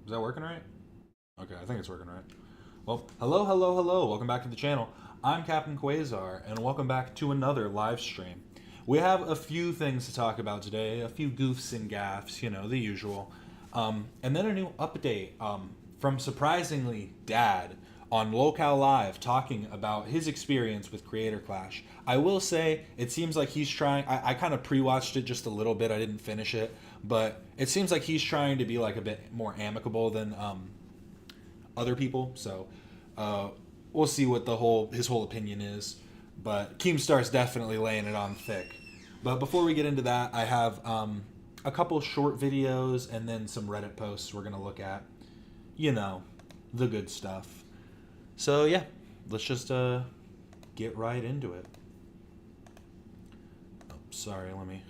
Is that working right? Okay, I think it's working right. Well, hello, hello, hello. Welcome back to the channel. I'm Captain Quasar, and welcome back to another live stream. We have a few things to talk about today, a few goofs and gaffs, you know, the usual. And then a new update from surprisingly Dad on LolcowLive talking about his experience with Creator Clash. I will say, it seems like he's trying, I kind of pre-watched it just a little bit, I didn't finish it, but it seems like he's trying to be like a bit more amicable than other people, so we'll see what his whole opinion is, but Keemstar's definitely laying it on thick. But before we get into that, I have a couple short videos and then some Reddit posts we're going to look at. You know, the good stuff. So yeah, let's just get right into it. Oh, sorry, let me...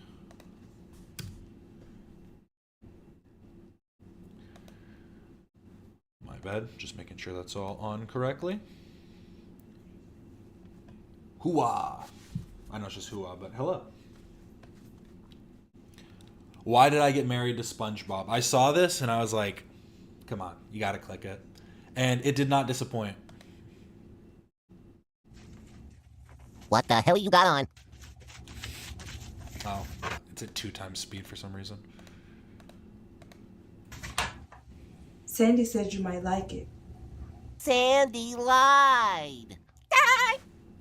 My bad, just making sure that's all on correctly. Hooah! I know it's just hooah, but hello. Why did I get married to SpongeBob? I saw this and I was like, come on, you gotta click it. And it did not disappoint. What the hell you got on? Oh, it's at 2x speed for some reason. Sandy said you might like it. Sandy lied. Ah!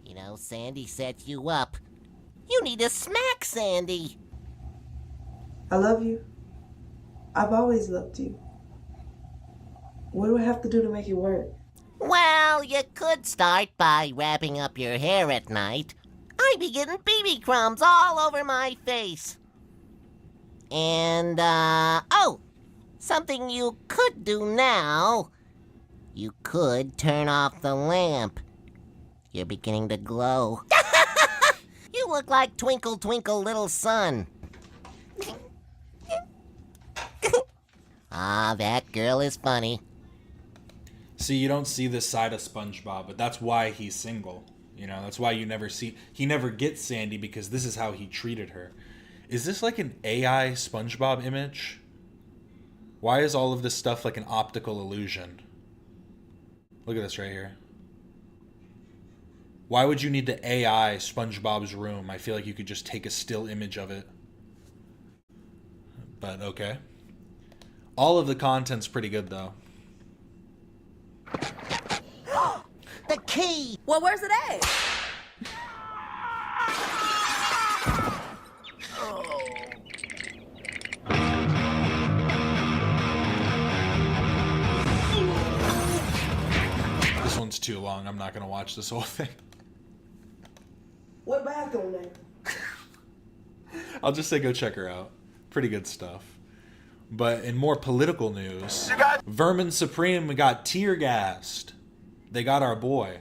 You know, Sandy set you up. You need to smack Sandy. I love you. I've always loved you. What do I have to do to make it work? Well, you could start by wrapping up your hair at night. I be getting BB crumbs all over my face. And, oh! Something you could do now. You could turn off the lamp. You're beginning to glow. You look like Twinkle Twinkle Little Sun. Ah, that girl is funny. See, you don't see this side of SpongeBob, but that's why he's single. You know, that's why you never see... He never gets Sandy because this is how he treated her. Is this like an AI SpongeBob image? Why is all of this stuff like an optical illusion? Look at this right here. Why would you need to AI SpongeBob's room? I feel like you could just take a still image of it. But okay. All of the content's pretty good though. The key! Well, where's it at? This one's too long. I'm not going to watch this whole thing. What bathroom name? I'll just say go check her out. Pretty good stuff. But in more political news, Vermin Supreme got tear gassed. They got our boy.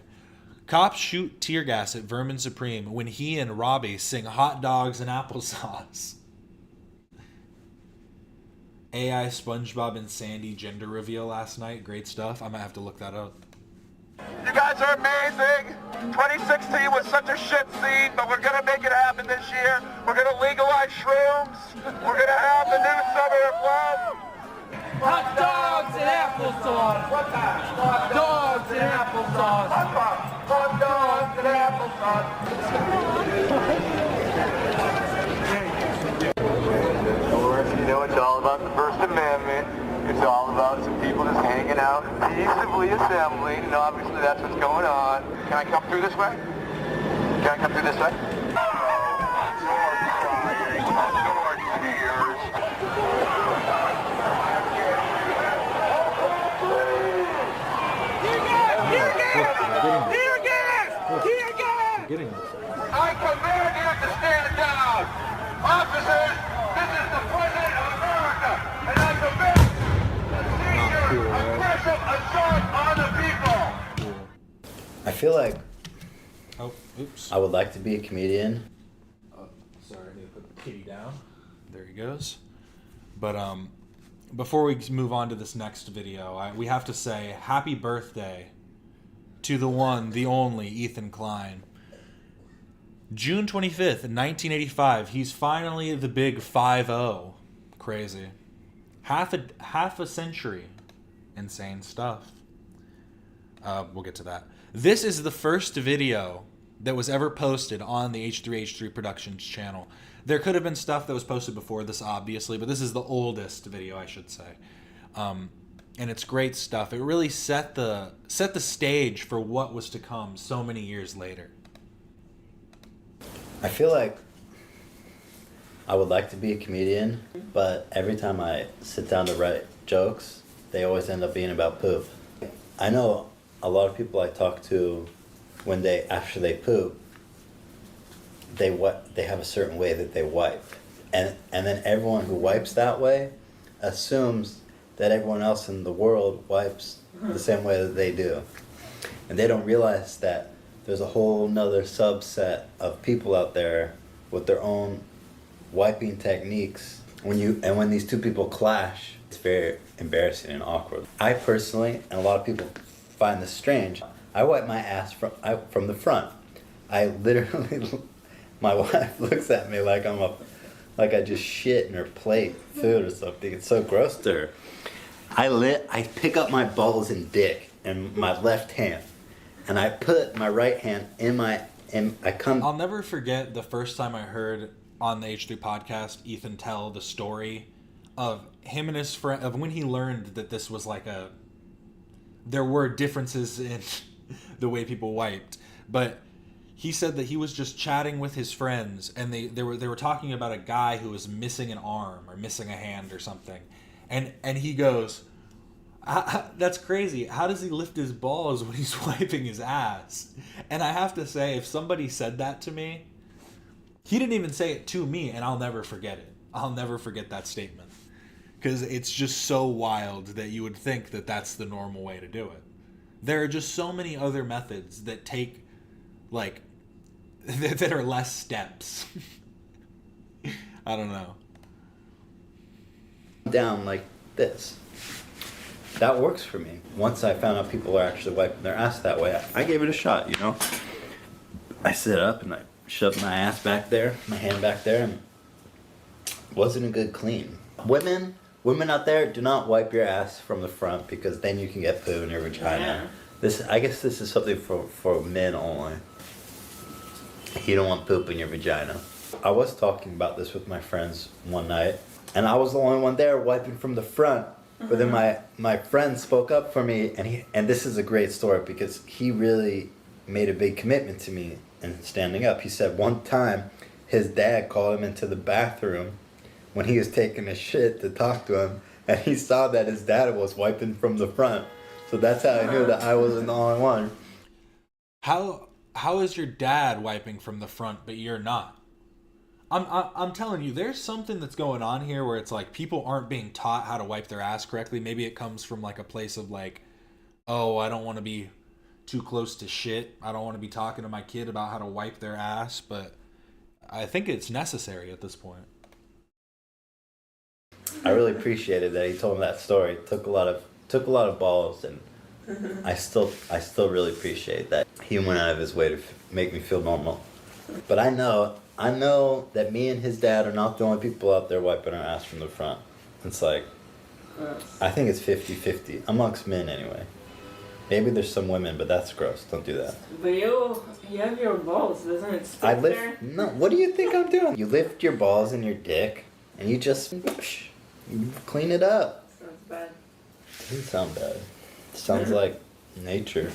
Cops shoot tear gas at Vermin Supreme when he and Robbie sing hot dogs and applesauce. AI SpongeBob and Sandy gender reveal last night. Great stuff. I might have to look that up. You guys are amazing. 2016 was such a shit scene, but we're gonna make it happen this year. We're gonna legalize shrooms. We're gonna have the new summer of love. Hot dogs and applesauce. What's that? Hot dogs and applesauce. Hot dogs and applesauce. You know, it's all about the First Amendment. It's all about some people just hanging out, peaceably assembling, and obviously that's what's going on. Can I come through this way? Can I come through this way? I command you to stand down! Officers, this is the President of America, and I command seizure, aggressive assault on the people! I feel like Oh, oops. I would like to be a comedian. Oh, sorry, I need to put the kitty down. There he goes. But before we move on to this next video, we have to say happy birthday to the one, the only Ethan Klein. June 25th, 1985. He's finally the big 5-0. Crazy. Half a century insane stuff. We'll get to that. This is the first video that was ever posted on the H3H3 Productions channel. There could have been stuff that was posted before this, obviously, but this is the oldest video, I should say. And it's great stuff. It really set the stage for what was to come so many years later. I feel like I would like to be a comedian, but every time I sit down to write jokes, they always end up being about poop. I know a lot of people I talk to, when after they poop, they have a certain way that they wipe, and then everyone who wipes that way assumes that everyone else in the world wipes the same way that they do, and they don't realize that there's a whole nother subset of people out there with their own wiping techniques. When these two people clash, it's very embarrassing and awkward. I personally, and a lot of people find this strange, I wipe my ass from the front. I literally, my wife looks at me like like I just shit in her plate, food or something. It's so gross to her. I pick up my balls and dick in my left hand, and I put my right hand I'll never forget the first time I heard on the H3 podcast Ethan tell the story of him and his friend, of when he learned that this was like there were differences in the way people wiped, but he said that he was just chatting with his friends, and they were talking about a guy who was missing an arm or missing a hand or something, and he goes, "That's crazy. How does he lift his balls when he's wiping his ass?" And I have to say, if somebody said that to me, he didn't even say it to me, and I'll never forget it. I'll never forget that statement, because it's just so wild that you would think that that's the normal way to do it. There are just so many other methods that take, like, that are less steps. I don't know. Down like this. That works for me. Once I found out people are actually wiping their ass that way, I gave it a shot, you know? I sit up and I shoved my ass back there, my hand back there, and it wasn't a good clean. Women out there, do not wipe your ass from the front, because then you can get poo in your vagina. I guess this is something for men only. You don't want poop in your vagina. I was talking about this with my friends one night, and I was the only one there wiping from the front. But then my friend spoke up for me, and this is a great story because he really made a big commitment to me in standing up. He said one time his dad called him into the bathroom when he was taking a shit to talk to him, and he saw that his dad was wiping from the front. So that's how I knew that I wasn't the only one. How is your dad wiping from the front but you're not? I'm telling you, there's something that's going on here where it's like people aren't being taught how to wipe their ass correctly. Maybe it comes from like a place of like, oh, I don't want to be too close to shit. I don't want to be talking to my kid about how to wipe their ass, but I think it's necessary at this point. I really appreciated that he told me that story. It took a lot of balls, and I still really appreciate that he went out of his way to make me feel normal. But I know that me and his dad are not the only people out there wiping our ass from the front. It's like, I think it's 50-50 amongst men anyway. Maybe there's some women, but that's gross. Don't do that. But you have your balls, doesn't it stick there? No, what do you think I'm doing? You lift your balls and your dick, and you just clean it up. Sounds bad. It doesn't sound bad. It sounds like nature.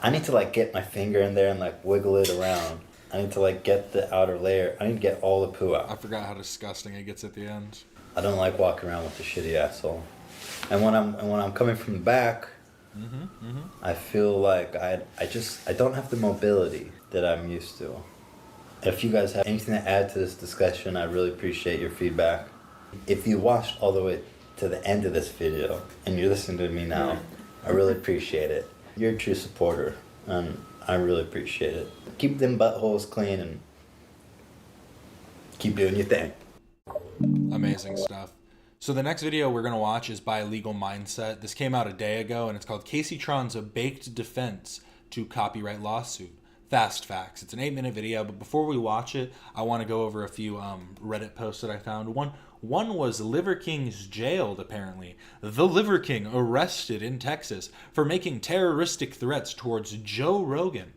I need to like get my finger in there and like wiggle it around. I need to like get the outer layer. I need to get all the poo out. I forgot how disgusting it gets at the end. I don't like walking around with a shitty asshole. And when I'm coming from the back, I feel like I don't have the mobility that I'm used to. If you guys have anything to add to this discussion, I really appreciate your feedback. If you watched all the way to the end of this video and you're listening to me now, I really appreciate it. You're a true supporter, and I really appreciate it. Keep them buttholes clean and keep doing your thing. Amazing stuff. So the next video we're going to watch is by Legal Mindset. This came out a day ago, and it's called Kaceytron's A Baked Defense to Copyright Lawsuit. Fast facts. It's an 8-minute video, but before we watch it, I want to go over a few Reddit posts that I found. One was Liver King's jailed, apparently. The Liver King arrested in Texas for making terroristic threats towards Joe Rogan.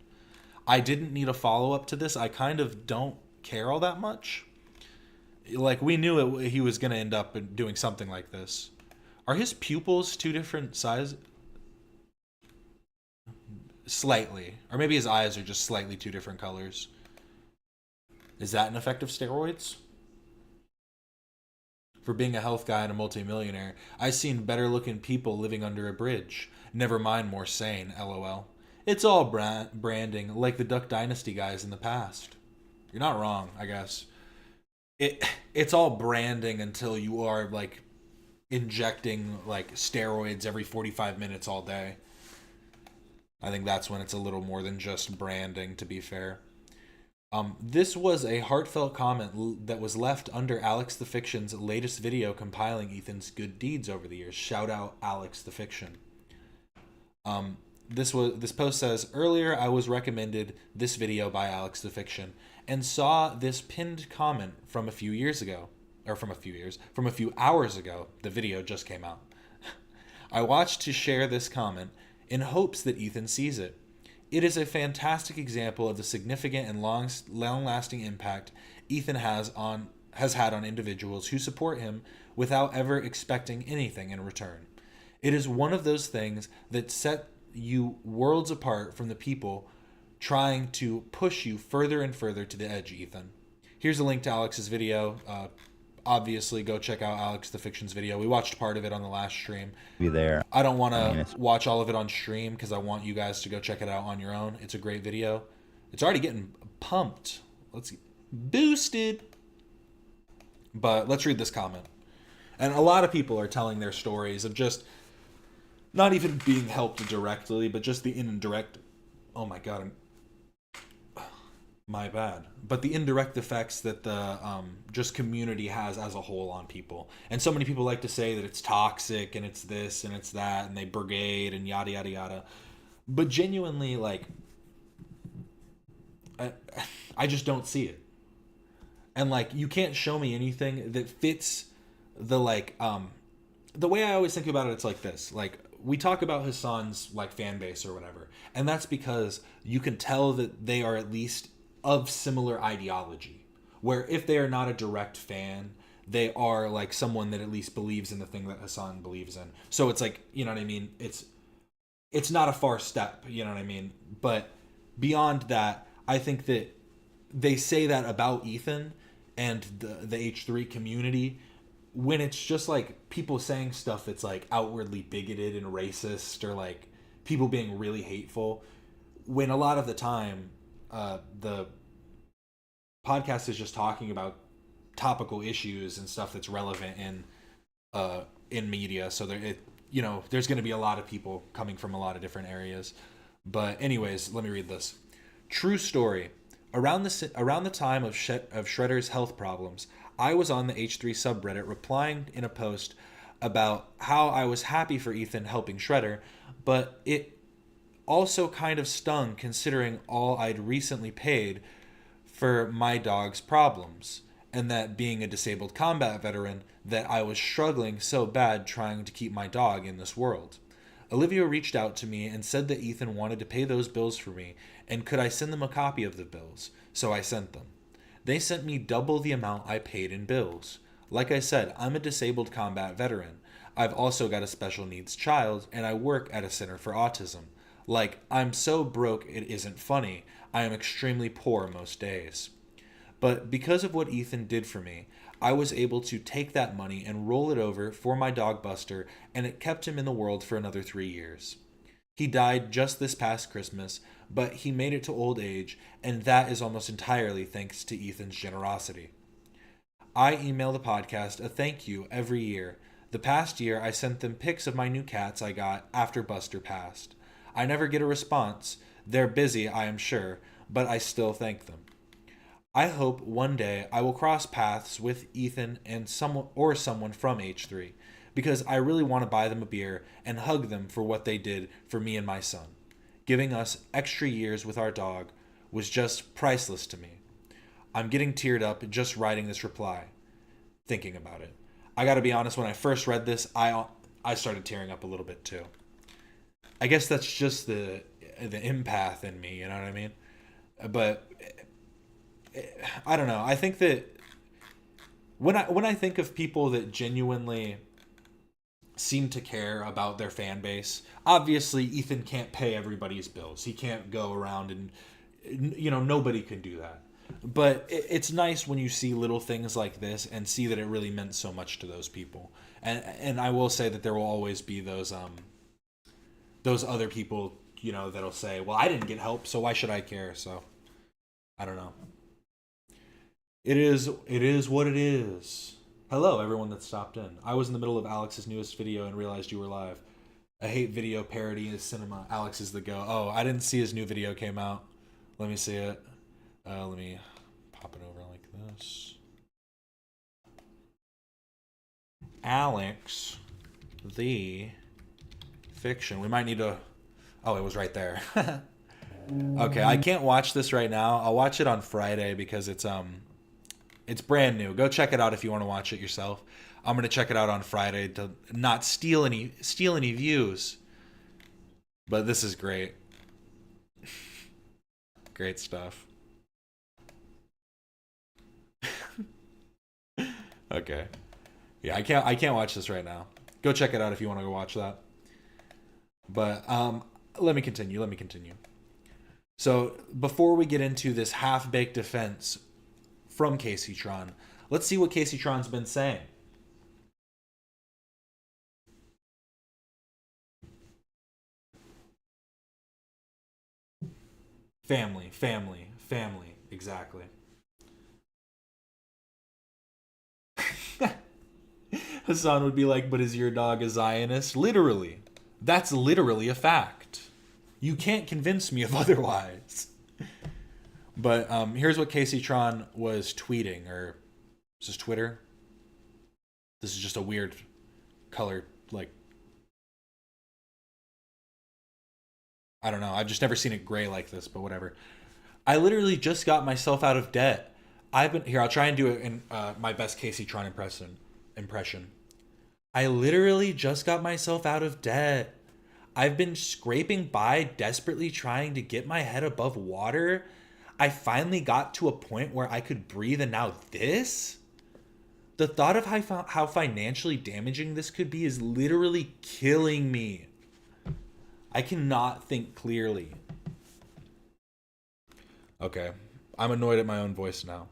I didn't need a follow-up to this. I kind of don't care all that much. Like, we knew he was going to end up doing something like this. Are his pupils two different sizes? Slightly. Or maybe his eyes are just slightly two different colors. Is that an effect of steroids? For being a health guy and a multimillionaire, I've seen better looking people living under a bridge. Never mind more sane, lol. It's all branding, like the Duck Dynasty guys in the past. You're not wrong, I guess. It's all branding until you are, like, injecting, like, steroids every 45 minutes all day. I think that's when it's a little more than just branding, to be fair. This was a heartfelt comment that was left under Alex the Fiction's latest video compiling Ethan's good deeds over the years. Shout out Alex the Fiction. This post says, earlier I was recommended this video by Alex the Fiction and saw this pinned comment from a few hours ago. The video just came out. I watched to share this comment in hopes that Ethan sees it. It is a fantastic example of the significant and long-lasting impact Ethan has had on individuals who support him without ever expecting anything in return. It is one of those things that set you worlds apart from the people trying to push you further and further to the edge, Ethan. Here's a link to Alex's video. Obviously, go check out Alex the Fiction's video. We watched part of it on the last stream. Be there. I don't want to watch all of it on stream because I want you guys to go check it out on your own. It's a great video. It's already getting pumped. Let's get boosted. But let's read this comment. And a lot of people are telling their stories of just not even being helped directly, but just the indirect. Oh my God, my bad. But the indirect effects that the just community has as a whole on people. And so many people like to say that it's toxic and it's this and it's that and they brigade and yada yada yada. But genuinely, like, I just don't see it. And like, you can't show me anything that fits the like the way I always think about it. It's like this. Like, we talk about Hassan's like fan base or whatever, and that's because you can tell that they are at least of similar ideology, where if they are not a direct fan, they are like someone that at least believes in the thing that Hassan believes in. So it's like, you know what I mean? It's not a far step, you know what I mean? But beyond that, I think that they say that about Ethan and the H3 community when it's just like people saying stuff that's like outwardly bigoted and racist, or like people being really hateful, when a lot of the time the podcast is just talking about topical issues and stuff that's relevant in media. So there's going to be a lot of people coming from a lot of different areas. But anyways, let me read this. True story. Around the time of Shredder's health problems, I was on the H3 subreddit replying in a post about how I was happy for Ethan helping Shredder, but it also kind of stung considering all I'd recently paid for my dog's problems, and that being a disabled combat veteran, that I was struggling so bad trying to keep my dog in this world. Olivia reached out to me and said that Ethan wanted to pay those bills for me, and could I send them a copy of the bills, so I sent them. They sent me double the amount I paid in bills. Like I said, I'm a disabled combat veteran. I've also got a special needs child, and I work at a center for autism. Like, I'm so broke it isn't funny. I am extremely poor most days. But because of what Ethan did for me, I was able to take that money and roll it over for my dog Buster, and it kept him in the world for another 3 years. He died just this past Christmas, but he made it to old age, and that is almost entirely thanks to Ethan's generosity. I email the podcast a thank you every year. The past year, I sent them pics of my new cats I got after Buster passed. I never get a response. They're busy, I am sure, but I still thank them. I hope one day I will cross paths with Ethan and someone from H3, because I really want to buy them a beer and hug them for what they did for me and my son. Giving us extra years with our dog was just priceless to me. I'm getting teared up just writing this reply. thinking about it. I got to be honest, when I first read this, I started tearing up a little bit too. I guess that's just the empath in me, you know what I mean? But I don't know. I think that when I think of people that genuinely seem to care about their fan base, obviously Ethan can't pay everybody's bills. He can't go around and, you know, nobody can do that. But it's nice when you see little things like this and see that it really meant so much to those people. And I will say that there will always be those other people, you know, that'll say, well, I didn't get help, so why should I care? So I don't know. It is what it is. Hello, everyone that stopped in. I was in the middle of Alex's newest video and realized you were live. I hate video parody in cinema. Alex is the go. Oh, I didn't see his new video came out. Let me see it. Let me pop it over like this. Alex, the fiction. We might need to... Oh, it was right there. Okay, I can't watch this right now. I'll watch it on Friday because it's brand new. Go check it out if you want to watch it yourself. I'm gonna check it out on Friday to not steal any views. But this is great. Great stuff. Okay. Yeah, I can't watch this right now. Go check it out if you want to go watch that. But let me continue. So before we get into this half-baked defense from Kaceytron, let's see what Kaceytron's been saying. Family. Exactly. Hassan would be like, but is your dog a Zionist? Literally. That's literally a fact. You can't convince me of otherwise. But here's what Kaceytron was tweeting, or is this Twitter? This is just a weird color, like, I don't know. I've just never seen it gray like this, but whatever. I literally just got myself out of debt. I'll try and do it in my best Kaceytron impression. I literally just got myself out of debt. I've been scraping by, desperately trying to get my head above water. I finally got to a point where I could breathe, and now this? The thought of how financially damaging this could be is literally killing me. I cannot think clearly. Okay, I'm annoyed at my own voice now.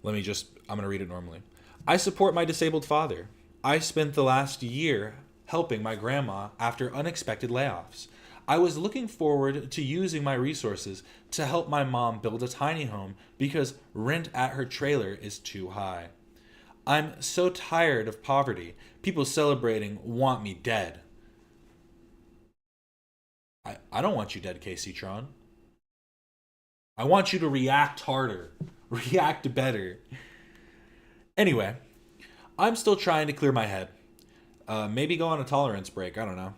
I'm going to read it normally. I support my disabled father. I spent the last year helping my grandma after unexpected layoffs. I was looking forward to using my resources to help my mom build a tiny home because rent at her trailer is too high. I'm so tired of poverty. People celebrating want me dead. I don't want you dead, Kaceytron. I want you to react harder. React better. Anyway, I'm still trying to clear my head. Maybe go on a tolerance break. I don't know.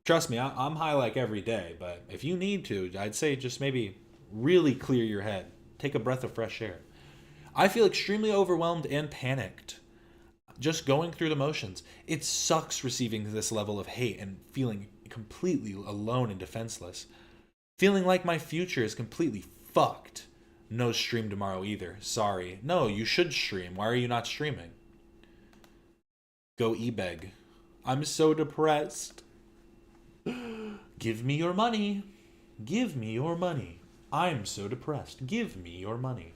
Trust me, I'm high like every day, but if you need to, I'd say just maybe really clear your head. Take a breath of fresh air. I feel extremely overwhelmed and panicked. Just going through the motions. It sucks receiving this level of hate and feeling completely alone and defenseless. Feeling like my future is completely fucked. No stream tomorrow either. Sorry. No, you should stream. Why are you not streaming? Go e-beg. I'm so depressed. Give me your money. Give me your money. I'm so depressed. Give me your money.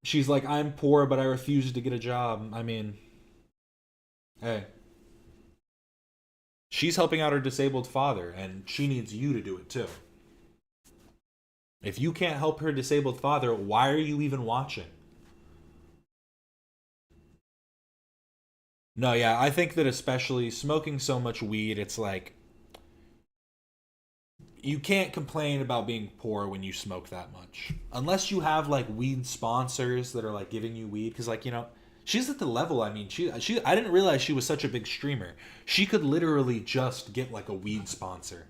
She's like, I'm poor, but I refuse to get a job. I mean, hey. She's helping out her disabled father, and she needs you to do it too. If you can't help her disabled father, why are you even watching? No, yeah, I think that especially smoking so much weed, it's like, you can't complain about being poor when you smoke that much. Unless you have, like, weed sponsors that are, like, giving you weed. Because, like, you know, she's at the level, I mean, I didn't realize she was such a big streamer. She could literally just get, like, a weed sponsor.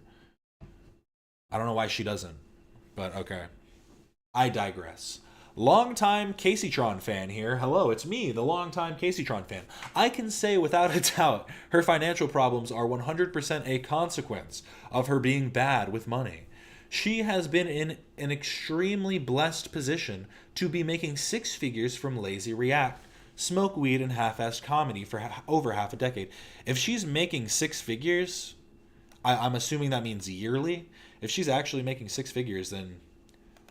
I don't know why she doesn't. But, okay. I digress. Longtime Kaceytron fan here. Hello, it's me, the longtime Kaceytron fan. I can say without a doubt her financial problems are 100% a consequence of her being bad with money. She has been in an extremely blessed position to be making six figures from lazy react, smoke weed, and half-assed comedy for over half a decade. If she's making six figures, I'm assuming that means yearly. If she's actually making six figures, then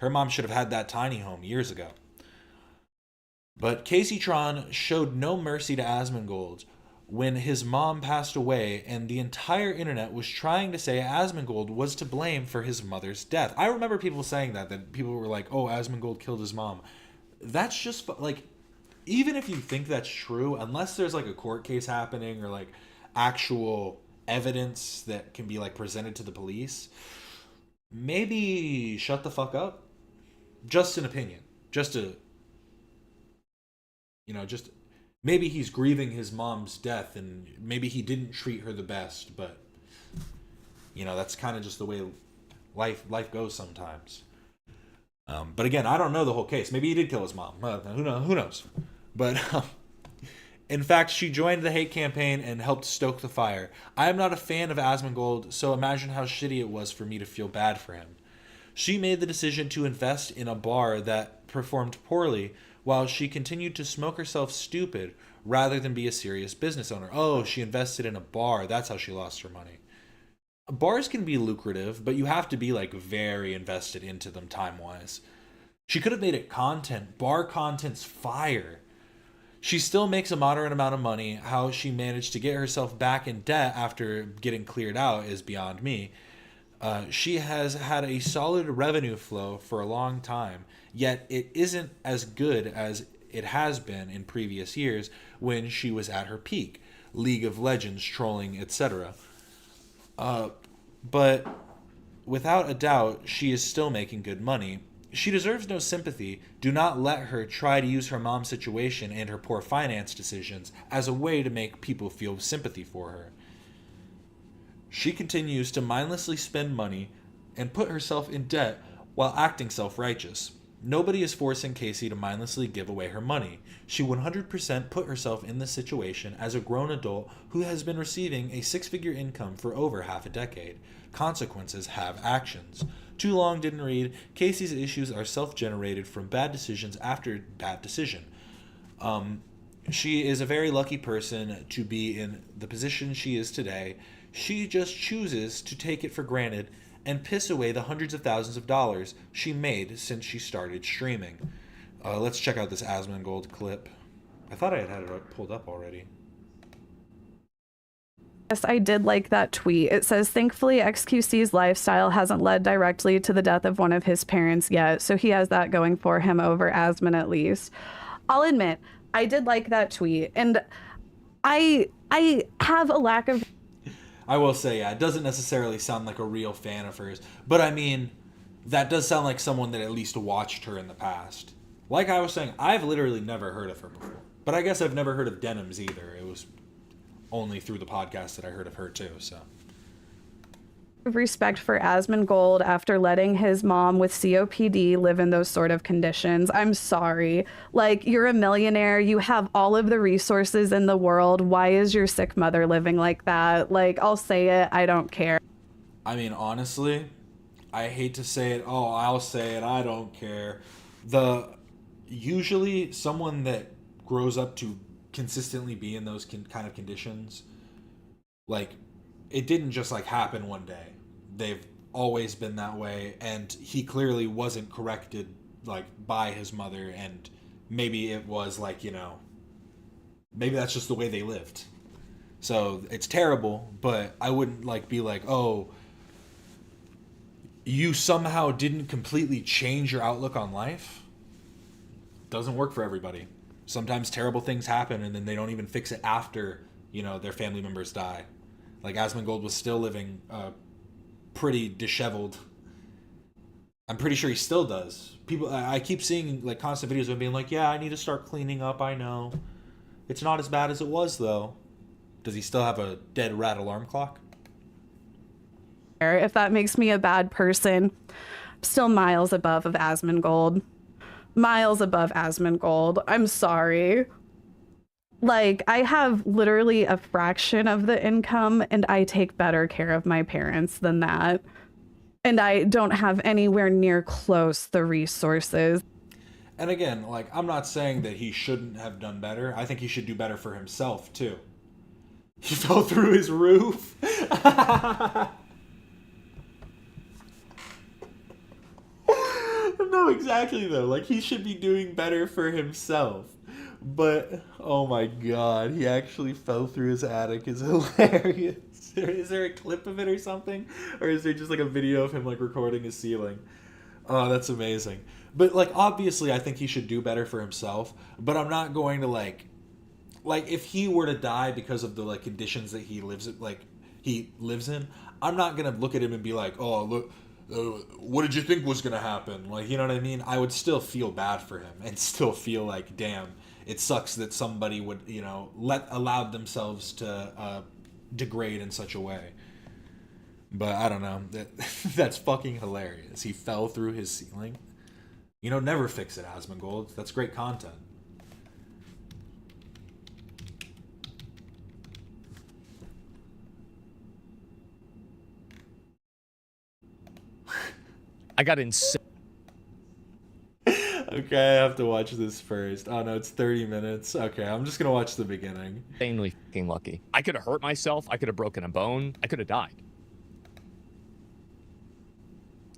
her mom should have had that tiny home years ago. But Kaceytron showed no mercy to Asmongold when his mom passed away, and the entire internet was trying to say Asmongold was to blame for his mother's death. I remember people saying that people were like, oh, Asmongold killed his mom. That's just, like, even if you think that's true, unless there's, like, a court case happening or, like, actual evidence that can be, like, presented to the police, maybe shut the fuck up. Just an opinion. Just maybe he's grieving his mom's death and maybe he didn't treat her the best, but that's kind of just the way life goes sometimes. But again, I don't know the whole case. Maybe he did kill his mom. Who knows? But in fact, she joined the hate campaign and helped stoke the fire. I am not a fan of Asmongold, so imagine how shitty it was for me to feel bad for him. She made the decision to invest in a bar that performed poorly while she continued to smoke herself stupid rather than be a serious business owner. Oh, she invested in a bar. That's how she lost her money. Bars can be lucrative, but you have to be like very invested into them time-wise. She could have made it content. Bar content's fire. She still makes a moderate amount of money. How she managed to get herself back in debt after getting cleared out is beyond me. She has had a solid revenue flow for a long time, yet it isn't as good as it has been in previous years when she was at her peak, League of Legends, trolling, etc. But without a doubt, she is still making good money. She deserves no sympathy. Do not let her try to use her mom's situation and her poor finance decisions as a way to make people feel sympathy for her. She continues to mindlessly spend money and put herself in debt while acting self-righteous. Nobody is forcing Kacey to mindlessly give away her money. She 100% put herself in this situation as a grown adult who has been receiving a six-figure income for over half a decade. Consequences have actions. Too long didn't read. Kacey's issues are self-generated from bad decisions after bad decision. She is a very lucky person to be in the position she is today. She just chooses to take it for granted and piss away the hundreds of thousands of dollars she made since she started streaming. Let's check out this Asmongold clip. I thought I had it pulled up already. Yes, I did like that tweet. It says, thankfully, XQC's lifestyle hasn't led directly to the death of one of his parents yet, so he has that going for him over Asmon at least. I'll admit, I did like that tweet, and I have a lack of... I will say, yeah, it doesn't necessarily sound like a real fan of hers, but I mean, that does sound like someone that at least watched her in the past. Like I was saying, I've literally never heard of her before, but I guess I've never heard of Denims either. It was only through the podcast that I heard of her too, so. Respect for Asmongold after letting his mom with COPD live in those sort of conditions. I'm sorry. Like, you're a millionaire. You have all of the resources in the world. Why is your sick mother living like that? Like, I'll say it. I don't care. I mean, honestly, I hate to say it. Oh, I'll say it. I don't care. Usually someone that grows up to consistently be in those kind of conditions, like, it didn't just like happen one day. They've always been that way, and he clearly wasn't corrected like by his mother, and maybe it was like, maybe that's just the way they lived. So it's terrible, but I wouldn't like be like, oh, you somehow didn't completely change your outlook on life. Doesn't work for everybody. Sometimes terrible things happen and then they don't even fix it after, their family members die. Like Asmongold was still living pretty disheveled. I'm pretty sure he still does. I keep seeing like constant videos of him being like, yeah, I need to start cleaning up. I know. It's not as bad as it was though. Does he still have a dead rat alarm clock? If that makes me a bad person. still miles above of Asmongold. Miles above Asmongold. I'm sorry. Like, I have literally a fraction of the income, and I take better care of my parents than that. And I don't have anywhere near close the resources. And again, like, I'm not saying that he shouldn't have done better. I think he should do better for himself, too. He fell through his roof. No, exactly, though. Like, he should be doing better for himself. But, oh my god, he actually fell through his attic. Is hilarious. Is there a clip of it or something? Or is there just, like, a video of him, like, recording his ceiling? Oh, that's amazing. But, like, obviously, I think he should do better for himself. But I'm not going to, like, if he were to die because of the, like, conditions that he lives in, I'm not going to look at him and be like, oh, look, what did you think was going to happen? Like, you know what I mean? I would still feel bad for him and still feel like, damn, it sucks that somebody would, you know, allowed themselves to degrade in such a way. But I don't know. That's fucking hilarious. He fell through his ceiling. You know, never fix it, Asmongold. That's great content. I got insane. Okay, I have to watch this first. Oh no, it's 30 minutes. Okay, I'm just gonna watch the beginning. Insanely fucking lucky. I could have hurt myself. I could have broken a bone. I could have died.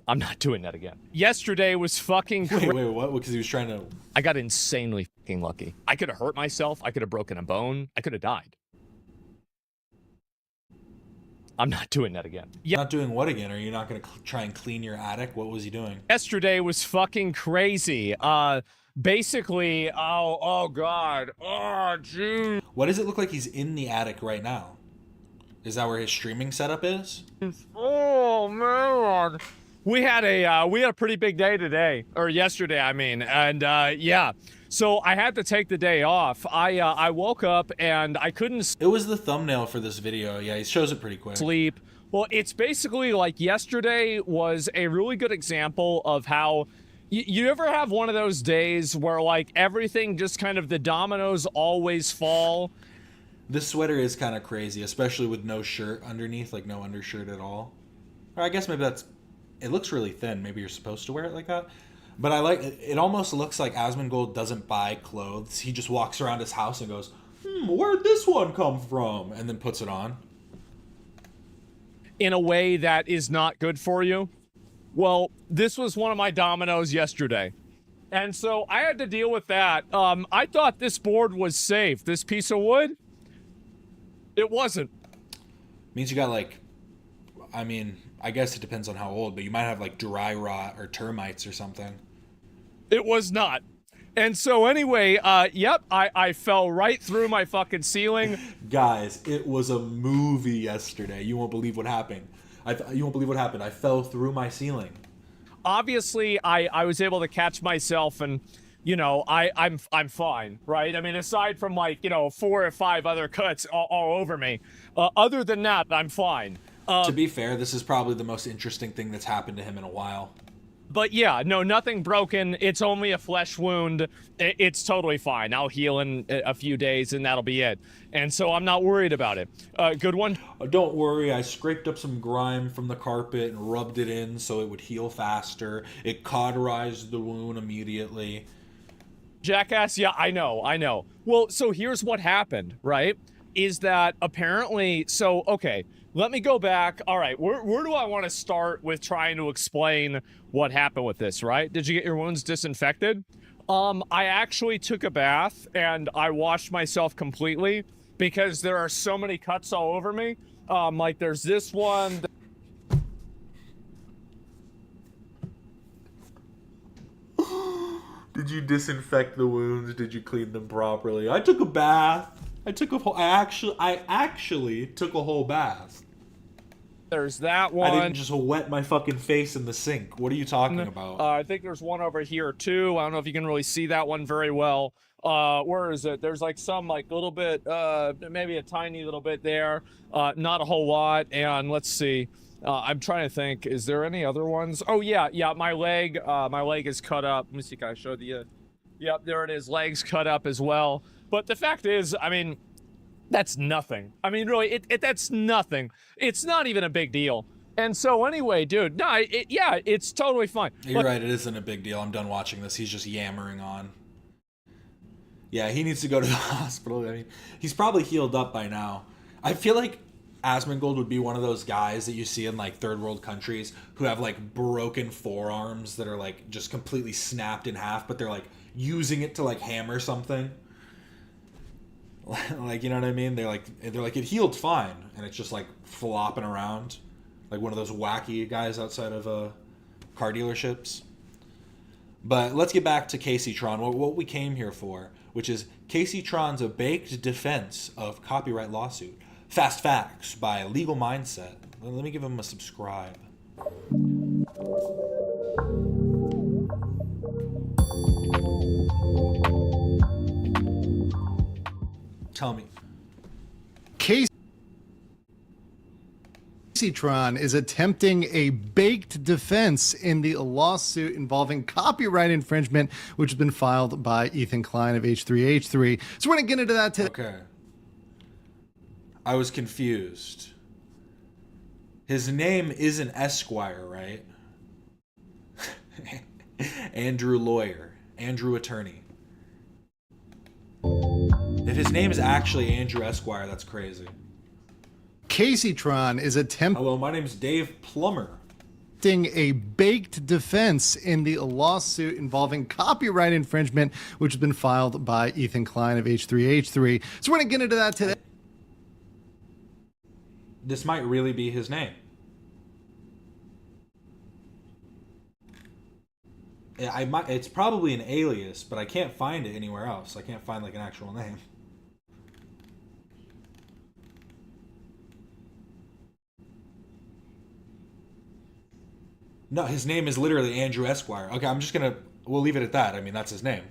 I'm not doing that again. Yesterday was fucking Wait, what? Because he was trying to... I got insanely fucking lucky. I could have hurt myself. I could have broken a bone. I could have died. I'm not doing that again. Yeah. Not doing what again? Are you not going to try and clean your attic? What was he doing? Yesterday was fucking crazy. Basically, oh god. Oh, jeez. What does it look like he's in the attic right now? Is that where his streaming setup is? Oh, man. We had a pretty big day today, or yesterday, I mean, and yeah. So I had to take the day off. I woke up and I couldn't. It was the thumbnail for this video. Yeah, he shows it pretty quick. Sleep. Well, it's basically like yesterday was a really good example of how you ever have one of those days where like everything just kind of the dominoes always fall. This sweater is kind of crazy, especially with no shirt underneath, like no undershirt at all. Or I guess maybe that's. It looks really thin. Maybe you're supposed to wear it like that. But I like it. It almost looks like Asmongold doesn't buy clothes. He just walks around his house and goes, where'd this one come from? And then puts it on. In a way that is not good for you. Well, this was one of my dominoes yesterday. And so I had to deal with that. I thought this board was safe. This piece of wood, it wasn't. Means you got like, I mean, I guess it depends on how old, but you might have like dry rot or termites or something. It was not. And so anyway, yep, I fell right through my fucking ceiling. Guys, it was a movie yesterday. You won't believe what happened. You won't believe what happened. I fell through my ceiling. Obviously, I was able to catch myself and, you know, I'm fine, right? I mean, aside from like, you know, 4 or 5 other cuts all over me. Other than that, I'm fine. To be fair, this is probably the most interesting thing that's happened to him in a while. But yeah, no, nothing broken. It's only a flesh wound. It's totally fine. I'll heal in a few days and that'll be it. And so I'm not worried about it. Good one? Don't worry, I scraped up some grime from the carpet and rubbed it in so it would heal faster. It cauterized the wound immediately. Jackass, yeah, I know. Well, so here's what happened, right? Is that apparently, so, okay, let me go back. All right, where do I want to start with trying to explain what happened with this, right? Did you get your wounds disinfected? I actually took a bath and I washed myself completely because there are so many cuts all over me. Like there's this one. Did you disinfect the wounds? Did you clean them properly? I took a bath. I actually took a whole bath. There's that one. I didn't just wet my fucking face in the sink. What are you talking about? I think there's one over here too. I don't know if you can really see that one very well. Where is it? There's like some like little bit, maybe a tiny little bit there. Not a whole lot. And let's see. I'm trying to think. Is there any other ones? Oh yeah, my leg is cut up. Let me see. Can I show you? Yep, there it is. Legs cut up as well. But the fact is, I mean, that's nothing. I mean, really, that's nothing. It's not even a big deal. And so anyway, dude, no, it's totally fine. You're right, it isn't a big deal. I'm done watching this. He's just yammering on. Yeah, he needs to go to the hospital. I mean, he's probably healed up by now. I feel like Asmongold would be one of those guys that you see in like third world countries who have like broken forearms that are like just completely snapped in half, but they're like using it to like hammer something. Like, you know what I mean? They're like it healed fine, and it's just like flopping around, like one of those wacky guys outside of car dealerships. But let's get back to Kaceytron, what we came here for, which is Kaceytron's a baked defense of copyright lawsuit. Fast Facts by Legal Mindset. Let me give him a subscribe. Tell me. Kaceytron is attempting a baked defense in the lawsuit involving copyright infringement, which has been filed by Ethan Klein of H3H3. So we're going to get into that today. Okay. I was confused. His name isn't Esquire, right? Andrew Lawyer. Andrew Attorney. If his name is actually Andrew Esquire, that's crazy. Kaceytron is attempting Hello, my name is Dave Plummer. A baked defense in the lawsuit involving copyright infringement, which has been filed by Ethan Klein of H3H3. So we're going to get into that today. This might really be his name. Yeah, it's probably an alias, but I can't find it anywhere else. I can't find like an actual name. No, his name is literally Andrew Esquire. Okay, we'll leave it at that. I mean, that's his name.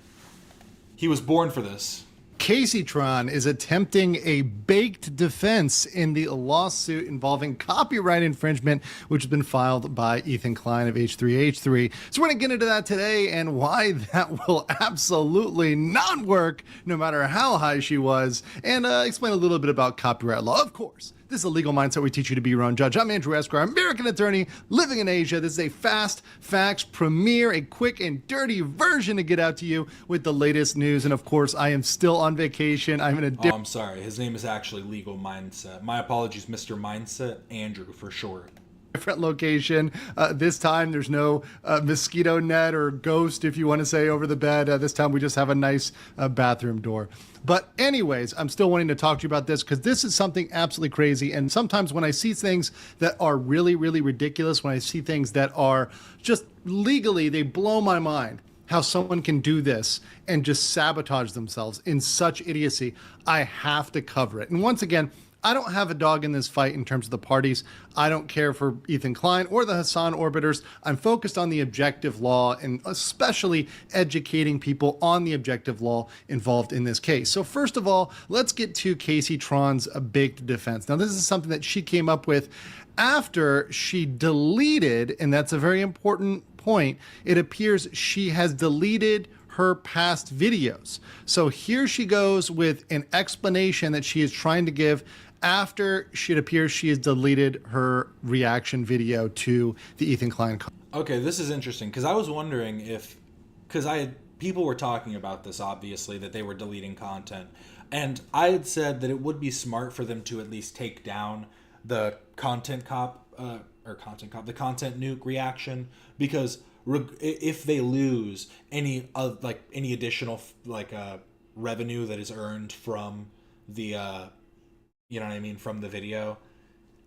He was born for this. Kaceytron is attempting a baked defense in the lawsuit involving copyright infringement, which has been filed by Ethan Klein of H3H3. So we're going to get into that today and why that will absolutely not work, no matter how high she was, and explain a little bit about copyright law, of course. This is a Legal Mindset. We teach you to be your own judge. I'm Andrew Esquire, American attorney living in Asia. This is a Fast Facts premiere, a quick and dirty version to get out to you with the latest news. And of course, I am still on vacation. I'm in a Oh, I'm sorry. His name is actually Legal Mindset. My apologies, Mr. Mindset. Andrew, for short. different location. This time there's no mosquito net or ghost, if you want to say, over the bed. This time we just have a nice bathroom door. But anyways, I'm still wanting to talk to you about this because this is something absolutely crazy. And sometimes when I see things that are really, really ridiculous, when I see things that are just legally, they blow my mind. How someone can do this and just sabotage themselves in such idiocy. I have to cover it. And once again, I don't have a dog in this fight in terms of the parties. I don't care for Ethan Klein or the Hassan Orbiters. I'm focused on the objective law and especially educating people on the objective law involved in this case. So first of all, let's get to Kaceytron's baked defense. Now, this is something that she came up with after she deleted, and that's a very important point, it appears she has deleted her past videos. So here she goes with an explanation that she is trying to give after it appears she has deleted her reaction video to the Ethan Klein. Okay, this is interesting because I was wondering if, people were talking about this, obviously, that they were deleting content. And I had said that it would be smart for them to at least take down the the content nuke reaction, because if they lose any additional revenue that is earned from the from the video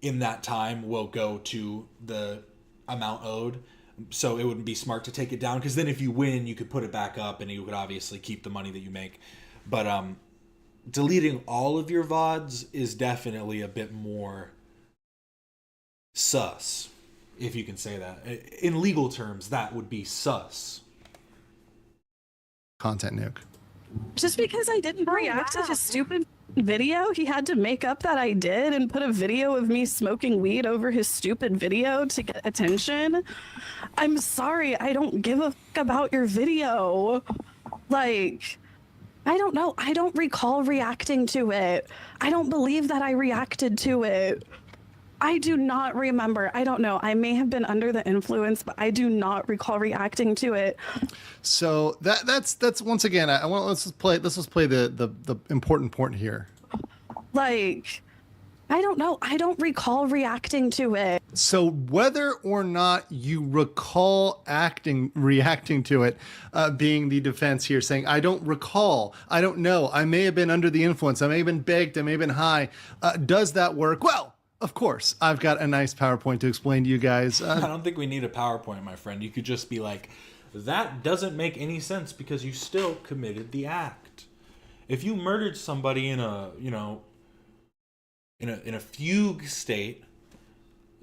in that time will go to the amount owed. So it wouldn't be smart to take it down, because then if you win, you could put it back up and you could obviously keep the money that you make. But deleting all of your VODs is definitely a bit more sus, if you can say that. In legal terms, that would be sus. Content nuke. Just because I didn't react to his stupid video, he had to make up that I did and put a video of me smoking weed over his stupid video to get attention. I'm sorry, I don't give a fuck about your video. Like, I don't know. I don't recall reacting to it. I don't believe that I reacted to it. I do not remember. I don't know. I may have been under the influence, but I do not recall reacting to it. So that's once again. Let's just play the important point here. Like, I don't know. I don't recall reacting to it. So whether or not you recall reacting to it, being the defense here, saying, I don't recall, I don't know, I may have been under the influence, I may have been baked, I may have been high. Does that work? Well, of course, I've got a nice PowerPoint to explain to you guys. I don't think we need a PowerPoint, my friend. You could just be like, that doesn't make any sense because you still committed the act. If you murdered somebody in a, in a fugue state,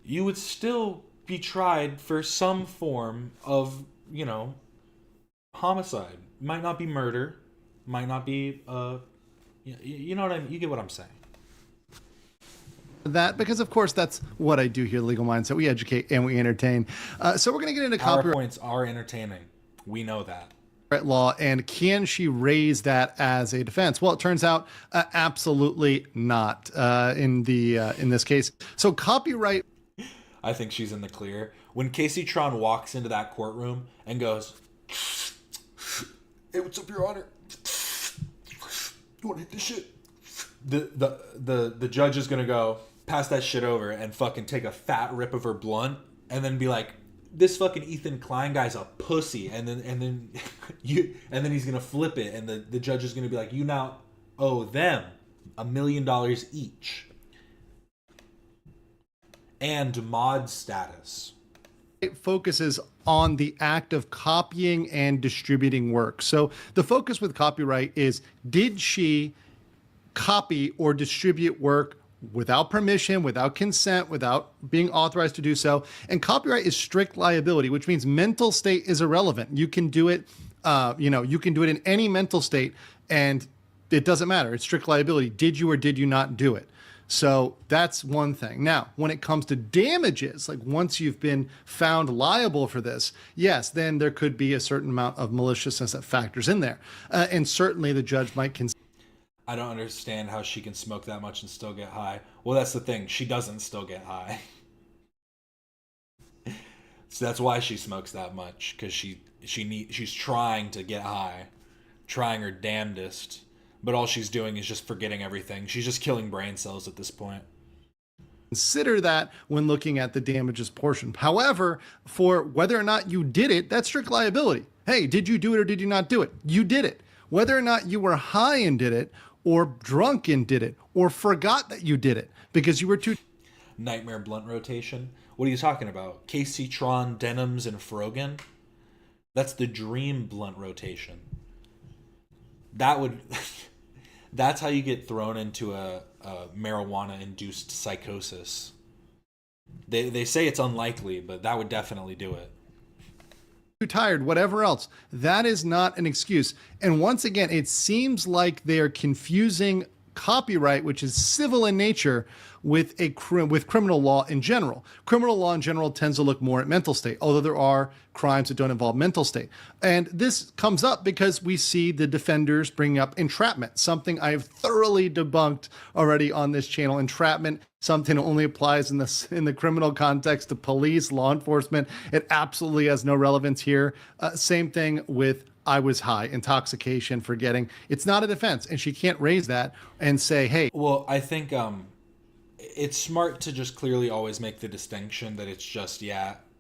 you would still be tried for some form of, homicide. Might not be murder, might not be, you know what I mean? You get what I'm saying. That, because of course that's what I do here, Legal Mindset. We educate and we entertain. So we're going to get into PowerPoints are entertaining. We know that. Law, and can she raise that as a defense? Well, it turns out absolutely not in this case. So copyright. I think she's in the clear. When Kaceytron walks into that courtroom and goes, "Hey, what's up, Your Honor? You want to hit this shit?" The judge is gonna go pass that shit over and fucking take a fat rip of her blunt and then be like, this fucking Ethan Klein guy's a pussy, and then he's gonna flip it, and the judge is gonna be like, you now owe them $1 million each and mod status. It focuses on the act of copying and distributing work. So the focus with copyright is, did she copy or distribute work without permission, without consent, without being authorized to do so? And copyright is strict liability, which means mental state is irrelevant. You can do it, you can do it in any mental state, and it doesn't matter. It's strict liability. Did you or did you not do it? So that's one thing. Now, when it comes to damages, like once you've been found liable for this, yes, then there could be a certain amount of maliciousness that factors in there. And certainly the judge might consider. I don't understand how she can smoke that much and still get high. Well, that's the thing. She doesn't still get high. So that's why she smokes that much, because she's trying to get high, trying her damnedest, but all she's doing is just forgetting everything. She's just killing brain cells at this point. Consider that when looking at the damages portion. However, for whether or not you did it, that's strict liability. Hey, did you do it or did you not do it? You did it. Whether or not you were high and did it, or drunk and did it, or forgot that you did it because you were too... Nightmare blunt rotation? What are you talking about? Kaceytron, Denims, and Frogan? That's the dream blunt rotation. That would... That's how you get thrown into a marijuana-induced psychosis. They say it's unlikely, but that would definitely do it. Too tired, whatever else. That is not an excuse. And once again, it seems like they're confusing copyright, which is civil in nature, with criminal law in general. Criminal law in general tends to look more at mental state, although there are crimes that don't involve mental state. And this comes up because we see the defenders bring up entrapment, something I have thoroughly debunked already on this channel. Entrapment, something that only applies in the criminal context to police, law enforcement. It absolutely has no relevance here. Same thing with I was high, intoxication, forgetting. It's not a defense, and she can't raise that and say, hey. Well, I think it's smart to just clearly always make the distinction that it's just,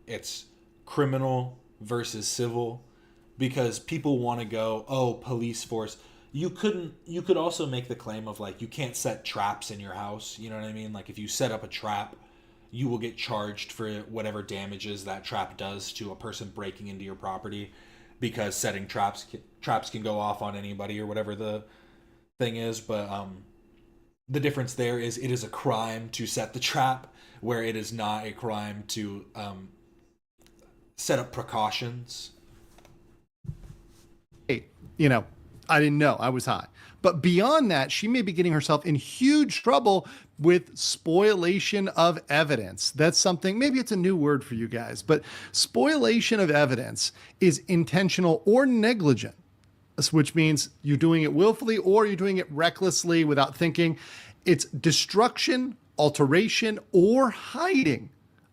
it's criminal versus civil, because people want to go, oh, police force. You could also make the claim of, like, you can't set traps in your house. You know what I mean? Like, if you set up a trap, you will get charged for whatever damages that trap does to a person breaking into your property, because setting traps can go off on anybody or whatever the thing is. But The difference there is it is a crime to set the trap, where it is not a crime to set up precautions. Hey, you know, I didn't know I was high. But beyond that, she may be getting herself in huge trouble with spoliation of evidence. That's something, maybe it's a new word for you guys, but spoliation of evidence is intentional or negligent, which means you're doing it willfully or you're doing it recklessly without thinking. It's destruction, alteration, or hiding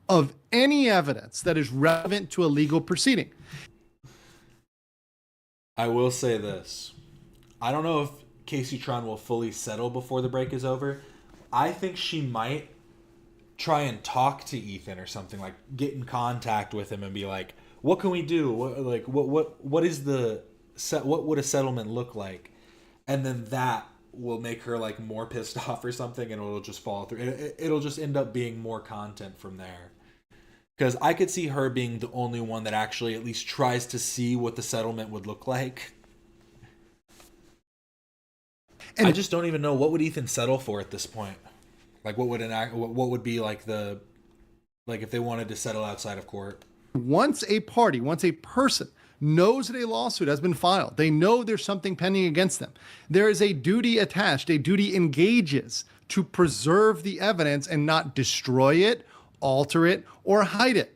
of any evidence that is relevant to a legal proceeding. I will say this. I don't know if Kaceytron will fully settle before the break is over. I think she might try and talk to Ethan or something, like get in contact with him and be like, what can we do? What is the set? What would a settlement look like? And then that will make her like more pissed off or something, and it'll just fall through. It'll just end up being more content from there. Because I could see her being the only one that actually at least tries to see what the settlement would look like. And I just don't even know, what would Ethan settle for at this point? Like, what would be like if they wanted to settle outside of court? Once a person knows that a lawsuit has been filed, they know there's something pending against them, there is a duty attached, a duty engages to preserve the evidence and not destroy it, alter it, or hide it.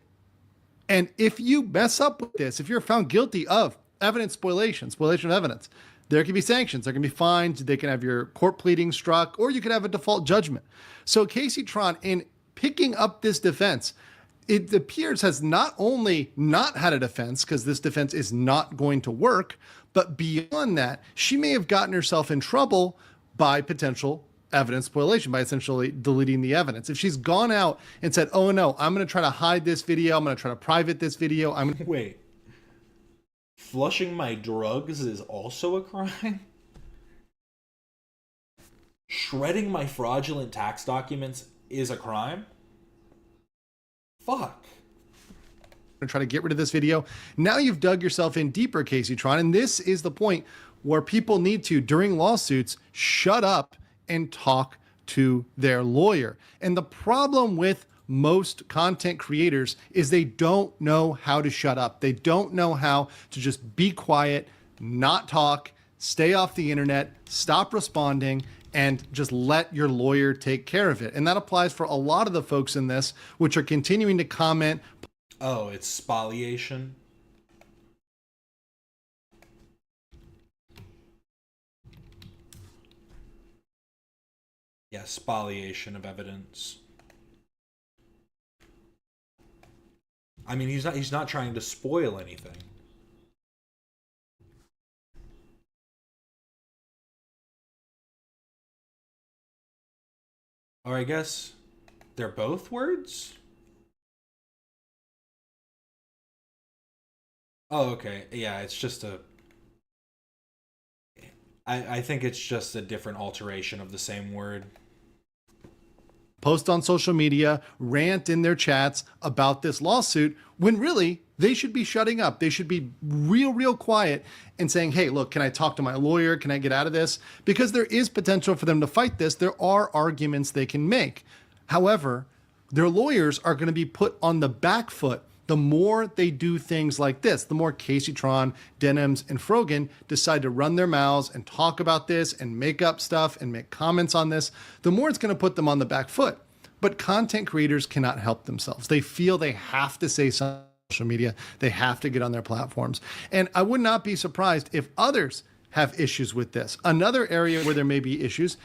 And if you mess up with this, if you're found guilty of evidence spoliation of evidence, there can be sanctions, there can be fines, they can have your court pleading struck, or you could have a default judgment. So Kaceytron, in picking up this defense, it appears has not only not had a defense, because this defense is not going to work, but beyond that, she may have gotten herself in trouble by potential evidence spoliation, by essentially deleting the evidence. If she's gone out and said, oh no, I'm going to try to hide this video, I'm going to try to private this video, Wait. Flushing my drugs is also a crime? Shredding my fraudulent tax documents is a crime? Fuck. I'm going to try to get rid of this video. Now you've dug yourself in deeper, Kaceytron, and this is the point where people need to, during lawsuits, shut up and talk to their lawyer. And the problem with most content creators is they don't know how to shut up. They don't know how to just be quiet, not talk, stay off the internet, stop responding, and just let your lawyer take care of it. And that applies for a lot of the folks in this, which are continuing to comment. Oh, it's spoliation? Yeah, spoliation of evidence. I mean, he's not trying to spoil anything. Or I guess they're both words? Oh, okay. Yeah, it's just a... I think it's just a different alteration of the same word. Post on social media, rant in their chats about this lawsuit, when really they should be shutting up. They should be real quiet and saying, hey, look, can I talk to my lawyer? Can I get out of this? Because there is potential for them to fight this. There are arguments they can make. However, their lawyers are going to be put on the back foot the more they do things like this. The more Kaceytron, Denims, and Frogan decide to run their mouths and talk about this and make up stuff and make comments on this, the more it's going to put them on the back foot. But content creators cannot help themselves. They feel they have to say something on social media. They have to get on their platforms. And I would not be surprised if others have issues with this. Another area where there may be issues.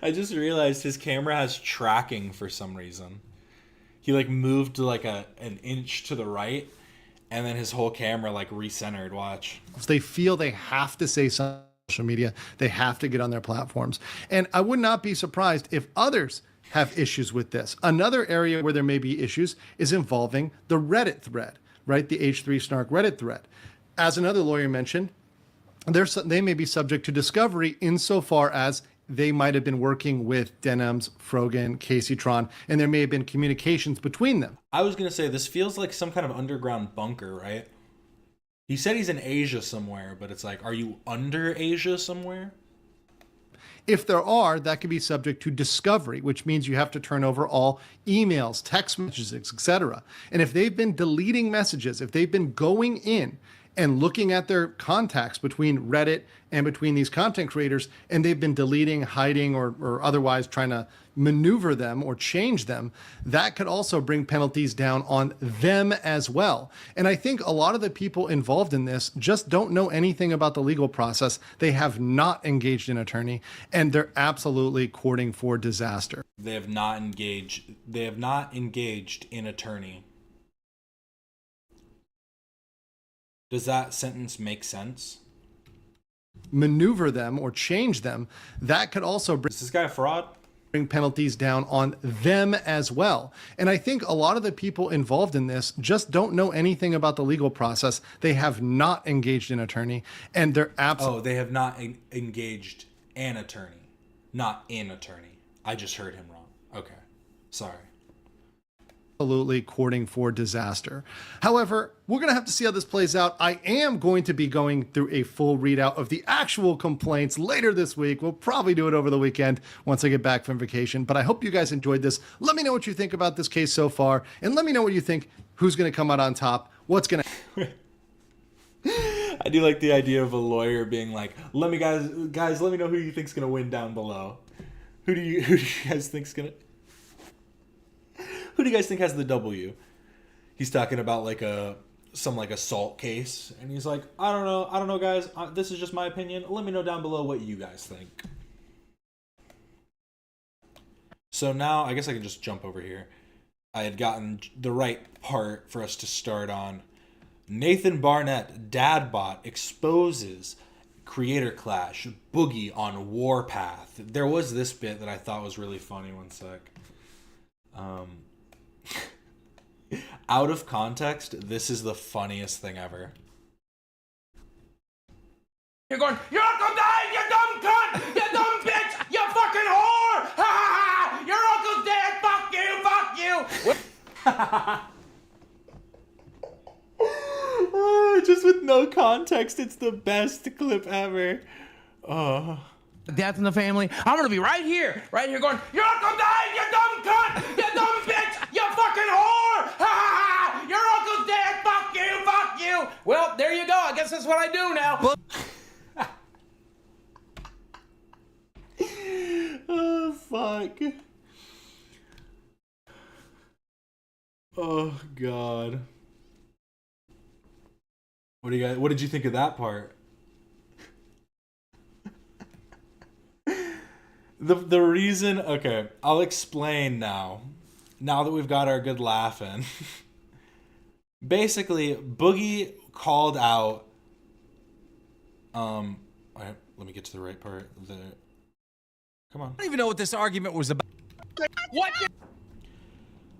I just realized his camera has tracking for some reason. He like moved to like an inch to the right, and then his whole camera like recentered. Watch. They feel they have to say something on social media. They have to get on their platforms. And I would not be surprised if others have issues with this. Another area where there may be issues is involving the Reddit thread, right? The H3 Snark Reddit thread. As another lawyer mentioned, they may be subject to discovery insofar as they might have been working with Denims, Frogan, Kaceytron, and there may have been communications between them. I was going to say, this feels like some kind of underground bunker, right? He said he's in Asia somewhere, but it's like, are you under Asia somewhere? If there are, that can be subject to discovery, which means you have to turn over all emails, text messages, etc. And if they've been deleting messages, if they've been going in and looking at their contacts between Reddit and between these content creators, and they've been deleting, hiding, or otherwise trying to maneuver them or change them, that could also bring penalties down on them as well. And I think a lot of the people involved in this just don't know anything about the legal process. They have not engaged an attorney, and they're absolutely courting for disaster. They have not engaged in attorney. Does that sentence make sense? Maneuver them or change them, that could also bring... Is this guy a fraud? Bring penalties down on them as well. And I think a lot of the people involved in this just don't know anything about the legal process. They have not engaged an attorney, and they're absolutely... Oh, they have not engaged an attorney, not an attorney. I just heard him wrong. Okay, sorry. Absolutely courting for disaster. However, we're going to have to see how this plays out. I am going to be going through a full readout of the actual complaints later this week. We'll probably do it over the weekend once I get back from vacation, but I hope you guys enjoyed this. Let me know what you think about this case so far, and let me know what you think, who's going to come out on top, what's going to... I do like the idea of a lawyer being like, let me guys, let me know who you think's going to win down below. Who do you guys think's going to... Who do you guys think has the W? He's talking about like some assault case, and he's like, I don't know, guys. This is just my opinion. Let me know down below what you guys think. So now I guess I can just jump over here. I had gotten the right part for us to start on. Nathan Barnatt, Dadbot, exposes creator clash, Boogie on Warpath. There was this bit that I thought was really funny. One sec. Out of context, this is the funniest thing ever. You're going, your uncle died, you dumb cunt! You dumb bitch! You fucking whore! Ha ha ha! Your uncle's dead! Fuck you! Fuck you! Oh, just with no context, it's the best clip ever. Oh. Death in the family. I'm gonna be right here going, your uncle died, you dumb cunt! You dumb bitch! You fucking whore! Ha ha ha! Your uncle's dead! Fuck you! Well, there you go. I guess that's what I do now. Oh, fuck. Oh, God. What did you think of that part? The reason, okay, I'll explain now. Now that we've got our good laugh in. Basically, Boogie called out, all right, let me get to the right part. Come on. I don't even know what this argument was about. What?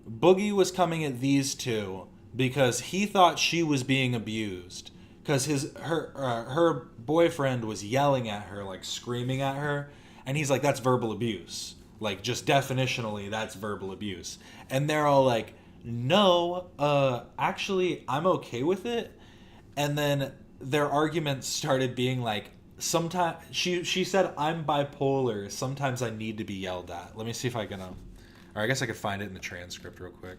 Boogie was coming at these two because he thought she was being abused. Because her boyfriend was yelling at her, like screaming at her. And he's like, that's verbal abuse. Like, just definitionally, that's verbal abuse. And they're all like, no, actually, I'm okay with it. And then their arguments started being like, sometimes, she said, I'm bipolar. Sometimes I need to be yelled at. Let me see if I can, or I guess I could find it in the transcript real quick.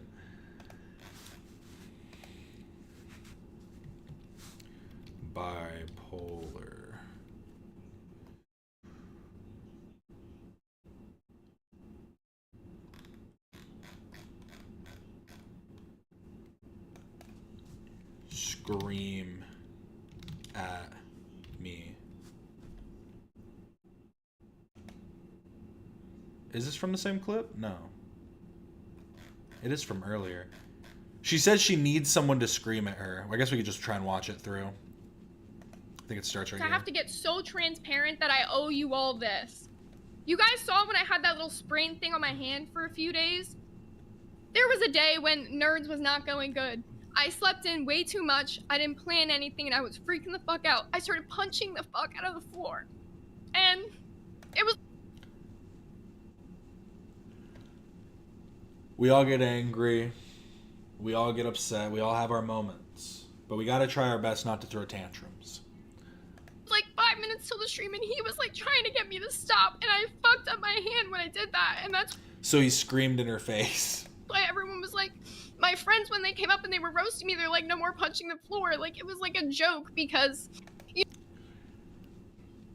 Bipolar. Scream at me. Is this from the same clip? No. It is from earlier. She says she needs someone to scream at her. I guess we could just try and watch it through. I think it starts right here. I have to get so transparent that I owe you all this. You guys saw when I had that little sprain thing on my hand for a few days? There was a day when Nerds was not going good. I slept in way too much, I didn't plan anything, and I was freaking the fuck out. I started punching the fuck out of the floor. And it was... We all get angry. We all get upset. We all have our moments. But we gotta try our best not to throw tantrums. like 5 minutes till the stream, and he was like trying to get me to stop, and I fucked up my hand when I did that, and that's So he screamed in her face. why everyone was like, my friends, when they came up and they were roasting me, they're like, no more punching the floor. Like, it was like a joke because...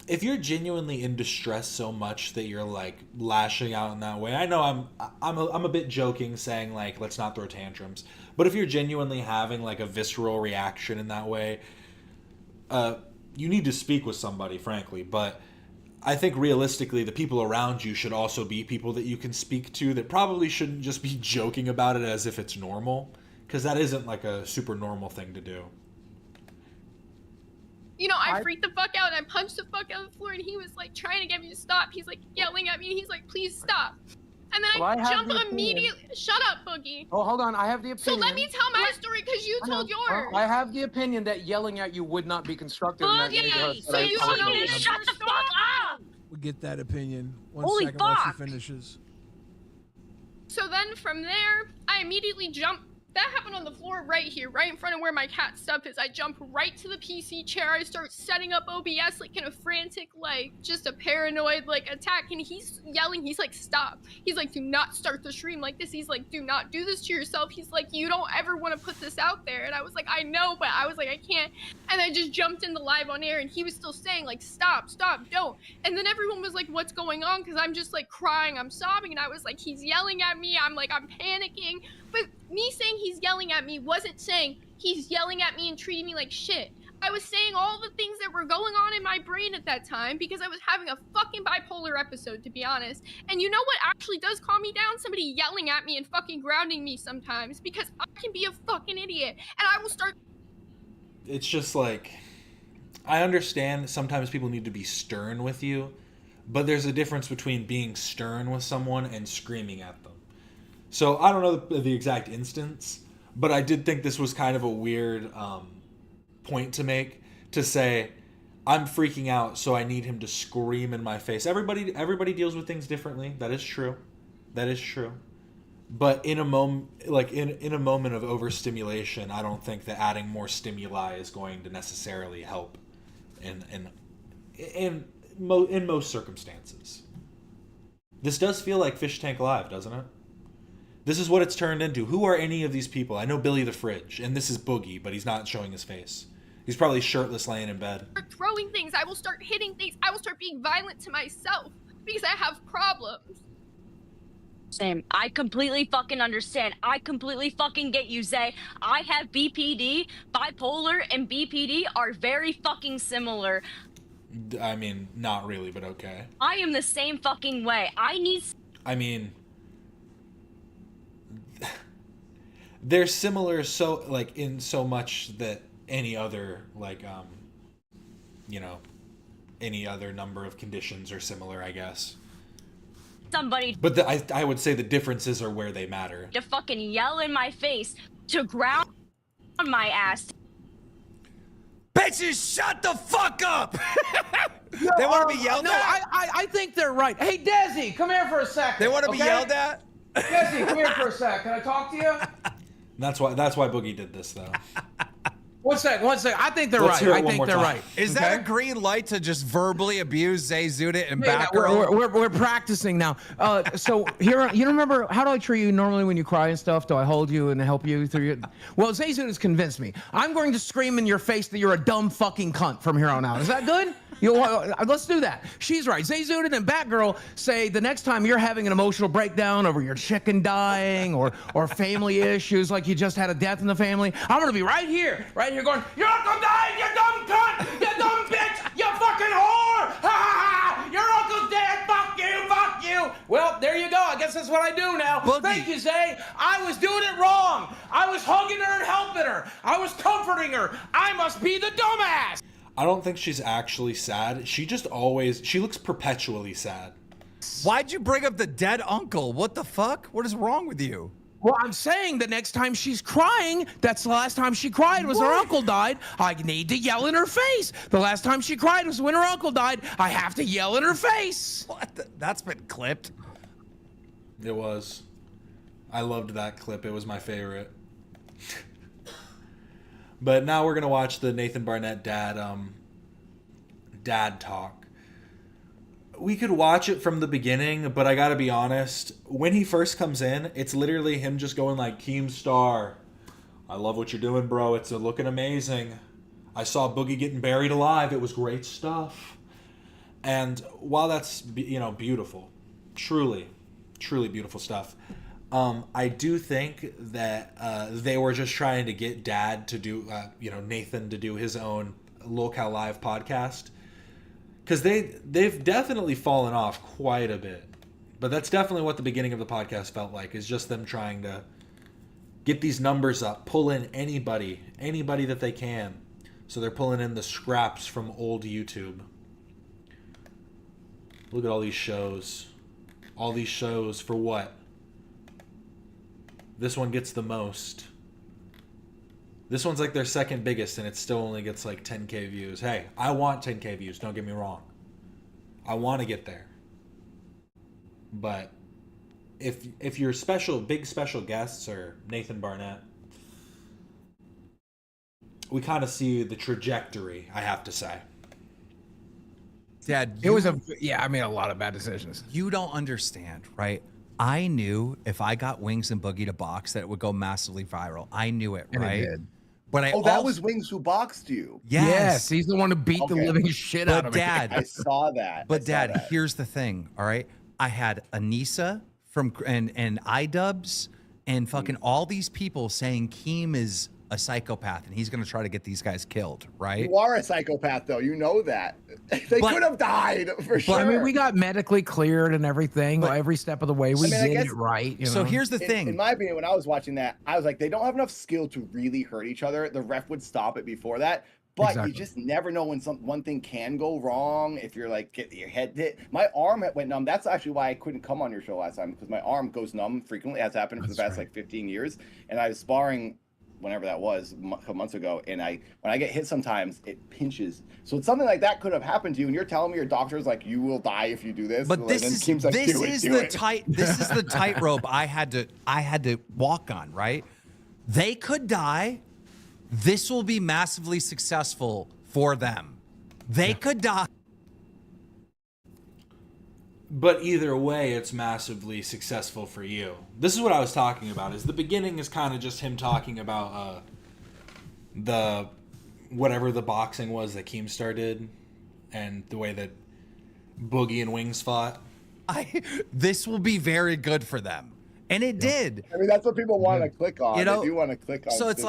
If you're genuinely in distress so much that you're like lashing out in that way, I know I'm a bit joking saying like let's not throw tantrums, but if you're genuinely having like a visceral reaction in that way, you need to speak with somebody, frankly. But I think realistically, the people around you should also be people that you can speak to that probably shouldn't just be joking about it as if it's normal, because that isn't like a super normal thing to do. You know, I freaked the fuck out and I punched the fuck out of the floor, and he was like trying to get me to stop. He's like yelling at me, and he's like, please stop. And then I jump immediately. Shut up, Boogie. Oh, hold on. I have the opinion. So let me tell my story because you told yours. I have the opinion that yelling at you would not be constructive in that neighborhood. So you don't know. Shut the fuck up. We get that opinion. Holy Second while she fuck. finishes. So then from there, I immediately jump. That happened on the floor right here, right in front of where my cat stuff is. I jump right to the PC chair. I start setting up OBS like in a frantic, like just a paranoid like attack. And he's yelling. He's like, stop. He's like, do not start the stream like this. He's like, do not do this to yourself. He's like, you don't ever want to put this out there. And I was like, I know, but I was like, I can't. And I just jumped in the live on air, and he was still saying like, stop, stop, don't. And then everyone was like, what's going on? Because I'm just like crying, I'm sobbing, and I was like, he's yelling at me. I'm panicking. But me saying he's yelling at me wasn't saying he's yelling at me and treating me like shit. I was saying all the things that were going on in my brain at that time because I was having a fucking bipolar episode, to be honest. And you know what actually does calm me down? Somebody yelling at me and fucking grounding me sometimes, because I can be a fucking idiot and I will start... It's just like, I understand sometimes people need to be stern with you, but there's a difference between being stern with someone and screaming at them. So I don't know the exact instance, but I did think this was kind of a weird point to make, to say, I'm freaking out, so I need him to scream in my face. Everybody deals with things differently. That is true. That is true. But in a moment, like in a moment of overstimulation, I don't think that adding more stimuli is going to necessarily help in most circumstances. This does feel like Fish Tank Live, doesn't it? This is what it's turned into. Who are any of these people? I know Billy the Fridge, and this is Boogie, but he's not showing his face. He's probably shirtless laying in bed. Throwing things. I will start hitting things. I will start being violent to myself because I have problems. Same. I completely fucking understand. I completely fucking get you, Zay. I have BPD. Bipolar and BPD are very fucking similar. I mean, not really, but okay. I am the same fucking way. I mean, they're similar so like in so much that any other like any other number of conditions are similar, I guess. Somebody, but I would say the differences are where they matter. To fucking yell in my face, to ground my ass. Bitches, shut the fuck up! They want to be yelled at? I think they're right. Hey, Desi, come here for a second. They want to be yelled at? Desi, come here for a sec. Can I talk to you? That's why Boogie did this, though. One sec. I think they're Let's right. I think they're right. Is that a green light to just verbally abuse Zay Zudit and Batgirl? We're practicing now. So here, you remember, how do I treat you normally when you cry and stuff? Do I hold you and help you through your... Well, Zay Zudit's convinced me. I'm going to scream in your face that you're a dumb fucking cunt from here on out. Is that good? Let's do that. She's right. Zay Zudit and Batgirl say the next time you're having an emotional breakdown over your chicken dying or family issues, like you just had a death in the family, I'm going to be right here going, your uncle died, you dumb cunt, you dumb bitch, you fucking whore, ha ha ha, your uncle's dead, fuck you. Well, there you go. I guess that's what I do now. Boogie. Thank you, Zay. I was doing it wrong. I was hugging her and helping her. I was comforting her. I must be the dumbass. I don't think she's actually sad. She looks perpetually sad. Why'd you bring up the dead uncle? What the fuck? What is wrong with you? Well, I'm saying the next time she's crying, that's the last time she cried was her uncle died. I need to yell in her face. The last time she cried was when her uncle died. I have to yell in her face. What? That's been clipped. It was. I loved that clip. It was my favorite. But now we're gonna watch the Nathan Barnatt dad dad talk. We could watch it from the beginning, but I gotta be honest, when he first comes in, it's literally him just going like, Keemstar, I love what you're doing, bro. It's looking amazing. I saw Boogie getting buried alive. It was great stuff. And while that's, beautiful, truly beautiful stuff, I do think that they were just trying to get Dad to do, Nathan to do his own LolcowLive podcast. Because they've definitely fallen off quite a bit. But that's definitely what the beginning of the podcast felt like, is just them trying to get these numbers up, pull in anybody that they can. So they're pulling in the scraps from old YouTube. Look at all these shows. All these shows for what? This one gets the most. This one's like their second biggest, and it still only gets like 10K views. Hey, I want 10K views, don't get me wrong. I want to get there. But if your big special guests are Nathan Barnatt, we kind of see the trajectory, I have to say. Dad, I made a lot of bad decisions. You don't understand, right? I knew if I got Wings and Boogie to box that it would go massively viral. I knew it, And right? it did. But that was Wings who boxed you. Yes, he's the one who beat the living shit out of me. Dad, I saw that. But Dad, here's the thing, all right? I had Anissa and iDubbbz and fucking all these people saying Keem is a psychopath and he's going to try to get these guys killed, right? You are a psychopath, though. You know that. They could have died for sure. But I mean, we got medically cleared and everything. Every step of the way, we did it right. So here's the thing. In my opinion, when I was watching that, I was like, they don't have enough skill to really hurt each other. The ref would stop it before that. But you just never know when one thing can go wrong. If you're like getting your head hit, my arm went numb. That's actually why I couldn't come on your show last time, because my arm goes numb frequently. It has happened for the past like 15 years. And I was sparring whenever that was, a couple months ago, and when I get hit sometimes, it pinches. So something like that could have happened to you, and you're telling me your doctor's like, you will die if you do this. But this is the tightrope I had to walk on, right? They could die. This will be massively successful for them. They could die. But either way, it's massively successful for you. This is what I was talking about. Is the beginning is kind of just him talking about the whatever the boxing was that Keemstar did, and the way that Boogie and Wings fought. This will be very good for them. And it did. I mean, that's what people want to click on. You know, they do want to click on. So it's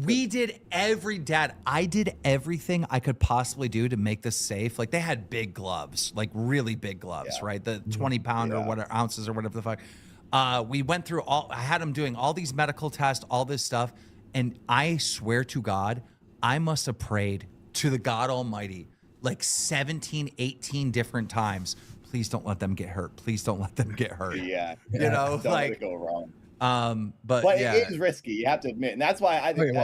we did I did everything I could possibly do to make this safe. Like, they had big gloves, like really big gloves, right? The 20-pound or whatever ounces or whatever the fuck. We went through I had them doing all these medical tests, all this stuff. And I swear to God, I must have prayed to the God Almighty like 17, 18 different times. Please don't let them get hurt. Please don't let them get hurt. Yeah. You know, don't like, let it go wrong. But yeah, it is risky. You have to admit, and that's why I think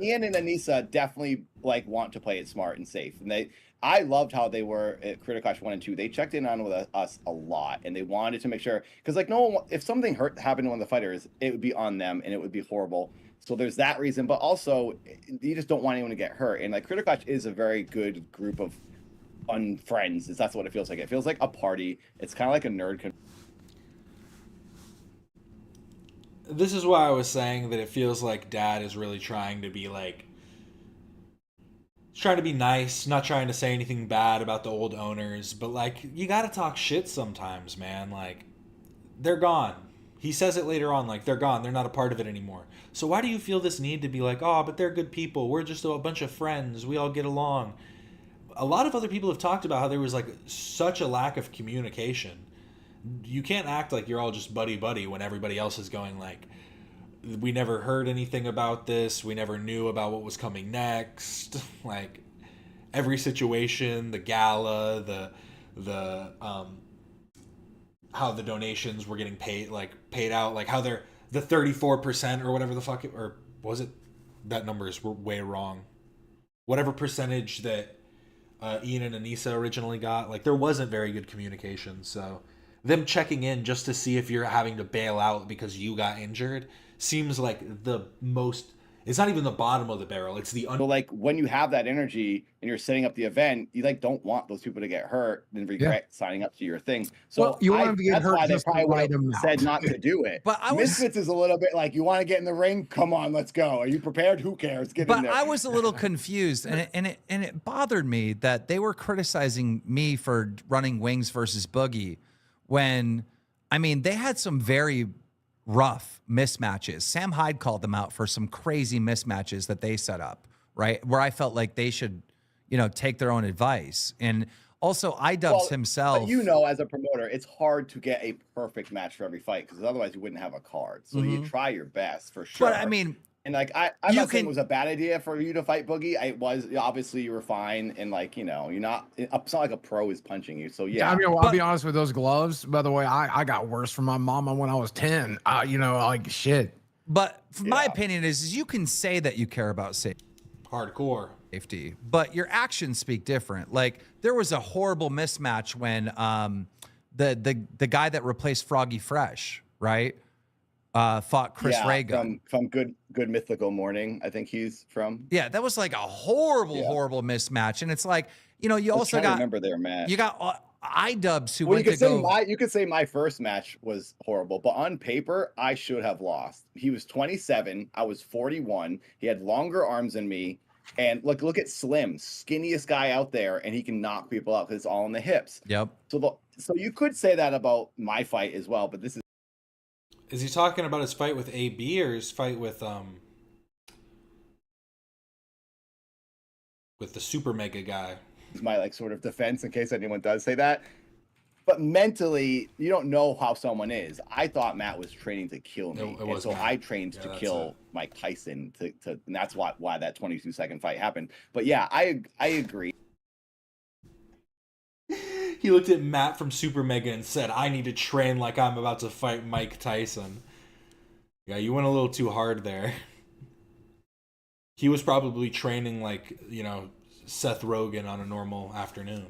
Ian and Anissa definitely want to play it smart and safe. And I loved how they were at Critical Clash 1 and 2. They checked in on with us a lot, and they wanted to make sure, because like no one, if something happened to one of the fighters, it would be on them, and it would be horrible. So there's that reason, but also you just don't want anyone to get hurt. And like Critical Clash is a very good group of fun friends. That's what it feels like. It feels like a party. It's kind of like a nerd. This is why I was saying that it feels like Dad is really trying to be like, trying to be nice, not trying to say anything bad about the old owners, but like, you gotta talk shit sometimes, man. Like, they're gone. He says it later on, like, they're gone. They're not a part of it anymore. So why do you feel this need to be like, oh, but they're good people. We're just a bunch of friends. We all get along. A lot of other people have talked about how there was like such a lack of communication. You can't act like you're all just buddy-buddy when everybody else is going like, we never heard anything about this. We never knew about what was coming next. Like, every situation, the gala, the how the donations were getting paid out, like how they're the 34% or whatever the fuck, or was it, that number is way wrong. Whatever percentage that Ian and Anissa originally got, like, there wasn't very good communication. So them checking in just to see if you're having to bail out because you got injured seems like the most It's not even the bottom of the barrel. It's the So like when you have that energy and you're setting up the event, you like don't want those people to get hurt and regret signing up to your thing. So Well, you want them to get that's hurt why they just the probably would right have amount. said not to do it. But I was- Misfits is a little bit like, you want to get in the ring? Come on, let's go. Are you prepared? Who cares? Get in But there. I was a little confused, and it bothered me that they were criticizing me for running Wings versus Boogie when, I mean, they had some very rough mismatches. Sam Hyde called them out for some crazy mismatches that they set up, right? Where I felt like they should, take their own advice. And also iDubbbz himself. But you know, as a promoter, it's hard to get a perfect match for every fight because otherwise you wouldn't have a card. So you try your best for sure. But I mean, and like I'm not saying it was a bad idea for you to fight Boogie. It was obviously you were fine, and like you're not. It's not like a pro is punching you. So yeah. I mean, well, I'll be honest with those gloves. By the way, I got worse from my mama when I was 10. Like shit. But my opinion is you can say that you care about safety. Hardcore. Safety, but your actions speak different. Like there was a horrible mismatch when the guy that replaced Froggy Fresh, right? Fought Chris Reagan from Good Mythical Morning. I think he's from. Yeah, that was like a horrible mismatch, and it's like you also got remember there, Matt. You got iDubbbz who well, went you to could go. say you could say my first match was horrible, but on paper I should have lost. He was 27, I was 41. He had longer arms than me, and look at Slim, skinniest guy out there, and he can knock people out because it's all in the hips. Yep. So you could say that about my fight as well, but this is. Is he talking about his fight with AB or his fight with the super mega guy? It's my like sort of defense in case anyone does say that. But mentally, you don't know how someone is. I thought Matt was training to kill me, and so I trained to kill Mike Tyson. And that's why that 22-second fight happened. But yeah, I agree. He looked at Matt from Super Mega and said, I need to train like I'm about to fight Mike Tyson. Yeah, you went a little too hard there. He was probably training like, Seth Rogen on a normal afternoon.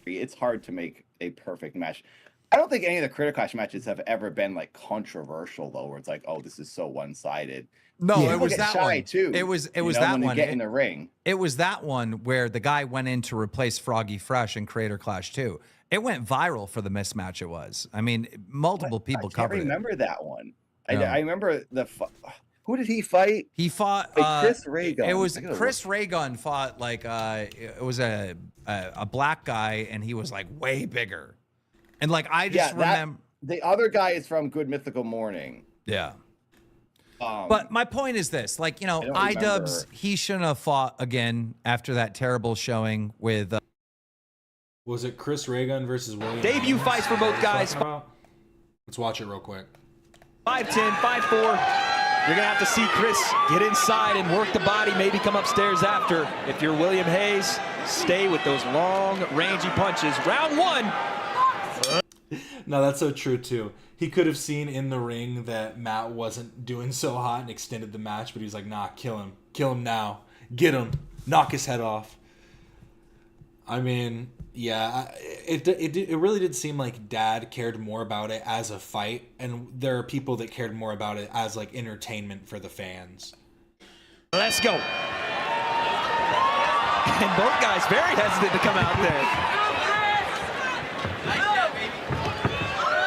It's hard to make a perfect match. I don't think any of the Criticash matches have ever been like controversial though, where it's like, oh, this is so one-sided. No, it was that one too. It was that one. Get in the ring. It was that one where the guy went in to replace Froggy Fresh in Creator Clash 2. It went viral for the mismatch it was. I mean, multiple people covered it. I remember that one. I remember who did he fight? He fought Chris Raygun. It was Chris Raygun fought like it was a black guy, and he was like way bigger. And like I just remember the other guy is from Good Mythical Morning. Yeah. But my point is this, like, iDubbbz, he shouldn't have fought again after that terrible showing with was it Chris Raygun versus William? Debut fights for both guys. Let's watch it real quick. 5'10", 5'4". You're gonna have to see Chris get inside and work the body, maybe come upstairs after. If you're William Hayes, stay with those long, rangy punches. Round one. No, that's so true too. He could have seen in the ring that Matt wasn't doing so hot and extended the match, but he's like, nah, kill him now, get him, knock his head off. I mean, yeah, it really did seem like Dad cared more about it as a fight, and there are people that cared more about it as like entertainment for the fans. Let's go. And both guys very hesitant to come out there.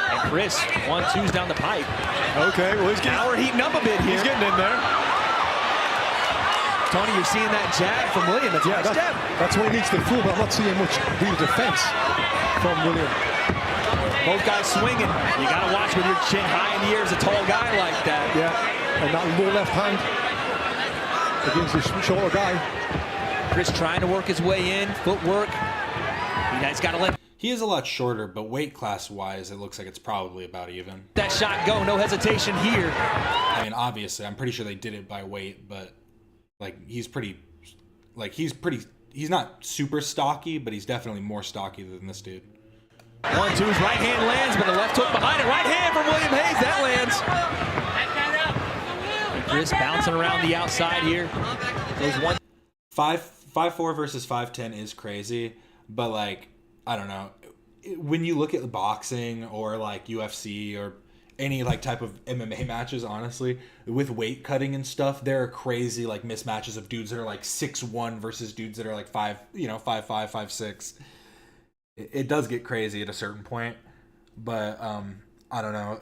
And Chris, 1-2s down the pipe. Okay, well now we're heating up a bit here. He's getting in there. Tony, you're seeing that jab from William. That's a nice jab. That's what he needs to improve, but I'm not seeing much real defense from William. Both guys swinging. You got to watch with your chin high in the air as a tall guy like that. Yeah, and that low left hand against the shorter guy. Chris trying to work his way in, footwork. You guys got to let. He is a lot shorter, but weight class wise, it looks like it's probably about even. That shot go, no hesitation here. I mean, obviously, I'm pretty sure they did it by weight, but like he's not super stocky, but he's definitely more stocky than this dude. 1-2's right hand lands, but a left hook behind it. Right hand from William Hayes, that lands. And Chris bouncing around the outside here. Those 5'4" versus 5'10" is crazy, but like, I don't know. When you look at the boxing or like UFC or any like type of MMA matches, honestly, with weight cutting and stuff, there are crazy like mismatches of dudes that are like 6'1" versus dudes that are like 5'5", 5'6". It does get crazy at a certain point, but I don't know.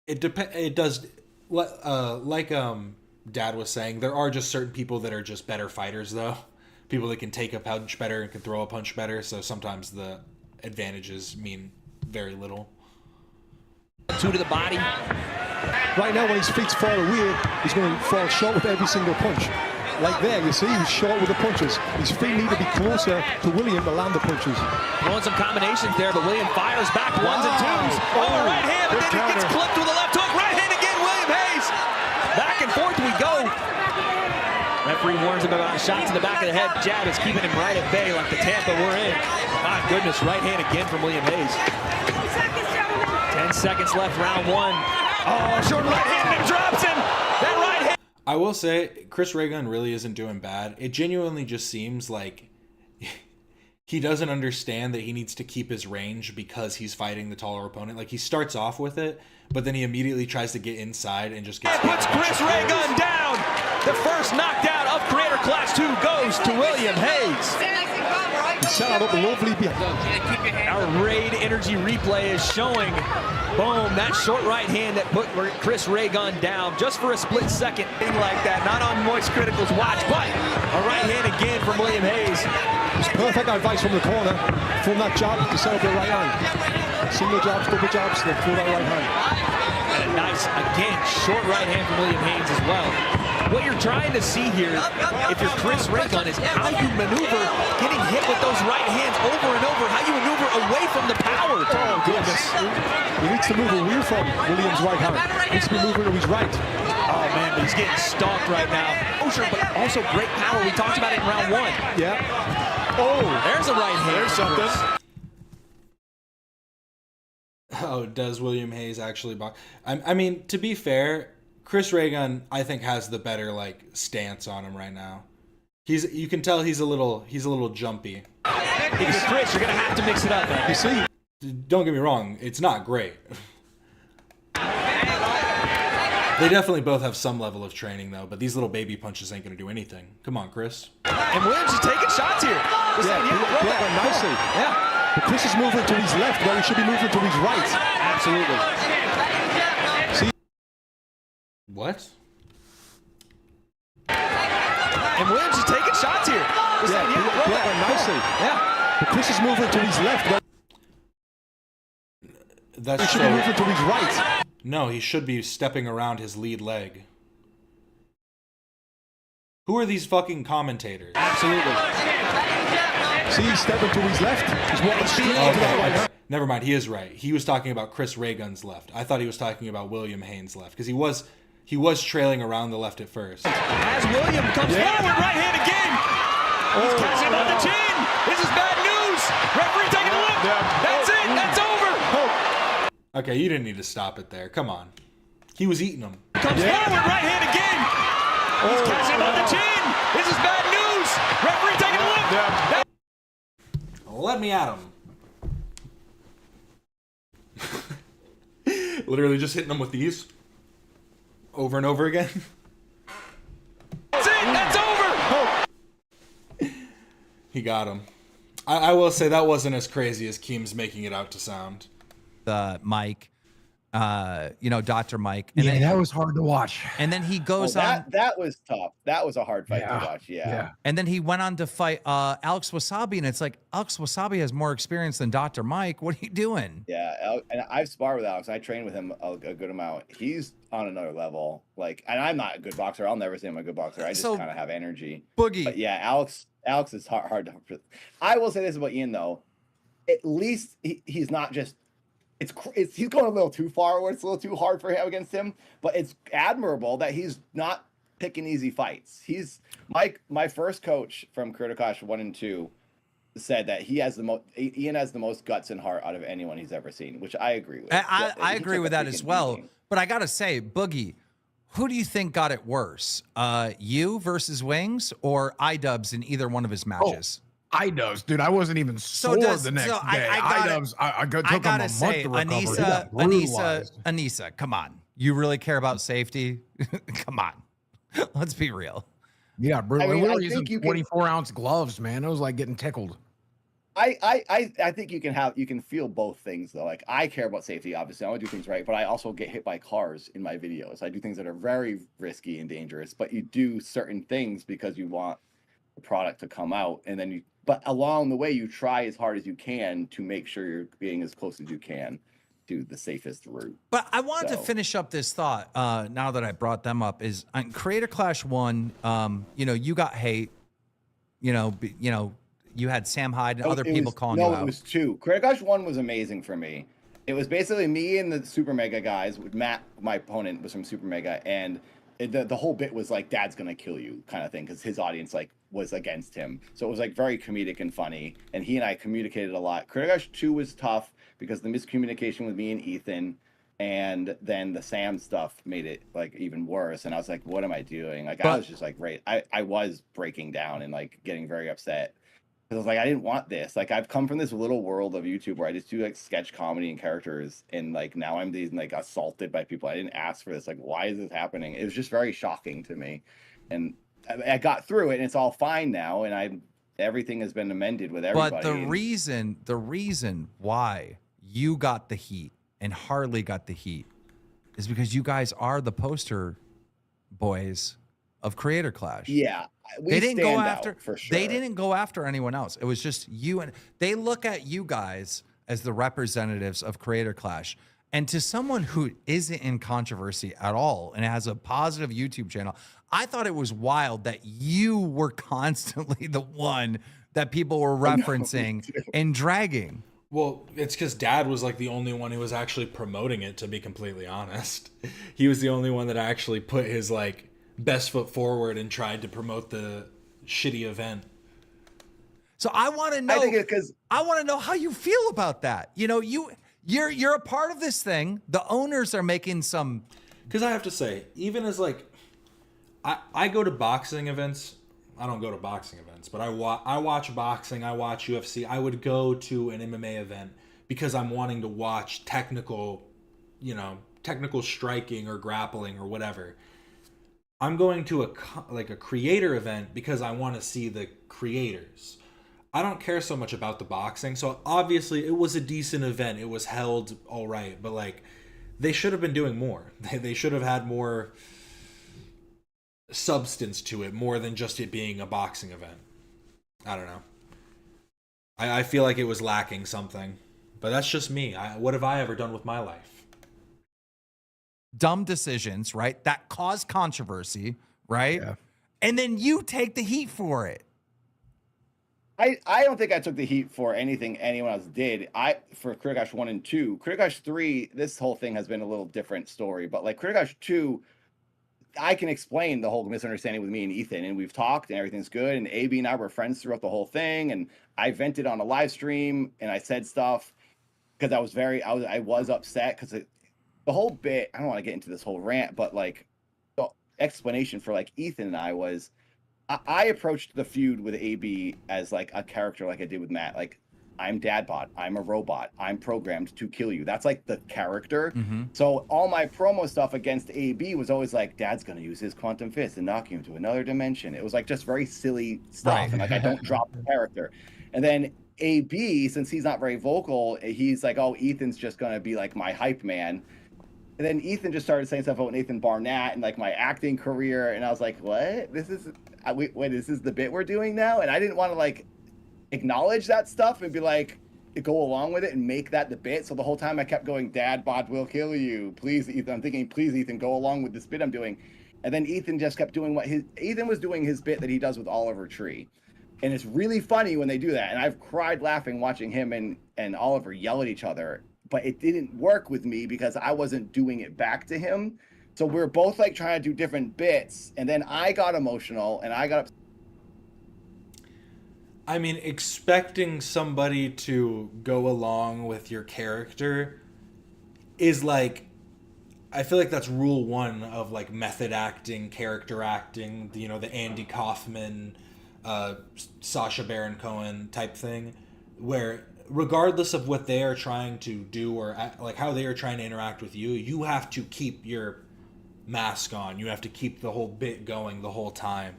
It does. Like Dad was saying, there are just certain people that are just better fighters, though. People that can take a punch better and can throw a punch better. So sometimes the advantages mean very little. 2 to the body. Right now, when his feet's far away, he's going to fall short with every single punch. Like there, you see, he's short with the punches. His feet need to be closer to William to land the punches. Throwing some combinations there, but William fires back 1s and 2s. Oh, right hand, but then he gets clipped with a left hook. Right hand again, William Hayes. Back and forth we go. Referee warns him about shots in the back of the head. Jab is keeping him right at bay like the Tampa we're in. My goodness, right hand again from William Hayes. 10 seconds left, round 1. Oh, short right hand and drops him. That right hand. I will say, Chris Ray Gun really isn't doing bad. It genuinely just seems like he doesn't understand that he needs to keep his range because he's fighting the taller opponent. Like, he starts off with it, but then he immediately tries to get inside and just gets... puts Chris Ray Gun down. The first knockdown of Creator Class 2 goes to William Hayes. He set up lovely behind. Our Raid Energy replay is showing, boom, that short right hand that put Chris Ray Gun down just for a split second. Thing like that, not on Moist Critical's watch, but a right hand again from William Hayes. It's perfect advice from the corner, from that jab to set up your right hand. Single jabs, double jabs, then throw that right hand. And a nice, again, short right hand from William Hayes as well. What you're trying to see here, if you're Chris Ray Gun, is how you maneuver getting hit with those right hands over and over, how you maneuver away from the power. Oh, goodness. He needs to move away from William's right hand. He needs to be moving to his right. Oh, man, but he's getting stalked right now. But also great power. We talked about it in round 1. Yeah. Oh, there's a right hand. There's something. Oh, does William Hayes actually box? I mean, to be fair, Chris Ray Gun, I think, has the better like stance on him right now. You can tell he's a little jumpy. Chris, you're gonna have to mix it up, man. You see, don't get me wrong, it's not great. They definitely both have some level of training though, but these little baby punches ain't gonna do anything. Come on, Chris. And Williams is taking shots here. Yeah, nicely. Yeah. But Chris is moving to his left where he should be moving to his right. Absolutely. See? What? And Williams is taking shots here. Nicely. Yeah. But Chris is moving to his left where he should be moving to his right. No, he should be stepping around his lead leg. Who are these fucking commentators? Absolutely. See, he's stepping to his left. He's walking straight to that right. Never mind, he is right. He was talking about Chris Ray Gun's left. I thought he was talking about William Hayes' left because he was trailing around the left at first. As William comes forward, right hand again. He's catching him on the chin. This is bad news. Referee taking a look. That's it. That's over. Okay, you didn't need to stop it there. Come on. He was eating them. Comes forward, right hand again. He's catching him on the chin. This is bad news. Referee taking a look. Let me at him. Literally just hitting them with these over and over again. That's it. That's over. He got him. I will say that wasn't as crazy as Keem's making it out to sound. Mike, Dr. Mike. And that was hard to watch. And then he goes on. That was tough. That was a hard fight to watch. Yeah. And then he went on to fight Alex Wasabi, and it's like Alex Wasabi has more experience than Dr. Mike. What are you doing? Yeah, and I've sparred with Alex. I trained with him a good amount. He's on another level. Like, and I'm not a good boxer. I'll never say I'm a good boxer. I just kind of have energy. Boogie. But yeah, Alex is hard to. I will say this about Ian though. At least he's not just. He's going a little too far where it's a little too hard for him against him, but it's admirable that he's not picking easy fights. My first coach from Creator Clash 1 and 2 said that Ian has the most guts and heart out of anyone he's ever seen, which I agree with. I agree with that as well. But I gotta say, Boogie, who do you think got it worse? You versus Wings or iDubbbz in either one of his matches? iDubbbz, dude. I wasn't even sore the next day. iDubbbz, took him a month to recover. He got brutalized. Anissa, come on. You really care about safety? Come on. Let's be real. Yeah, bro. We were using 24-ounce gloves, man. It was like getting tickled. I think you can feel both things though. Like I care about safety, obviously. I want to do things right, but I also get hit by cars in my videos. I do things that are very risky and dangerous, but you do certain things because you want the product to come out, and then but along the way you try as hard as you can to make sure you're being as close as you can to the safest route. But I wanted to finish up this thought now that I brought them up is on Creator Clash 1, you got hate, you had Sam Hyde and other people calling you out. No, it was 2. Creator Clash 1 was amazing for me. It was basically me and the Super Mega guys. With Matt, my opponent, was from Super Mega, and the whole bit was like, "Dad's gonna kill you," kind of thing, because his audience was against him. So it was like very comedic and funny. And he and I communicated a lot. Creator Clash 2 was tough because the miscommunication with me and Ethan, and then the Sam stuff made it like even worse. And I was like, "What am I doing?" I was just like, I was breaking down and like getting very upset. Because I was like, I didn't want this. Like, I've come from this little world of YouTube where I just do like sketch comedy and characters, and like now I'm being like assaulted by people. I didn't ask for this. Like, why is this happening? It was just very shocking to me, and I got through it, and it's all fine now, and everything has been amended with everybody. But the reason why you got the heat and Harley got the heat is because you guys are the poster boys of Creator Clash. Yeah. They didn't go after for sure. They didn't go after anyone else. It was just you, and they look at you guys as the representatives of Creator Clash. And to someone who isn't in controversy at all and has a positive YouTube channel, I thought it was wild that you were constantly the one that people were referencing and dragging. Well, it's because Dad was like the only one who was actually promoting it, to be completely honest. He was the only one that actually put his like best foot forward and tried to promote the shitty event. So I want to know. I want to know how you feel about that. You're a part of this thing. The owners are making some. Because I have to say, even as like, I go to boxing events. I don't go to boxing events, but I watch boxing. I watch UFC. I would go to an MMA event because I'm wanting to watch technical striking or grappling or whatever. I'm going to a creator event because I want to see the creators. I don't care so much about the boxing. So obviously it was a decent event. It was held all right, but like they should have been doing more. They should have had more substance to it, more than just it being a boxing event. I don't know. I feel like it was lacking something, but that's just me. What have I ever done with my life? Dumb decisions, right? That cause controversy, right? Yeah. And then you take the heat for it. I don't think I took the heat for anything anyone else did. For Creator Clash 1 and 2. Creator Clash 3, this whole thing has been a little different story. But like Creator Clash 2, I can explain the whole misunderstanding with me and Ethan, and we've talked and everything's good. And AB and I were friends throughout the whole thing. And I vented on a live stream and I said stuff because I was upset because the whole bit, I don't want to get into this whole rant, but like the explanation for like Ethan and I was, I approached the feud with AB as like a character like I did with Matt. Like, I'm Dadbot, I'm a robot, I'm programmed to kill you. That's like the character. Mm-hmm. So all my promo stuff against AB was always like, Dad's going to use his quantum fist and knock you into another dimension. It was like just very silly stuff. Right. And like, I don't drop the character. And then AB, since he's not very vocal, he's like, oh, Ethan's just going to be like my hype man. And then Ethan just started saying stuff about Nathan Barnatt and like my acting career, and I was like, "What? This is the bit we're doing now?" And I didn't want to like acknowledge that stuff and be like, go along with it and make that the bit. So the whole time I kept going, "Dad bod will kill you, please, Ethan." I'm thinking, "Please, Ethan, go along with this bit I'm doing." And then Ethan just kept doing Ethan was doing his bit that he does with Oliver Tree, and it's really funny when they do that. And I've cried laughing watching him and Oliver yell at each other. But it didn't work with me because I wasn't doing it back to him. So we're both like trying to do different bits. And then I got emotional and I got... I mean, expecting somebody to go along with your character is like... I feel like that's rule one of like method acting, character acting, the Andy Kaufman Sacha Baron Cohen type thing, where regardless of what they are trying to do or like how they are trying to interact with you, you have to keep your mask on. You have to keep the whole bit going the whole time.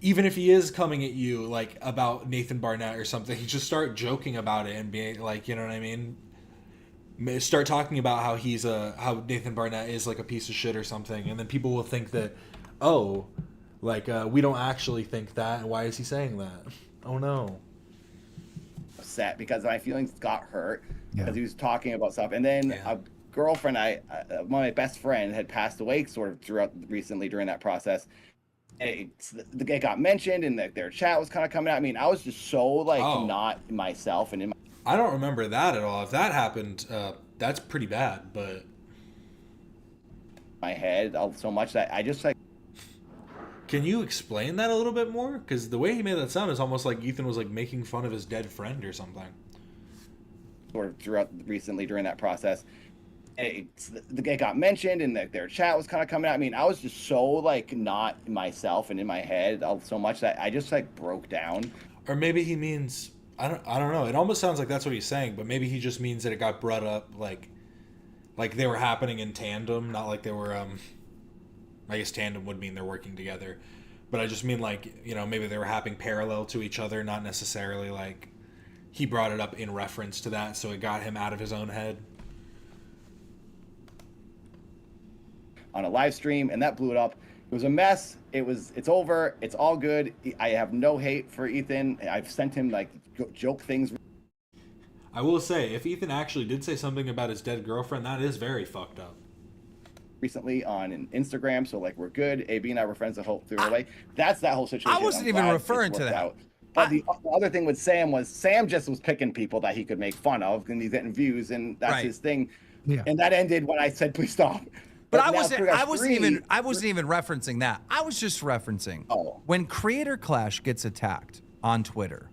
Even if he is coming at you like about Nathan Barnatt or something, you just start joking about it and being like, you know what I mean? Start talking about how how Nathan Barnatt is like a piece of shit or something, and then people will think that, oh, like we don't actually think that, and why is he saying that? Oh no. Upset because my feelings got hurt because he was talking about stuff, and then a girlfriend, one of my best friend, had passed away sort of recently during that process. And it got mentioned, and their chat was kind of coming out. I mean, I was just so like not myself, and in my I don't remember that at all. If that happened, that's pretty bad. But my head so much that I just like. Can you explain that a little bit more? Because the way he made that sound is almost like Ethan was like making fun of his dead friend or something. Sort of recently during that process, and it got mentioned, and their chat was kind of coming out. I mean, I was just so like not myself and in my head so much that I just like broke down. Or maybe he means. I don't know. It almost sounds like that's what he's saying, but maybe he just means that it got brought up like they were happening in tandem, not like they were I guess tandem would mean they're working together. But I just mean like, you know, maybe they were happening parallel to each other, not necessarily like he brought it up in reference to that, so it got him out of his own head. On a live stream, and that blew it up. It was a mess. It's over. It's all good. I have no hate for Ethan. I've sent him like joke things. I will say, if Ethan actually did say something about his dead girlfriend, that is very fucked up. Recently on Instagram, so like we're good. AB and I were friends the whole through the way. That's that whole situation. I wasn't even referring to that. Out. But the other thing with Sam just was picking people that he could make fun of, and he's getting views, and that's his thing. Yeah. And that ended when I said, "Please stop." But I wasn't even referencing that. I was just referencing when Creator Clash gets attacked on Twitter,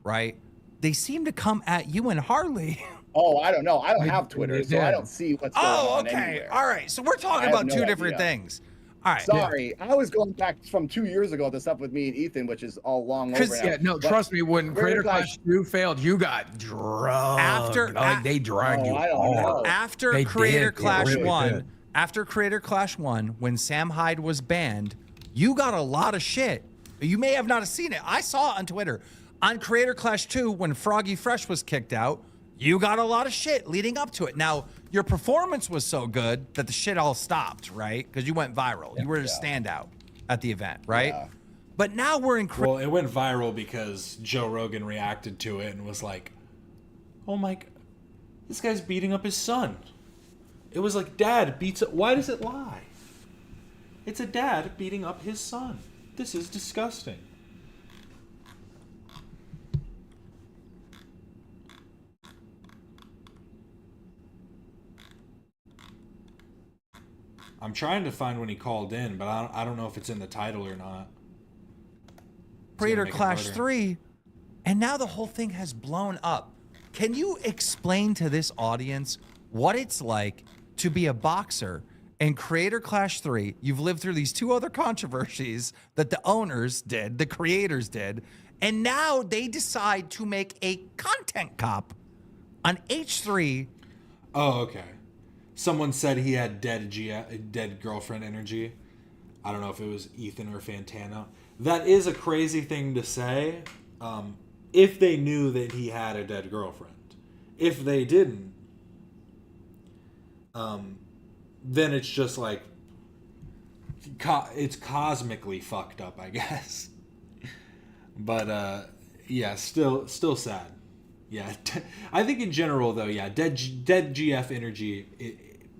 right? They seem to come at you and Harley. Oh, I don't know. I don't have Twitter, so I don't see what's going on anywhere. All right. So we're talking about two different things. All right. Sorry, I was going back from 2 years ago to stuff with me and Ethan, which is all long over now. Yeah, no, trust me, when Creator Clash 2 failed, you got drugged. They dragged you hard. After Creator Clash 1, after Creator Clash 1, when Sam Hyde was banned, you got a lot of shit. You may have not seen it. I saw it on Twitter. On Creator Clash 2, when Froggy Fresh was kicked out, you got a lot of shit leading up to it. Now, your performance was so good that the shit all stopped, right? Because you went viral. You were a standout at the event, right? Yeah. But now we're in... Well, it went viral because Joe Rogan reacted to it and was like, oh my... This guy's beating up his son. It was like, dad beats up... Why does it lie? It's a dad beating up his son. This is disgusting. I'm trying to find when he called in, but I don't know if it's in the title or not. Creator Clash 3, and now the whole thing has blown up. Can you explain to this audience what it's like to be a boxer in Creator Clash 3? You've lived through these two other controversies that the owners did, the creators did, and now they decide to make a content cop on H3. Oh, okay. Someone said he had dead girlfriend energy. I don't know if it was Ethan or Fantano. That is a crazy thing to say. If they knew that he had a dead girlfriend. If they didn't, then it's just like it's cosmically fucked up, I guess. But yeah, still sad. Yeah, I think in general though, yeah, dead GF energy,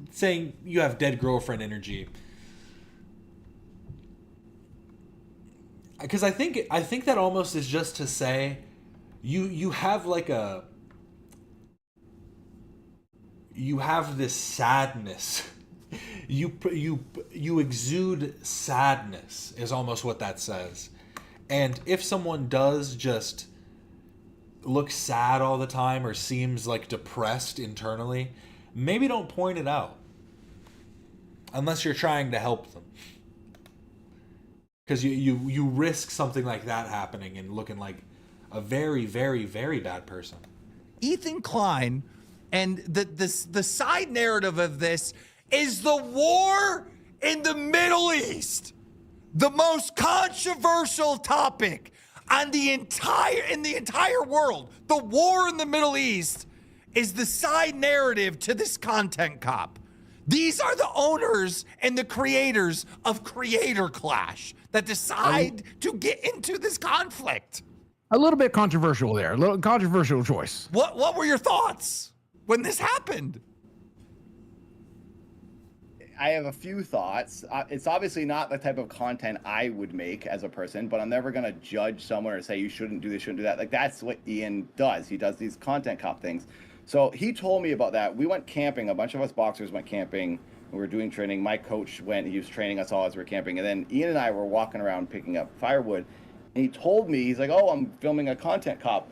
saying you have dead girlfriend energy, because I think that almost is just to say you have like you have this sadness, you exude sadness is almost what that says, and if someone does just looks sad all the time or seems like depressed internally, maybe don't point it out unless you're trying to help them. Because you risk something like that happening and looking like a very, very, very bad person. Ethan Klein, and the side narrative of this is the war in the Middle East, the most controversial topic in the entire world. The war in the Middle East is the side narrative to this content cop. These are the owners and the creators of Creator Clash that decide to get into this conflict. A little bit controversial there. A little controversial choice. What were your thoughts when this happened? I have a few thoughts. It's obviously not the type of content I would make as a person, but I'm never going to judge someone or say you shouldn't do this, shouldn't do that. Like, that's what Ian does. He does these content cop things. So he told me about that. We went camping. A bunch of us boxers went camping. We were doing training. My coach went. He was training us all as we were camping. And then Ian and I were walking around picking up firewood. And he told me, he's like, oh, I'm filming a content cop.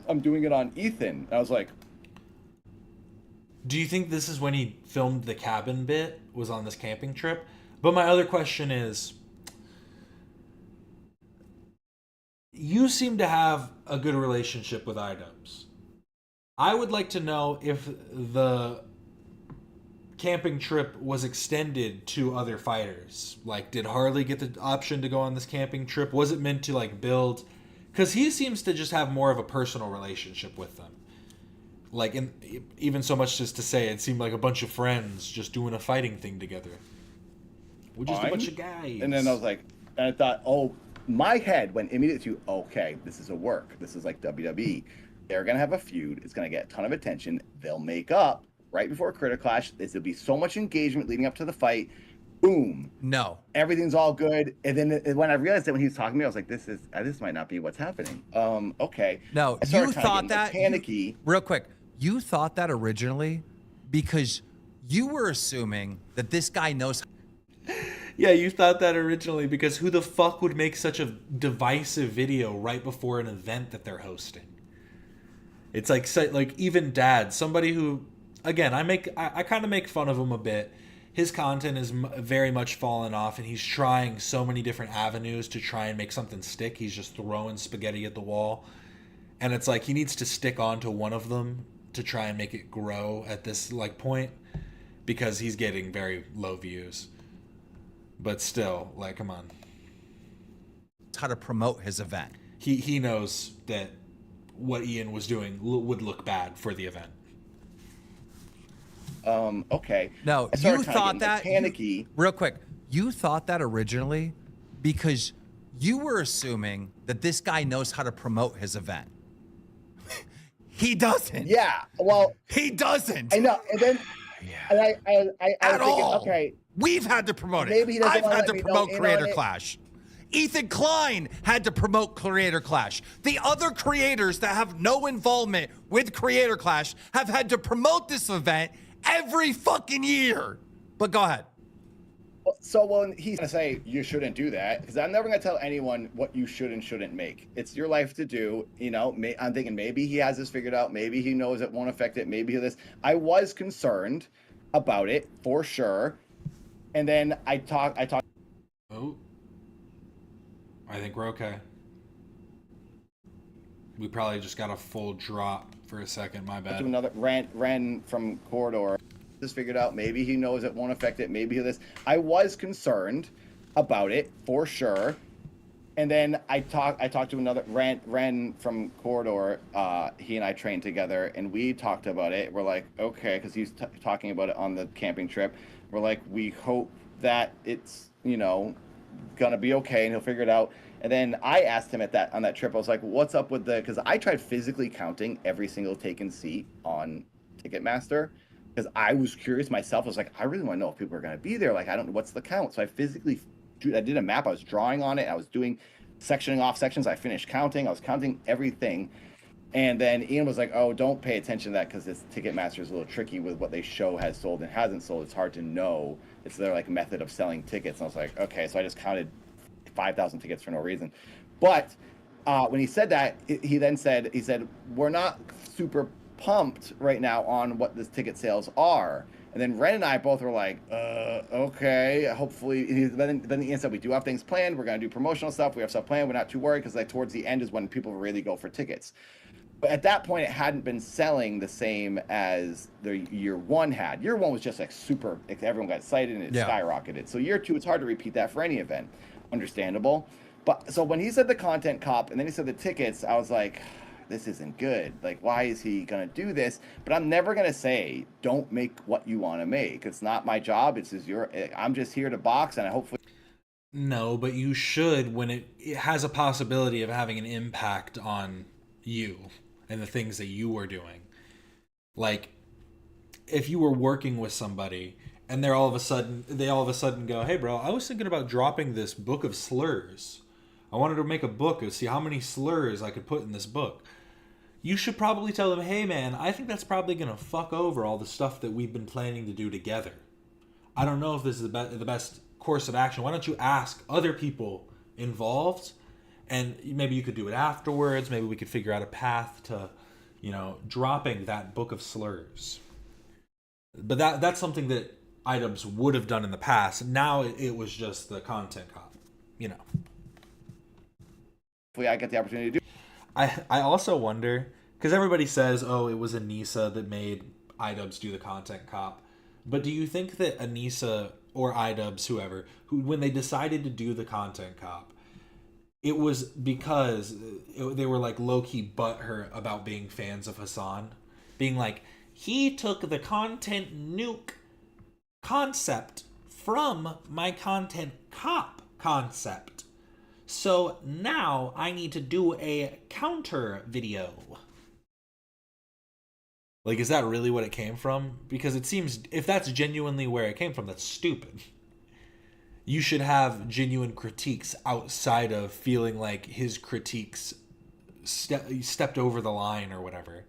I'm doing it on Ethan. And I was like, do you think this is when he filmed the cabin bit, was on this camping trip? But my other question is, you seem to have a good relationship with iDubbbz. I would like to know if the camping trip was extended to other fighters. Like, did Harley get the option to go on this camping trip? Was it meant to, like, build? Because he seems to just have more of a personal relationship with them. Like, even so much as to say it seemed like a bunch of friends just doing a fighting thing together. We're just a bunch of guys. And then I was like, and I thought, oh, my head went immediately to, okay, this is a work. This is like WWE. They're going to have a feud. It's going to get a ton of attention. They'll make up right before Critter Clash. There'll be so much engagement leading up to the fight. Boom. No. Everything's all good. And then when I realized that when he was talking to me, I was like, this might not be what's happening. Okay. No, you thought that panicky. Real quick. You thought that originally because you were assuming that this guy knows. Yeah, you thought that originally because who the fuck would make such a divisive video right before an event that they're hosting? It's like even Dad, somebody who, again, I kind of make fun of him a bit. His content is very much fallen off, and he's trying so many different avenues to try and make something stick. He's just throwing spaghetti at the wall, and it's like he needs to stick onto one of them to try and make it grow at this like point, because he's getting very low views. But still, like, come on. It's how to promote his event. He knows that what Ian was doing would look bad for the event. Okay. No, you thought that panicky. Real quick, you thought that originally because you were assuming that this guy knows how to promote his event. He doesn't. Yeah. Well, he doesn't. I know. And then, and I was thinking, okay, we've had to promote it. Maybe he doesn't I've had to let me promote know Creator in on it. Clash. Ethan Klein had to promote Creator Clash. The other creators that have no involvement with Creator Clash have had to promote this event every fucking year. But go ahead. So when he's gonna say you shouldn't do that, because I'm never gonna tell anyone what you should and shouldn't make. It's your life to do. You know, I'm thinking maybe he has this figured out. Maybe he knows it won't affect it. Maybe this. I was concerned about it for sure, and then I talked. Oh, I think we're okay. We probably just got a full drop for a second. My bad. To another ran from corridor. This figured out. Maybe he knows it won't affect it. Maybe this. I was concerned about it for sure, and then I talked to another ran from corridor. He and I trained together, and we talked about it. We're like, okay, because he's talking about it on the camping trip. We're like, we hope that it's gonna be okay, and he'll figure it out. And then I asked him on that trip. I was like, what's up with because I tried physically counting every single taken seat on Ticketmaster. Because I was curious myself. I was like, I really want to know if people are going to be there. Like, I don't know what's the count. So I did a map. I was drawing on it. I was sectioning off sections. I finished counting. I was counting everything. And then Ian was like, oh, don't pay attention to that because this Ticketmaster is a little tricky with what they show has sold and hasn't sold. It's hard to know. It's their like method of selling tickets. And I was like, okay. So I just counted 5,000 tickets for no reason. But when he said that, he said, we're not super pumped right now on what the ticket sales are. And then Ren and I both were like, okay, hopefully. Then the said, we do have things planned. We're going to do promotional stuff. We have stuff planned. We're not too worried because like towards the end is when people really go for tickets. But at that point, it hadn't been selling the same as the year one had. Year one was just like super, everyone got excited and it skyrocketed. So year two, it's hard to repeat that for any event. Understandable. But so when he said the content cop and then he said the tickets, I was like, this isn't good. Like, why is he going to do this? But I'm never going to say, don't make what you want to make. It's not my job. I'm just here to box and I hopefully. No, but you should when it has a possibility of having an impact on you and the things that you were doing. Like, if you were working with somebody and they all of a sudden go, hey bro, I was thinking about dropping this book of slurs. I wanted to make a book and see how many slurs I could put in this book. You should probably tell them, hey man, I think that's probably going to fuck over all the stuff that we've been planning to do together. I don't know if this is the best course of action. Why don't you ask other people involved? And maybe you could do it afterwards. Maybe we could figure out a path to, dropping that book of slurs. But that's something that iDubbbz would have done in the past. Now it was just the content cop, Hopefully I get the opportunity to do. I also wonder, because everybody says, oh, it was Anissa that made iDubbbz do the content cop. But do you think that Anissa or iDubbbz, whoever, when they decided to do the content cop, it was because they were like low-key butthurt about being fans of Hassan? Being like, he took the content nuke concept from my content cop concept. So now I need to do a counter video. Like, is that really what it came from? Because it seems, if that's genuinely where it came from, that's stupid. You should have genuine critiques outside of feeling like his critiques stepped over the line or whatever.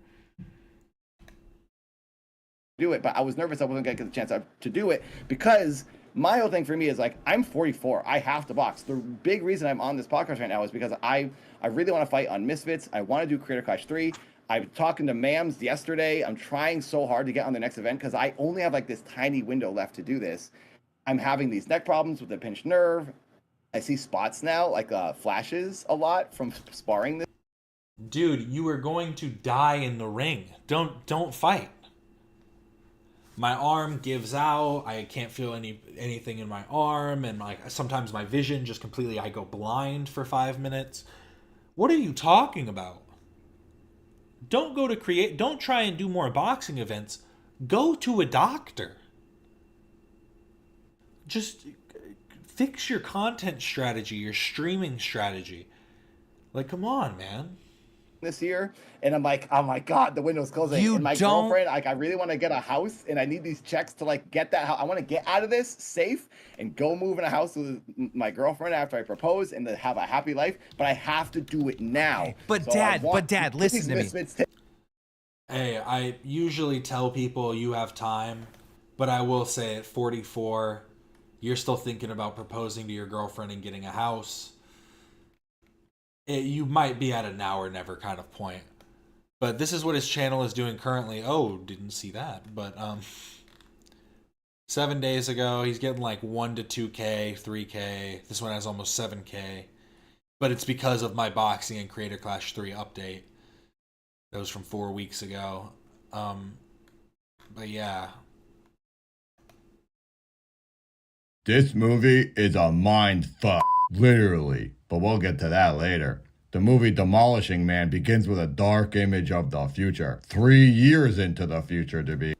Do it, but I was nervous I wasn't going to get the chance to do it because my whole thing for me is like, I'm 44. I have to box. The big reason I'm on this podcast right now is because I really want to fight on Misfits. I want to do Creator Clash 3. I'm talking to Mams yesterday. I'm trying so hard to get on the next event because I only have like this tiny window left to do this. I'm having these neck problems with the pinched nerve. I see spots now, like flashes a lot from sparring this. Dude, you are going to die in the ring. Don't fight. My arm gives out. I can't feel anything in my arm, and sometimes my vision just completely. I go blind for 5 minutes. What are you talking about? Don't try and do more boxing events. Go to a doctor. Just fix your content strategy, your streaming strategy. Like, come on, man. This year, and I'm like, oh my god, the window's closing. And my girlfriend, like, I really want to get a house, and I need these checks to like get that house. I want to get out of this safe and go move in a house with my girlfriend after I propose and to have a happy life. But I have to do it now. But so Dad, listen to me. Hey, I usually tell people you have time, but I will say at 44, you're still thinking about proposing to your girlfriend and getting a house. You might be at a now or never kind of point. But this is what his channel is doing currently. Oh, didn't see that. But 7 days ago, he's getting like 1 to 2K, 3K. This one has almost 7K. But it's because of my boxing and Creator Clash 3 update. That was from 4 weeks ago. But yeah. This movie is a mind fuck, literally. But we'll get to that later. The movie Demolishing Man begins with a dark image of the future. 3 years into the future to be.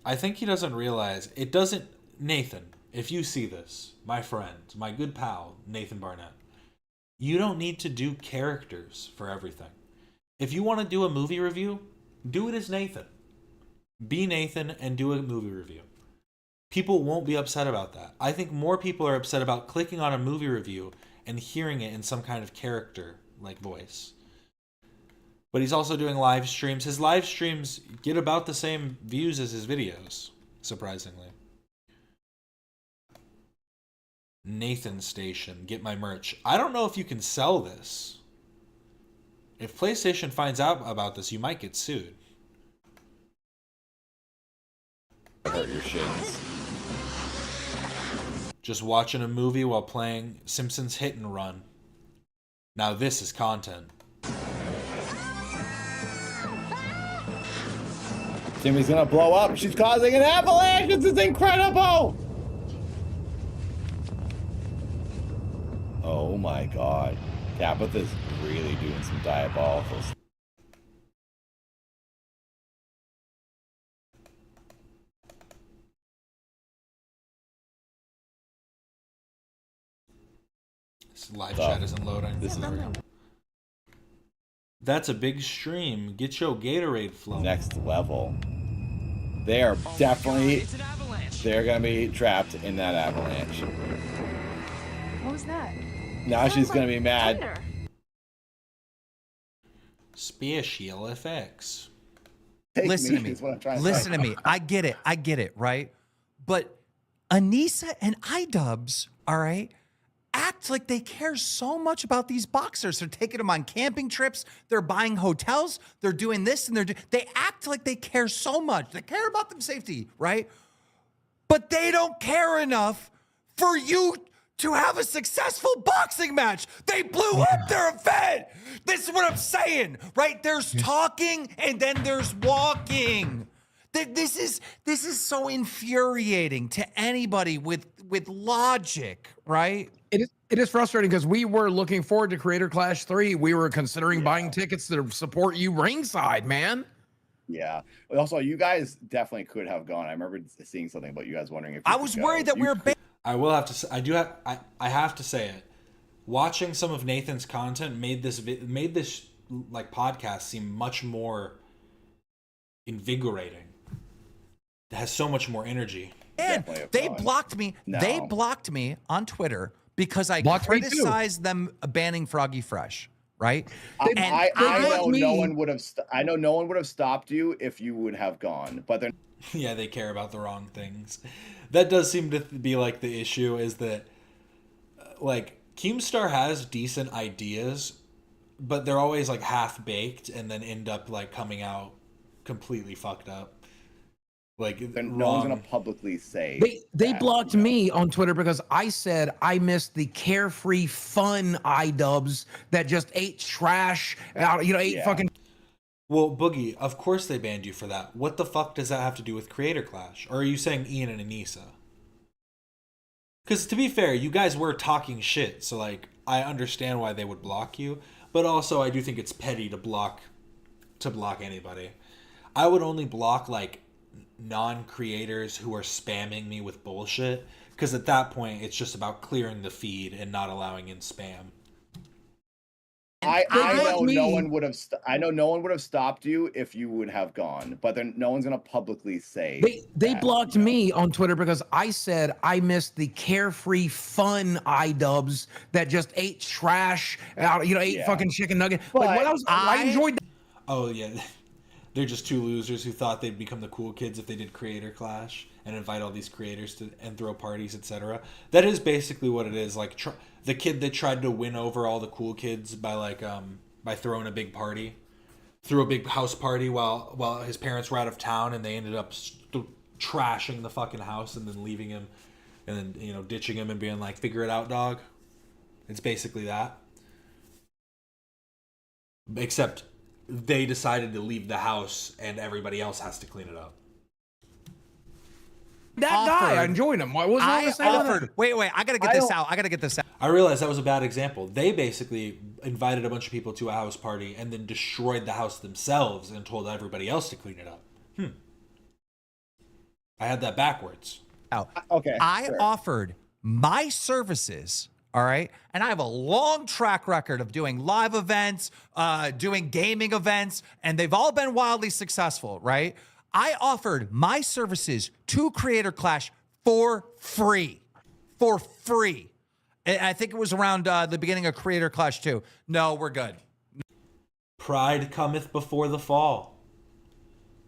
I think he doesn't realize, it doesn't... Nathan, if you see this, my friend, my good pal, Nathan Barnatt, you don't need to do characters for everything. If you want to do a movie review, do it as Nathan. Be Nathan and do a movie review. People won't be upset about that. I think more people are upset about clicking on a movie review and hearing it in some kind of character-like voice. But he's also doing live streams. His live streams get about the same views as his videos, surprisingly. Nathan Station, get my merch. I don't know if you can sell this. If PlayStation finds out about this, you might get sued. hurt your shins. Just watching a movie while playing Simpsons Hit and Run. Now this is content. Jimmy's gonna blow up. She's causing an avalanche. This is incredible. Oh my god. Tabitha's really doing some diabolical stuff. This live chat isn't loading. This is That's a big stream. Get your Gatorade flow. Next level. They are definitely, they're gonna be trapped in that avalanche. What was that? Now she's gonna be mad. Special effects. Listen to me. Listen to me. I get it, right? But Anissa and iDubbbz, all right, act like they care so much about these boxers. They're taking them on camping trips. They're buying hotels. They're doing this and they act like they care so much. They care about their safety, right? But they don't care enough for you to have a successful boxing match. They blew up their event. This is what I'm saying, right? There's talking and then there's walking. This is so infuriating to anybody with logic, right? It is frustrating because we were looking forward to Creator Clash 3. We were considering buying tickets to support you ringside, man. Yeah. Also, you guys definitely could have gone. I remember seeing something about you guys wondering if I was worried that we were. I will have to say, I have to say it. Watching some of Nathan's content made this like podcast seem much more invigorating. It has so much more energy. And they blocked me. No. They blocked me on Twitter because I criticized them banning Froggy Fresh, right? I know no one would have. I know no one would have stopped you if you would have gone. But they're Yeah, they care about the wrong things. That does seem to be like the issue is that like Keemstar has decent ideas, but they're always like half baked and then end up like coming out completely fucked up. Like no one's gonna publicly say They blocked me on Twitter because I said I missed the carefree fun iDubbbz that just ate trash, ate fucking. Well, Boogie, of course they banned you for that. What the fuck does that have to do with Creator Clash? Or are you saying Ian and Anissa? Because to be fair, you guys were talking shit, so like I understand why they would block you, but also I do think it's petty to block anybody. I would only block like non-creators who are spamming me with bullshit, because at that point it's just about clearing the feed and not allowing in spam. I know no one would have. I know no one would have stopped you if you would have gone, but no one's gonna publicly say. They blocked me on Twitter because I said I missed the carefree fun iDubbbz that just ate trash, ate fucking chicken nugget. Like what I enjoyed. Oh yeah, they're just two losers who thought they'd become the cool kids if they did Creator Clash and invite all these creators to and throw parties, etc. That is basically what it is. Like the kid that tried to win over all the cool kids by by throwing a big party, threw a big house party while his parents were out of town, and they ended up trashing the fucking house and then leaving him, and then ditching him and being like, "Figure it out, dog." It's basically that, except they decided to leave the house and everybody else has to clean it up. That guy, I enjoyed him. What was I offered? Wait, I gotta get this out. I gotta get this out. I realized that was a bad example. They basically invited a bunch of people to a house party and then destroyed the house themselves and told everybody else to clean it up. I had that backwards. Okay. I offered my services, all right? And I have a long track record of doing live events, doing gaming events, and they've all been wildly successful, right? I offered my services to Creator Clash for free. For free. And I think it was around the beginning of Creator Clash 2. No, we're good. Pride cometh before the fall.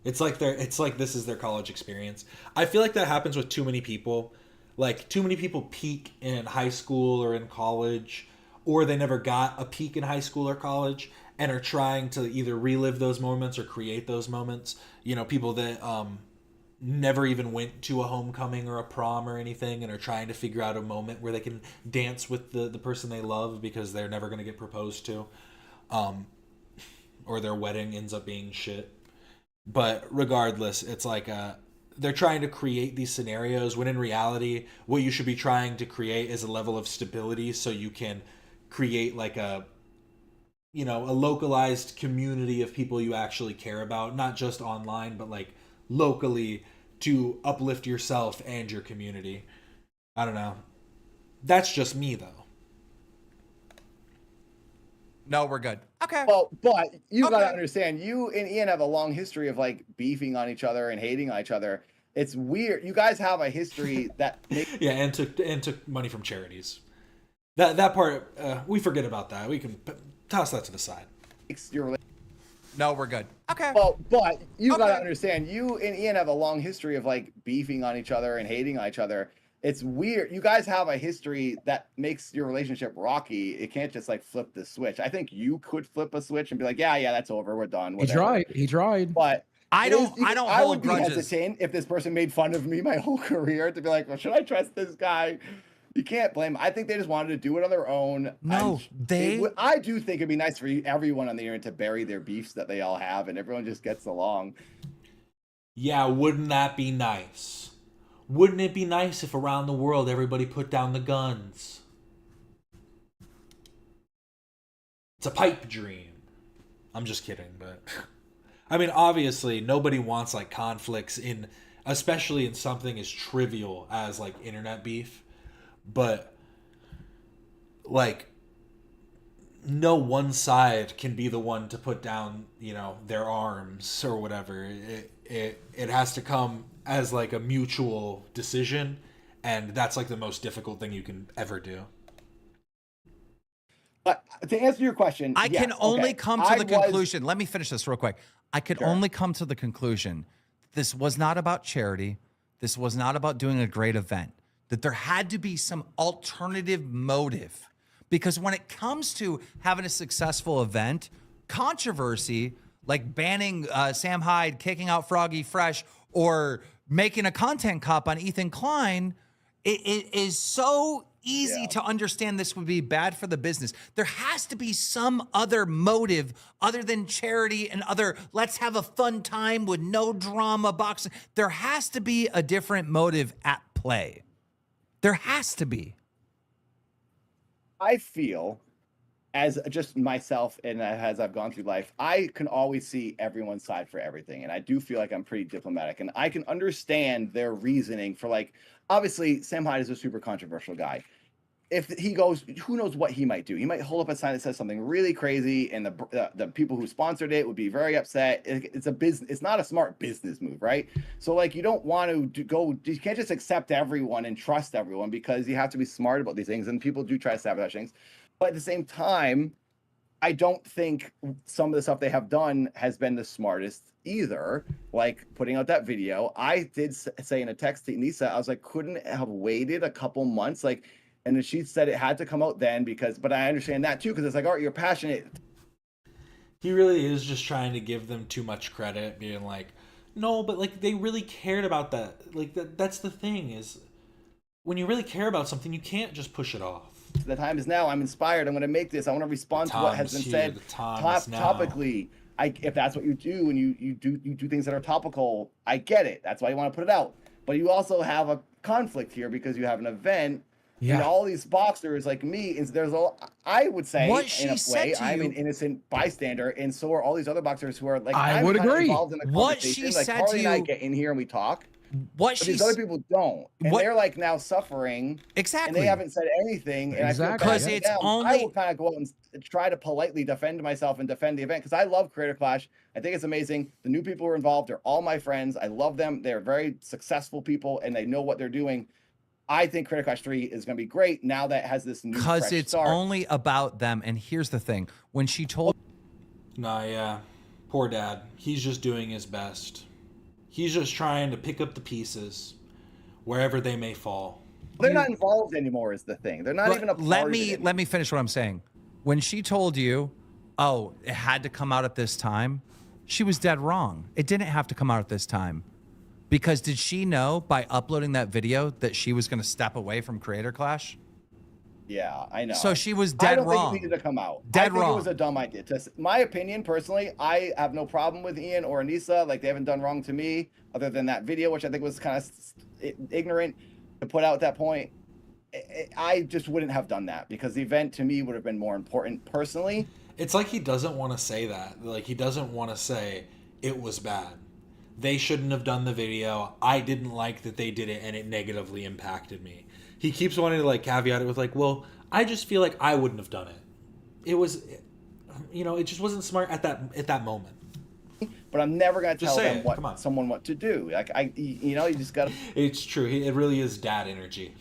It's like this is their college experience. I feel like that happens with too many people. Like too many people peak in high school or in college, or they never got a peak in high school or college and are trying to either relive those moments or create those moments. People that never even went to a homecoming or a prom or anything and are trying to figure out a moment where they can dance with the person they love because they're never going to get proposed to, or their wedding ends up being shit. But regardless, it's like they're trying to create these scenarios when in reality what you should be trying to create is a level of stability so you can create like a localized community of people you actually care about, not just online but like locally, to uplift yourself and your community. I don't know. That's just me though. No, we're good. Okay. Well, but you gotta understand, you and Ian have a long history of like beefing on each other and hating on each other. It's weird. You guys have a history that yeah, and took money from charities. That part we forget about that. We can toss that to the side. No, we're good. Okay. Well, but you gotta understand, you and Ian have a long history of like beefing on each other and hating on each other. It's weird. You guys have a history that makes your relationship rocky. It can't just like flip the switch. I think you could flip a switch and be like, yeah, that's over. We're done. Whatever. He tried. But I would be hesitant if this person made fun of me my whole career to be like, well, should I trust this guy? You can't blame them. I think they just wanted to do it on their own. No, I do think it'd be nice for everyone on the internet to bury their beefs that they all have and everyone just gets along. Yeah, wouldn't that be nice? Wouldn't it be nice if around the world everybody put down the guns? It's a pipe dream. I'm just kidding, but I mean, obviously nobody wants like conflicts especially in something as trivial as like internet beef. But like no one side can be the one to put down, their arms or whatever. It has to come as like a mutual decision, and that's like the most difficult thing you can ever do. But to answer your question, I can only come to the conclusion. Let me finish this real quick. I could only come to the conclusion this was not about charity. This was not about doing a great event. That there had to be some alternative motive. Because when it comes to having a successful event, controversy, like banning Sam Hyde, kicking out Froggy Fresh, or making a content cop on Ethan Klein, it is so easy to understand this would be bad for the business. There has to be some other motive other than charity and let's have a fun time with no drama boxing. There has to be a different motive at play. There has to be. I feel, as just myself and as I've gone through life, I can always see everyone's side for everything. And I do feel like I'm pretty diplomatic. And I can understand their reasoning for like, obviously, Sam Hyde is a super controversial guy. If he goes, who knows what he might do? He might hold up a sign that says something really crazy, and the people who sponsored it would be very upset. It's a business. It's not a smart business move, right? So like, you don't want to go. You can't just accept everyone and trust everyone because you have to be smart about these things. And people do try to sabotage things, but at the same time, I don't think some of the stuff they have done has been the smartest either. Like putting out that video, I did say in a text to Nisa, I was like, couldn't have waited a couple months, like. And then she said it had to come out then but I understand that too, because it's like, all right, you're passionate. He really is just trying to give them too much credit, being like, no, but like they really cared about that. Like that's the thing is, when you really care about something, you can't just push it off. The time is now. I'm inspired. I'm going to make this. I want to respond to what has been said topically. If that's what you do, and you do things that are topical, I get it. That's why you want to put it out. But you also have a conflict here because you have an event. Yeah. And all these boxers like me, I would say, in a way, I'm an innocent bystander, and so are all these other boxers who are like, I would agree. Involved in the conversation. Like Carly and I get in here and we talk. But these other people don't, and they're like now suffering. Exactly. And they haven't said anything. And because it's only I will kind of go out and try to politely defend myself and defend the event because I love Creator Clash. I think it's amazing. The new people who are involved are all my friends. I love them. They're very successful people, and they know what they're doing. I think Creator Clash 3 is going to be great now that it has this new fresh because it's start. Only about them. And here's the thing: when she told, yeah, poor dad. He's just doing his best. He's just trying to pick up the pieces wherever they may fall. They're not involved anymore. Is the thing? They're not even a part let me finish what I'm saying. When she told you, oh, it had to come out at this time, she was dead wrong. It didn't have to come out at this time. Because did she know by uploading that video that she was going to step away from Creator Clash? Yeah, I know. So she was dead I don't wrong. think it needed to come out. Dead I think wrong. It was a dumb idea. My opinion, personally, I have no problem with Ian or Anissa. Like, they haven't done wrong to me, other than that video, which I think was kind of ignorant to put out at that point. I just wouldn't have done that because the event to me would have been more important personally. It's like he doesn't want to say that. Like, he doesn't want to say it was bad. They shouldn't have done the video. I didn't like that they did it and it negatively impacted me. He keeps wanting to like caveat it with like, well, I just feel like I wouldn't have done it. It was, you know, it just wasn't smart at that moment. But I'm never gonna tell them it. what someone what to do. Like you know, you just gotta. It's true. It really is dad energy.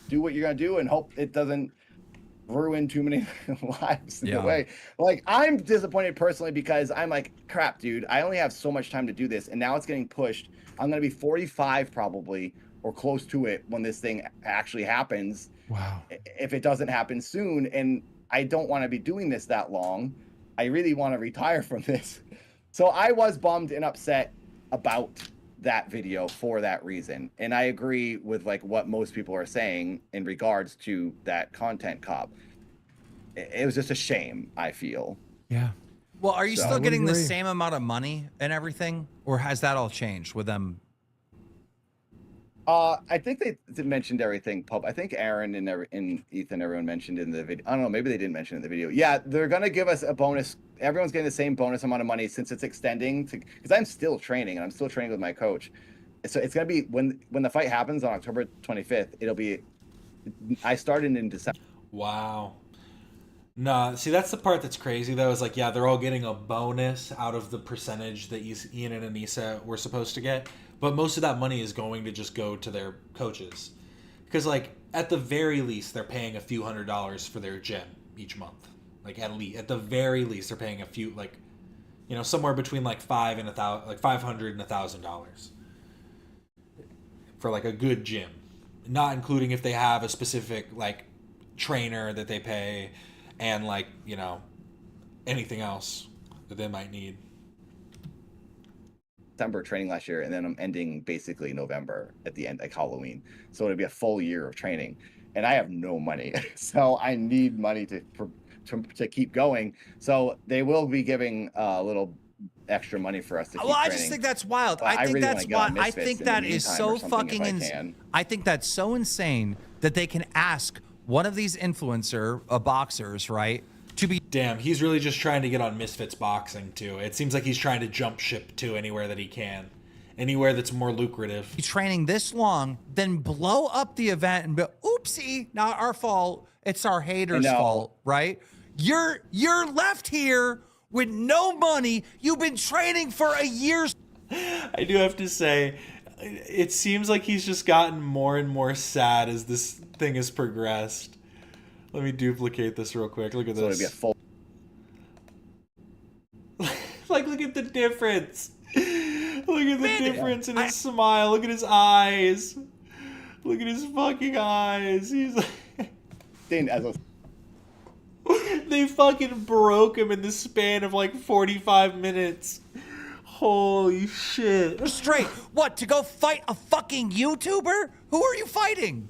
Do what you're gonna do and hope it doesn't ruin too many lives in a way. Like, I'm disappointed personally because I'm like, crap, dude. I only have so much time to do this, and now it's getting pushed. I'm gonna be 45 probably, or close to it, when this thing actually happens. Wow. If it doesn't happen soon, and I don't want to be doing this that long. I really want to retire from this. So I was bummed and upset about that video for that reason. And I agree with like what most people are saying in regards to that content cop. It was just a shame, I feel. Yeah. Well, are you still getting the same amount of money and everything? Or has that all changed with them? I think they mentioned everything. I think Aaron and Ethan, everyone mentioned in the video. I don't know. Maybe they didn't mention it in the video. Yeah, they're going to give us a bonus. Everyone's getting the same bonus amount of money since it's extending to, because I'm still training and I'm still training with my coach. So it's going to be when the fight happens on October 25th, it'll be, I started in December. Wow. Nah, see, that's the part that's crazy though, is like, yeah, they're all getting a bonus out of the percentage that Ian and Anissa were supposed to get. But most of that money is going to just go to their coaches. Because, like, at the very least, they're paying a few $100s for their gym each month. Like, at the very least, they're paying a few, like, you know, somewhere between, like, $500 and $1,000 for, like, a good gym. Not including if they have a specific, like, trainer that they pay and, like, you know, anything else that they might need. December training last year, and then I'm ending basically November at the end, like Halloween. So it'll be a full year of training, and I have no money, so I need money to keep going. So they will be giving a little extra money for us to keep Well, I training. just think that's wild. But I think really that's wild. I think that is so fucking insane. I think that's so insane that they can ask one of these influencer boxers, right, to be. Damn, he's really just trying to get on Misfits Boxing too. It seems like he's trying to jump ship to anywhere that he can, anywhere that's more lucrative. Training this long, then blow up the event and be, oopsie, not our fault. It's our haters' fault, right? You're left here with no money. You've been training for a year. I do have to say, it seems like he's just gotten more and more sad as this thing has progressed. Let me duplicate this real quick. Look at this. Be a full. Like, look at the difference. Look at the difference in his smile. Look at his eyes. Look at his fucking eyes. He's like... They fucking broke him in the span of like 45 minutes. Holy shit. Straight. What, to go fight a fucking YouTuber? Who are you fighting?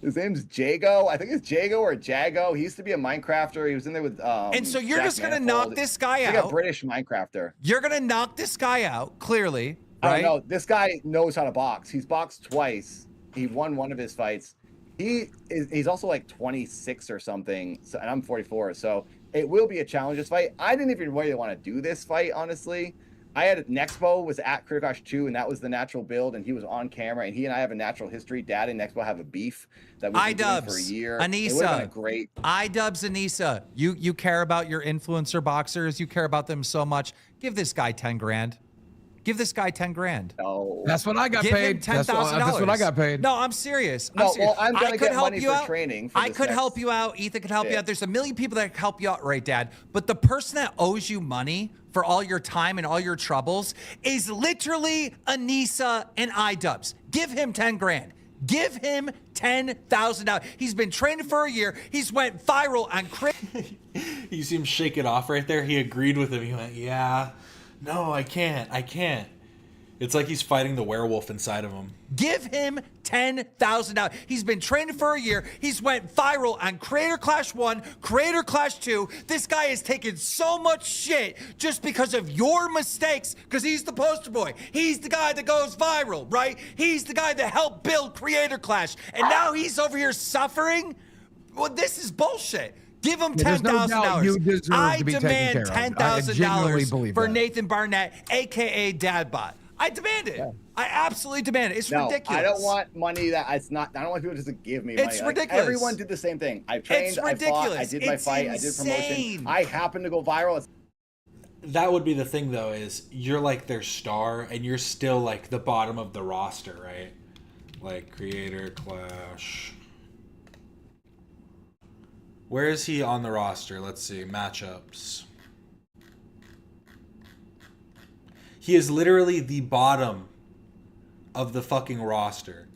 His name's Jago. I think it's Jago or Jago. He used to be a Minecrafter. He was in there with and so you're Jack just gonna Manifold. knock this guy He's out. like a British Minecrafter. You're gonna knock this guy out, clearly. I Right? don't know. This guy knows how to box. He's boxed twice. He won one of his fights. He's also like 26 or something, so, and I'm 44. So it will be a challenge, this fight. I didn't even really want to do this fight, honestly. I had Nexpo was at Criticosh 2, and that was the natural build, and he was on camera, and he and I have a natural history. Dad and Nexpo have a beef that we've been doing for a year. It would have been a great. iDubbbz, Anissa, you care about your influencer boxers. You care about them so much. Give this guy 10 grand. Give this guy 10 grand. No. That's what I got Give paid. him $10,000. That's what I got paid. No, I'm serious. No, I'm serious. well, I'm gonna I could get help money you for out. training for I this could next help you out. Ethan could help you bit. out. There's a million people that can help you out, right, Dad? But the person that owes you money for all your time and all your troubles is literally Anissa and iDubbbz. Give him 10 grand. Give him $10,000. He's been training for a year. He's went viral on You see him shake it off right there. He agreed with him. He went, yeah, No, I can't. It's like he's fighting the werewolf inside of him. Give him $10,000. He's been training for a year. He's went viral on Creator Clash 1, Creator Clash 2. This guy has taken so much shit just because of your mistakes, because he's the poster boy. He's the guy that goes viral, right? He's the guy that helped build Creator Clash. And now he's over here suffering? Well, this is bullshit. Give him $10,000. I demand $10,000 for Nathan Barnatt, aka Dadbot. I demand it. Yeah. I absolutely demand it. It's ridiculous. I don't want money that it's not. I don't want people just to give me money. It's ridiculous. Everyone did the same thing. I trained. I fought. I did my fight. I did promotion. I happened to go viral. That would be the thing, though, is you're like their star, and you're still like the bottom of the roster, right? Like Creator Clash. Where is he on the roster? Let's see. Matchups. He is literally the bottom of the fucking roster.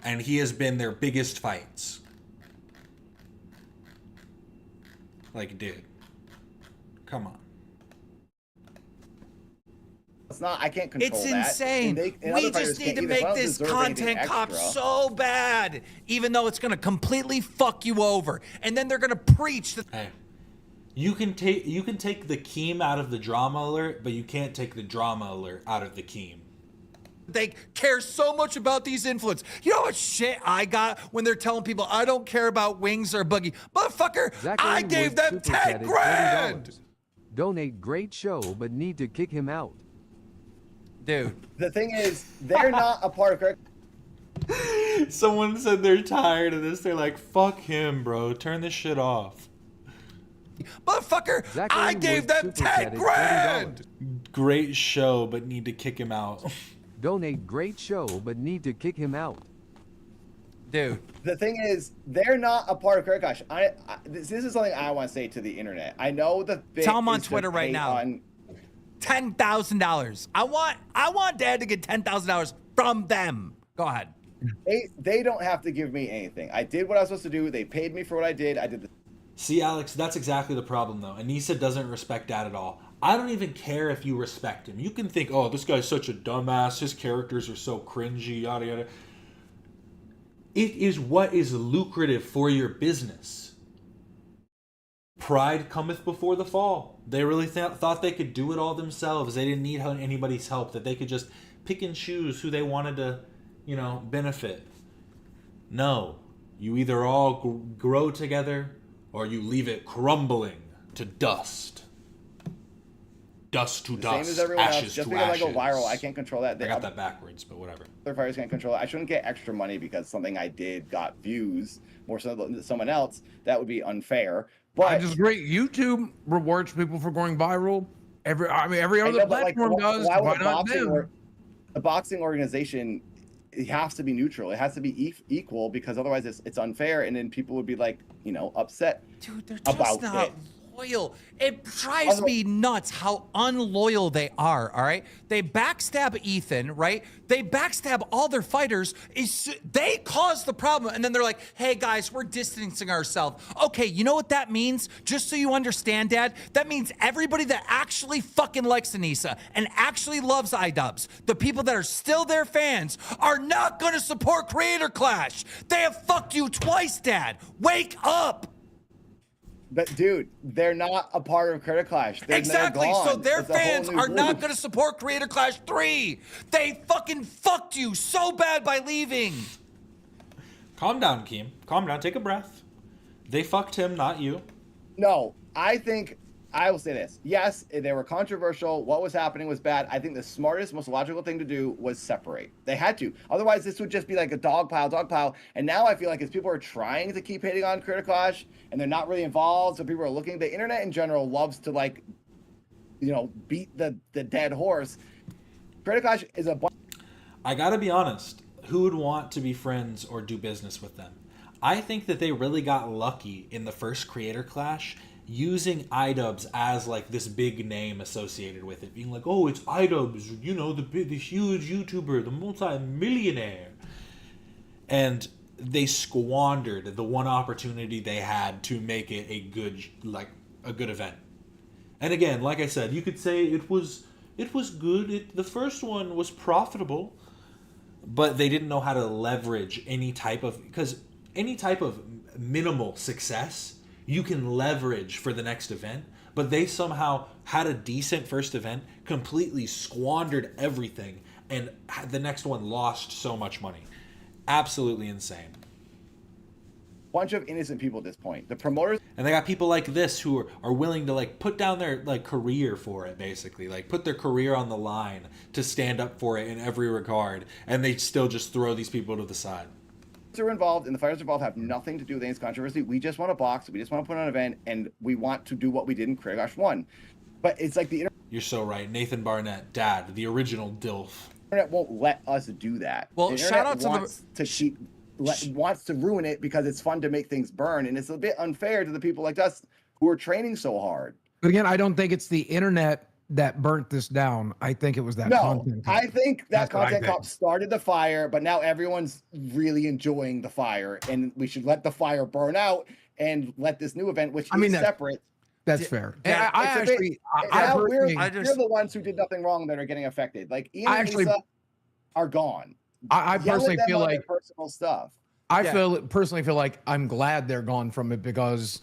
And he has been their biggest fights. Like, dude. Come on. It's not, I can't control that. It's insane. We just need to make this content cop so bad, even though it's going to completely fuck you over. And then they're going to preach that. Hey. You can take the Keem out of the drama alert, but you can't take the drama alert out of the Keem. They care so much about these influencers. You know how much shit I got when they're telling people I don't care about Wings or Boogie? Motherfucker, I gave them 10 grand! Donate, great show, but need to kick him out. Dude. The thing is, they're not a part of Someone said they're tired of this. They're like, fuck him, bro. Turn this shit off. Motherfucker, I gave them 10 grand! Great show, but need to kick him out. Donate, great show, but need to kick him out. Dude. The thing is, they're not a part of Creator Clash. This is something I want to say to the internet. I know the tell them on Twitter right now. $10,000. I want Dad to get $10,000 from them. Go ahead. They don't have to give me anything. I did what I was supposed to do. They paid me for what I did. I did the See, Alex, that's exactly the problem, though. Anissa doesn't respect Dad at all. I don't even care if you respect him. You can think, oh, this guy's such a dumbass. His characters are so cringy, yada, yada. It is what is lucrative for your business. Pride cometh before the fall. They really thought they could do it all themselves. They didn't need anybody's help, that they could just pick and choose who they wanted to, benefit. No. You either all grow together or you leave it crumbling to dust. Dust to dust. Same as everyone else. Ashes Just to because ashes. I go viral, I can't control that. I got that backwards, but whatever. Third parties can't control it. I shouldn't get extra money because something I did got views more so than someone else. That would be unfair. But I just agree. YouTube rewards people for going viral. Every other platform does. Why not them? The boxing organization, it has to be neutral. It has to be equal because otherwise it's unfair, and then people would be like, upset. Dude, they're just not loyal. It drives me nuts how unloyal they are, all right? They backstab Ethan, right? They backstab all their fighters. They caused the problem, and then they're like, hey, guys, we're distancing ourselves. Okay, you know what that means? Just so you understand, Dad, that means everybody that actually fucking likes Anissa and actually loves iDubbbz, the people that are still their fans, are not going to support Creator Clash. They have fucked you twice, Dad. Wake up. But dude, they're not a part of Creator Clash. Exactly. So their fans are not going to support Creator Clash 3. They fucking fucked you so bad by leaving. Calm down, Keem. Calm down. Take a breath. They fucked him, not you. No, I will say this. Yes, they were controversial. What was happening was bad. I think the smartest, most logical thing to do was separate. They had to. Otherwise, this would just be like a dog pile. And now I feel like as people are trying to keep hating on Creator Clash and they're not really involved, so people are looking, the internet in general loves to beat the dead horse. Creator Clash is a I gotta be honest. Who would want to be friends or do business with them? I think that they really got lucky in the first Creator Clash using iDubbbz as this big name associated with it, being like, oh, it's iDubbbz, the huge YouTuber, the multi-millionaire. And they squandered the one opportunity they had to make it a good event. And again, like I said, you could say it was it was good. The first one was profitable. But they didn't know how to leverage any type of, because any type of minimal success you can leverage for the next event. But they somehow had a decent first event, completely squandered everything, and the next one lost so much money. Absolutely insane. Bunch of innocent people at this point. The promoters, and they got people like this who are willing to like put down their like career for it, basically, like put their career on the line to stand up for it in every regard, and they still just throw these people to the side. Are involved and the fighters involved have nothing to do with any controversy. We just want to box, we just want to put on an event, and we want to do what we did in Craig Gosh 1. But it's like the You're so right. Nathan Barnatt, dad, the original DILF. internet won't let us do that. Well, the shout out to wants to ruin it because it's fun to make things burn, and it's a bit unfair to the people like us who are training so hard. But again, I don't think it's the internet that burnt this down. I think it was that content. I think that That's what I content think. cop started the fire, but now everyone's really enjoying the fire, and we should let the fire burn out and let this new event, which is separate. That's fair. Yeah, I it's a bit- actually, now we're personally, the ones who did nothing wrong that are getting affected. Like Ian I and actually- Lisa are gone. I Yell at personally them feel on their like personal stuff. I personally feel like I'm glad they're gone from it because.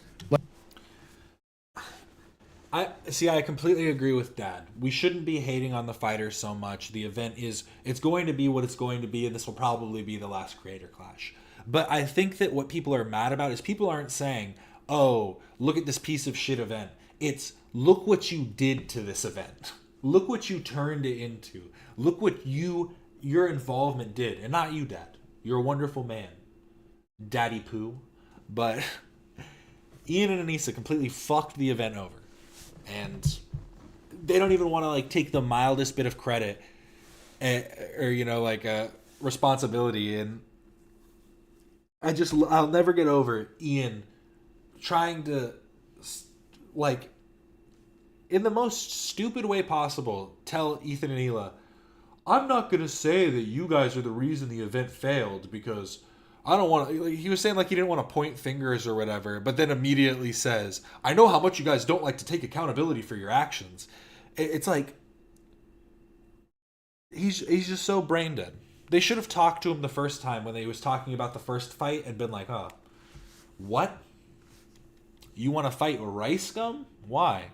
I completely agree with Dad. We shouldn't be hating on the fighters so much. The event it's going to be what it's going to be, and this will probably be the last Creator Clash. But I think that what people are mad about is people aren't saying, oh, look at this piece of shit event. It's, look what you did to this event. Look what you turned it into. Look what your involvement did. And not you, Dad. You're a wonderful man. Daddy Pooh. But Ian and Anissa completely fucked the event over. And they don't even want to like take the mildest bit of credit or responsibility. And I'll never get over Ian trying to, like, in the most stupid way possible, tell Ethan and Hila, I'm not going to say that you guys are the reason the event failed because I don't want to. He was saying like he didn't want to point fingers or whatever, but then immediately says, I know how much you guys don't like to take accountability for your actions. It's like, he's just so brain dead. They should have talked to him the first time when they was talking about the first fight and been like, oh, what? You want to fight Rice Scum? Why?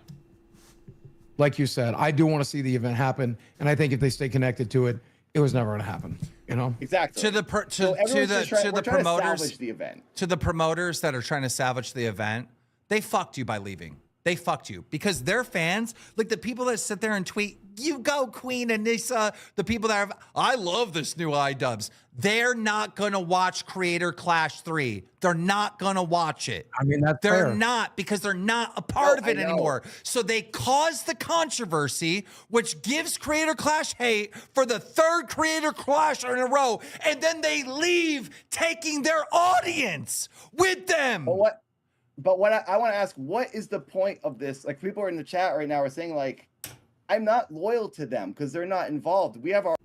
Like you said, I do want to see the event happen, and I think if they stay connected to it, it was never going to happen. You know, exactly. To the promoters, salvage the event. To the promoters that are trying to salvage the event, they fucked you by leaving. They fucked you because their fans, like the people that sit there and tweet, "You go Queen Anissa," the people that have, I love this new iDubbbz. They're not gonna watch Creator Clash 3. They're not gonna watch it. I mean, that's they're fair. not because they're not a part of it anymore. So they caused the controversy, which gives Creator Clash hate for the third Creator Clash in a row, and then they leave, taking their audience with them. But what I want to ask, what is the point of this? Like, people are in the chat right now are saying, like, I'm not loyal to them because they're not involved. We have our...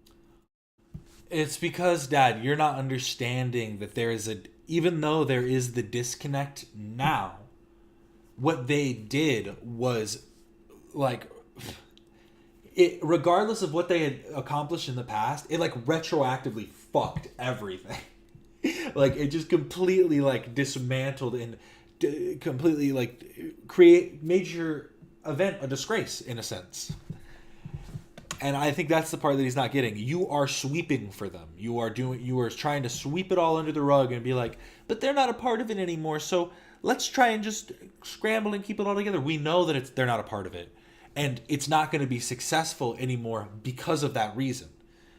It's because, Dad, you're not understanding that there is even though there is the disconnect now, what they did was, like, it, regardless of what they had accomplished in the past, it, like, retroactively fucked everything. Like, it just completely, like, dismantled and completely like made your event a disgrace in a sense. And I think that's the part that he's not getting. You are sweeping for them. You are trying to sweep it all under the rug and be like, but they're not a part of it anymore. So let's try and just scramble and keep it all together. We know that they're not a part of it, and it's not going to be successful anymore because of that reason.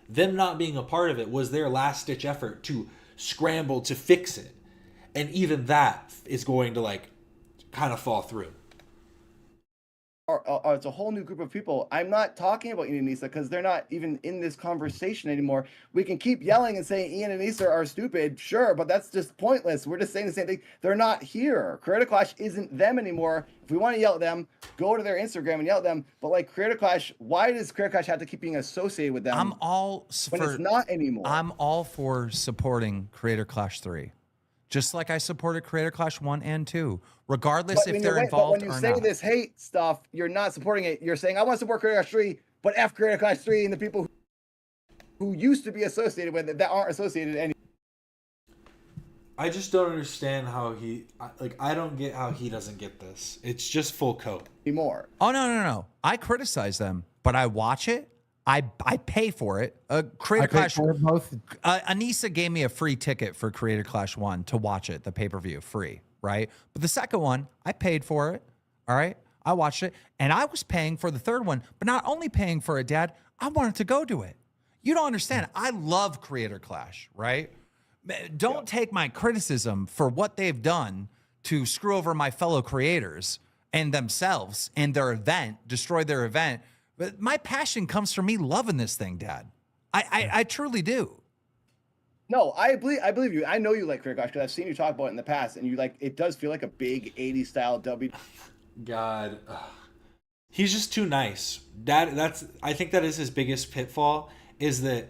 Them not being a part of it was their last ditch effort to scramble to fix it. And even that is going to, like, kind of fall through. It's a whole new group of people. I'm not talking about Ian and Nisa because they're not even in this conversation anymore. We can keep yelling and saying Ian and Nisa are stupid, sure, but that's just pointless. We're just saying the same thing. They're not here. Creator Clash isn't them anymore. If we want to yell at them, go to their Instagram and yell at them. But, like, Creator Clash, why does Creator Clash have to keep being associated with them? I'm all when it's not anymore. I'm all for supporting Creator Clash 3. Just like I supported Creator Clash 1 and 2, regardless if they're involved or not. But when you say this hate stuff, you're not supporting it. You're saying, I want to support Creator Clash 3 but F Creator Clash 3 and the people who used to be associated with it that aren't associated anymore. I just don't understand how I don't get how he doesn't get this. It's just full coat. Anymore. Oh, no. I criticize them, but I watch it. I pay for it. Creator Clash. Both. Anissa gave me a free ticket for Creator Clash 1 to watch it, the pay-per-view, free, right? But the second one, I paid for it, all right? I watched it, and I was paying for the third one, but not only paying for it, Dad, I wanted to go to it. You don't understand. I love Creator Clash, right? Don't take my criticism for what they've done to screw over my fellow creators and themselves and their event, destroy their event. But my passion comes from me loving this thing, Dad. I truly do. No, I believe you. I know you like Creator Clash because I've seen you talk about it in the past, and you like it does feel like a big 80s style W. God, he's just too nice. I think that is his biggest pitfall, is that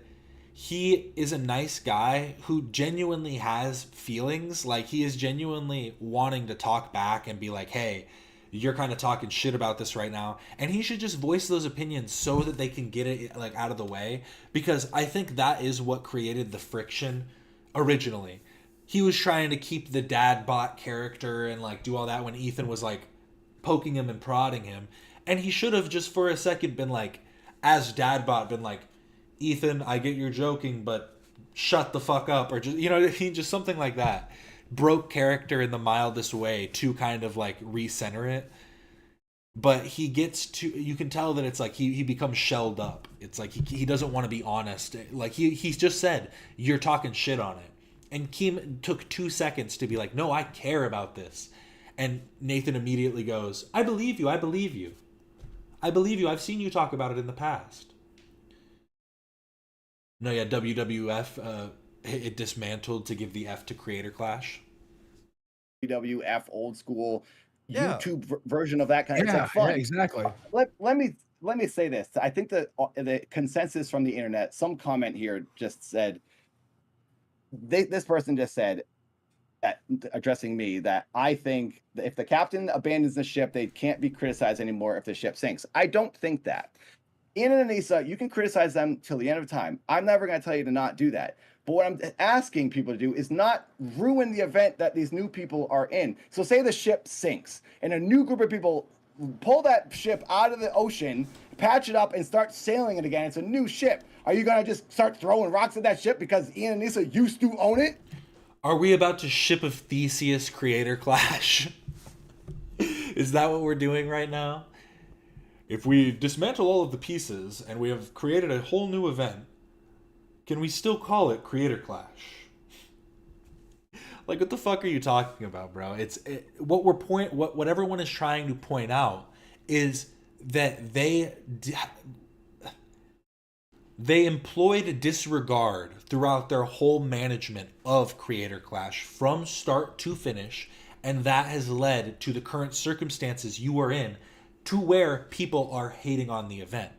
he is a nice guy who genuinely has feelings. Like, he is genuinely wanting to talk back and be like, hey, you're kind of talking shit about this right now. And he should just voice those opinions so that they can get it like out of the way. Because I think that is what created the friction originally. He was trying to keep the dad bot character and like do all that when Ethan was like poking him and prodding him. And he should have just for a second been like, as dad bot, been like, Ethan, I get you're joking, but shut the fuck up. Or just, you know what I mean? Just something like that. Broke character in the mildest way to kind of like recenter it. But he gets to, you can tell that it's like he becomes shelled up. It's like he doesn't want to be honest. Like he's just said, you're talking shit on it. And Keem took 2 seconds to be like, no, I care about this. And Nathan immediately goes, I believe you. I believe you. I believe you. I've seen you talk about it in the past. No, yeah, WWF, it dismantled to give the F to Creator Clash. WWF old school YouTube version of that kind of it's like fun. Yeah, exactly. Let me say this. I think the consensus from the internet, some comment here just said, this person just said, that, addressing me, that I think that if the captain abandons the ship, they can't be criticized anymore if the ship sinks. I don't think that. Ian and Anissa, you can criticize them till the end of time. I'm never going to tell you to not do that. But what I'm asking people to do is not ruin the event that these new people are in. So say the ship sinks and a new group of people pull that ship out of the ocean, patch it up, and start sailing it again. It's a new ship. Are you going to just start throwing rocks at that ship because Ian and Anissa used to own it? Are we about to Ship of Theseus Creator Clash? Is that what we're doing right now? If we dismantle all of the pieces and we have created a whole new event, can we still call it Creator Clash? Like, what the fuck are you talking about, bro? What everyone is trying to point out is that they employed disregard throughout their whole management of Creator Clash from start to finish, and that has led to the current circumstances you are in, to where people are hating on the event.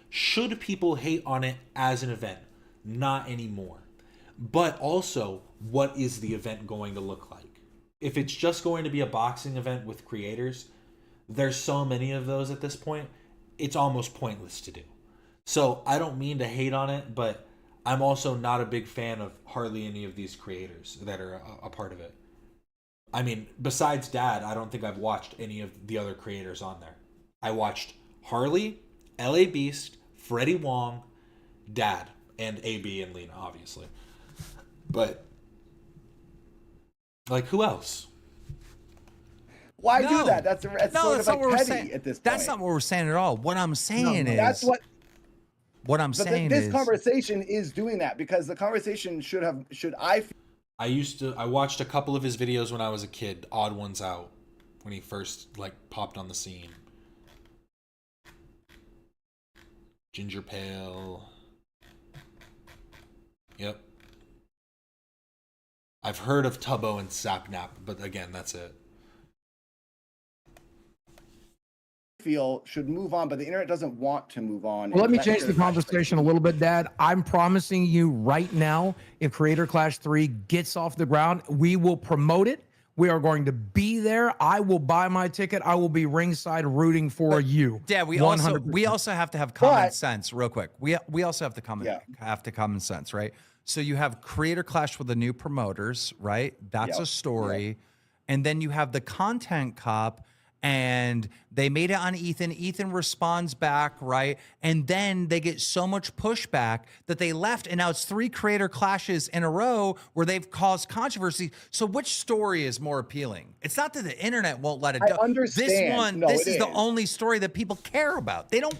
Should people hate on it as an event? Not anymore. But also, what is the event going to look like? If it's just going to be a boxing event with creators, there's so many of those at this point, it's almost pointless to do. So I don't mean to hate on it, but I'm also not a big fan of hardly any of these creators that are a part of it. I mean, besides Dad, I don't think I've watched any of the other creators on there. I watched Harley, LA Beast, Freddie Wong, Dad, and AB and Lena, obviously. But, like, who else? Why do that? That's sort of like petty saying at this point. That's not what we're saying at all. What I'm saying is... That's what I'm saying this is... conversation is doing that, because the conversation I watched a couple of his videos when I was a kid, Odd Ones Out, when he first, like, popped on the scene. Ginger Pale. Yep. I've heard of Tubbo and Sapnap, but again, that's it. feel should move on, but the internet doesn't want to move on. Well, let me change the conversation a little bit, Dad. I'm promising you right now, if Creator Clash 3 gets off the ground, we will promote it. We are going to be there. I will buy my ticket. I will be ringside rooting for you. Yeah, we 100%. also have to have common sense, real quick. We also have to common sense, right? So you have Creator Clash with the new promoters, right? That's a story. And then you have the content cop, and they made it on Ethan. Ethan responds back, right? And then they get so much pushback that they left, and now it's 3 creator clashes in a row where they've caused controversy. So which story is more appealing? It's not that the internet won't let it go. I understand. This is the only story that people care about. They don't.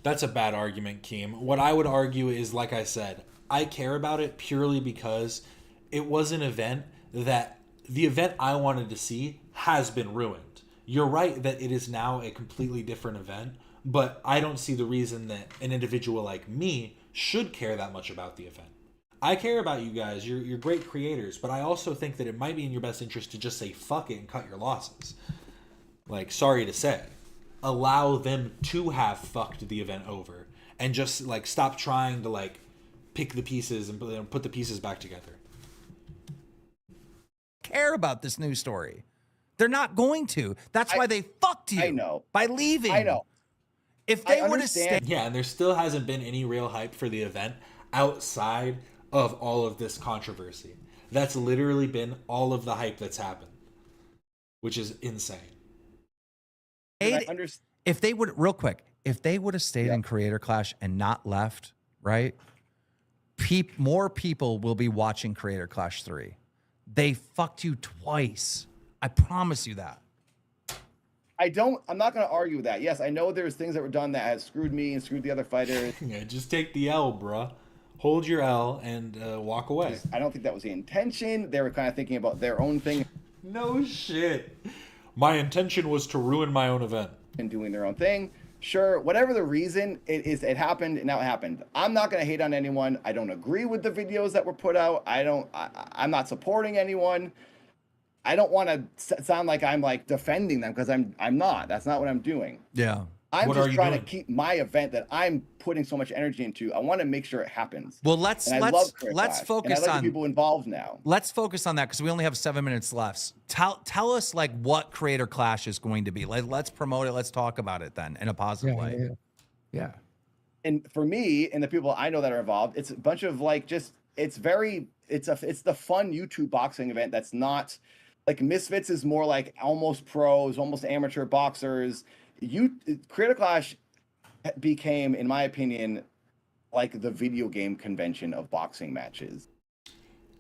That's a bad argument, Keem. What I would argue is, like I said, I care about it purely because it was an event that the event I wanted to see has been ruined. You're right that it is now a completely different event, but I don't see the reason that an individual like me should care that much about the event. I care about you guys. You're great creators, but I also think that it might be in your best interest to just say fuck it and cut your losses. Like, sorry to say. Allow them to have fucked the event over and just like stop trying to like pick the pieces and put the pieces back together. Care about this news story. They're not going to. That's why they fucked you. I know. By leaving. I know. If they would have stayed. Yeah, and there still hasn't been any real hype for the event outside of all of this controversy. That's literally been all of the hype that's happened, which is insane. If they would, real quick, if they would have stayed in Creator Clash and not left, right? More people will be watching Creator Clash 3. They fucked you twice. I promise you that. I'm not going to argue with that. Yes, I know there's things that were done that has screwed me and screwed the other fighters. Yeah, just take the L, bruh. Hold your L and walk away. I don't think that was the intention. They were kind of thinking about their own thing. No shit. My intention was to ruin my own event. And doing their own thing. Sure, whatever the reason, it happened, and now it happened. I'm not going to hate on anyone. I don't agree with the videos that were put out. I'm not supporting anyone. I don't want to sound like I'm like defending them because I'm not. That's not what I'm doing. Yeah. I'm just trying to keep my event that I'm putting so much energy into. I want to make sure it happens. Well, let's focus on on the people involved now. Let's focus on that because we only have 7 minutes left. Tell us like what Creator Clash is going to be. Let's promote it. Let's talk about it then in a positive way. Yeah. And for me and the people I know that are involved, it's a bunch of like it's the fun YouTube boxing event that's not like Misfits is more like almost pros, almost amateur boxers. Creator Clash became, in my opinion, like the video game convention of boxing matches.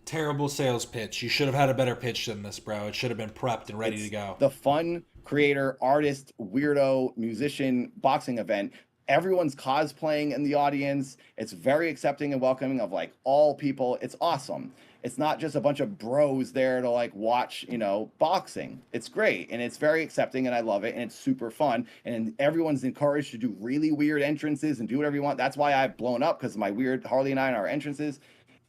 Terrible sales pitch. You should have had a better pitch than this, bro. It should have been prepped and ready to go. The fun creator, artist, weirdo, musician boxing event. Everyone's cosplaying in the audience. It's very accepting and welcoming of like all people. It's awesome. It's not just a bunch of bros there to like watch, boxing. It's great. And it's very accepting and I love it. And it's super fun. And everyone's encouraged to do really weird entrances and do whatever you want. That's why I've blown up because my weird Harley and I and our entrances.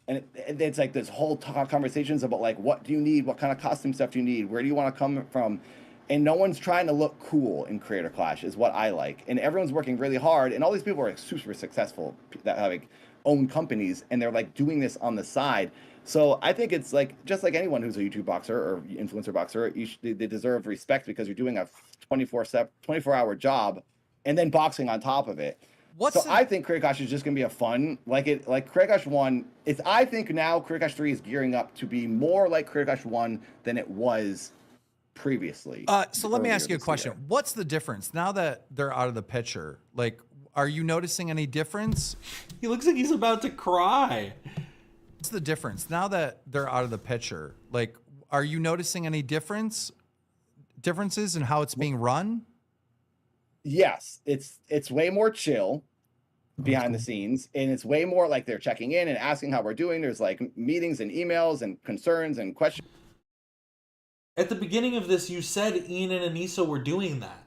And it's like this whole conversations about like, what do you need? What kind of costume stuff do you need? Where do you want to come from? And no one's trying to look cool in Creator Clash is what I like. And everyone's working really hard. And all these people are like super successful that have like own companies and they're like doing this on the side. So I think it's like, just like anyone who's a YouTube boxer or influencer boxer, they deserve respect because you're doing a 24-hour job and then boxing on top of it. I think Creator Clash is just gonna be a fun, like Creator Clash 1. I think now Creator Clash 3 is gearing up to be more like Creator Clash 1 than it was previously. So let me ask you a question. What's the difference now that they're out of the picture? Like, are you noticing any difference? He looks like he's about to cry. What's the difference now that they're out of the picture? Like, are you noticing any differences in how it's being run? Yes, it's way more chill behind the scenes, and it's way more like they're checking in and asking how we're doing. There's like meetings and emails and concerns and questions. At the beginning of this, you said Ian and Anissa were doing that.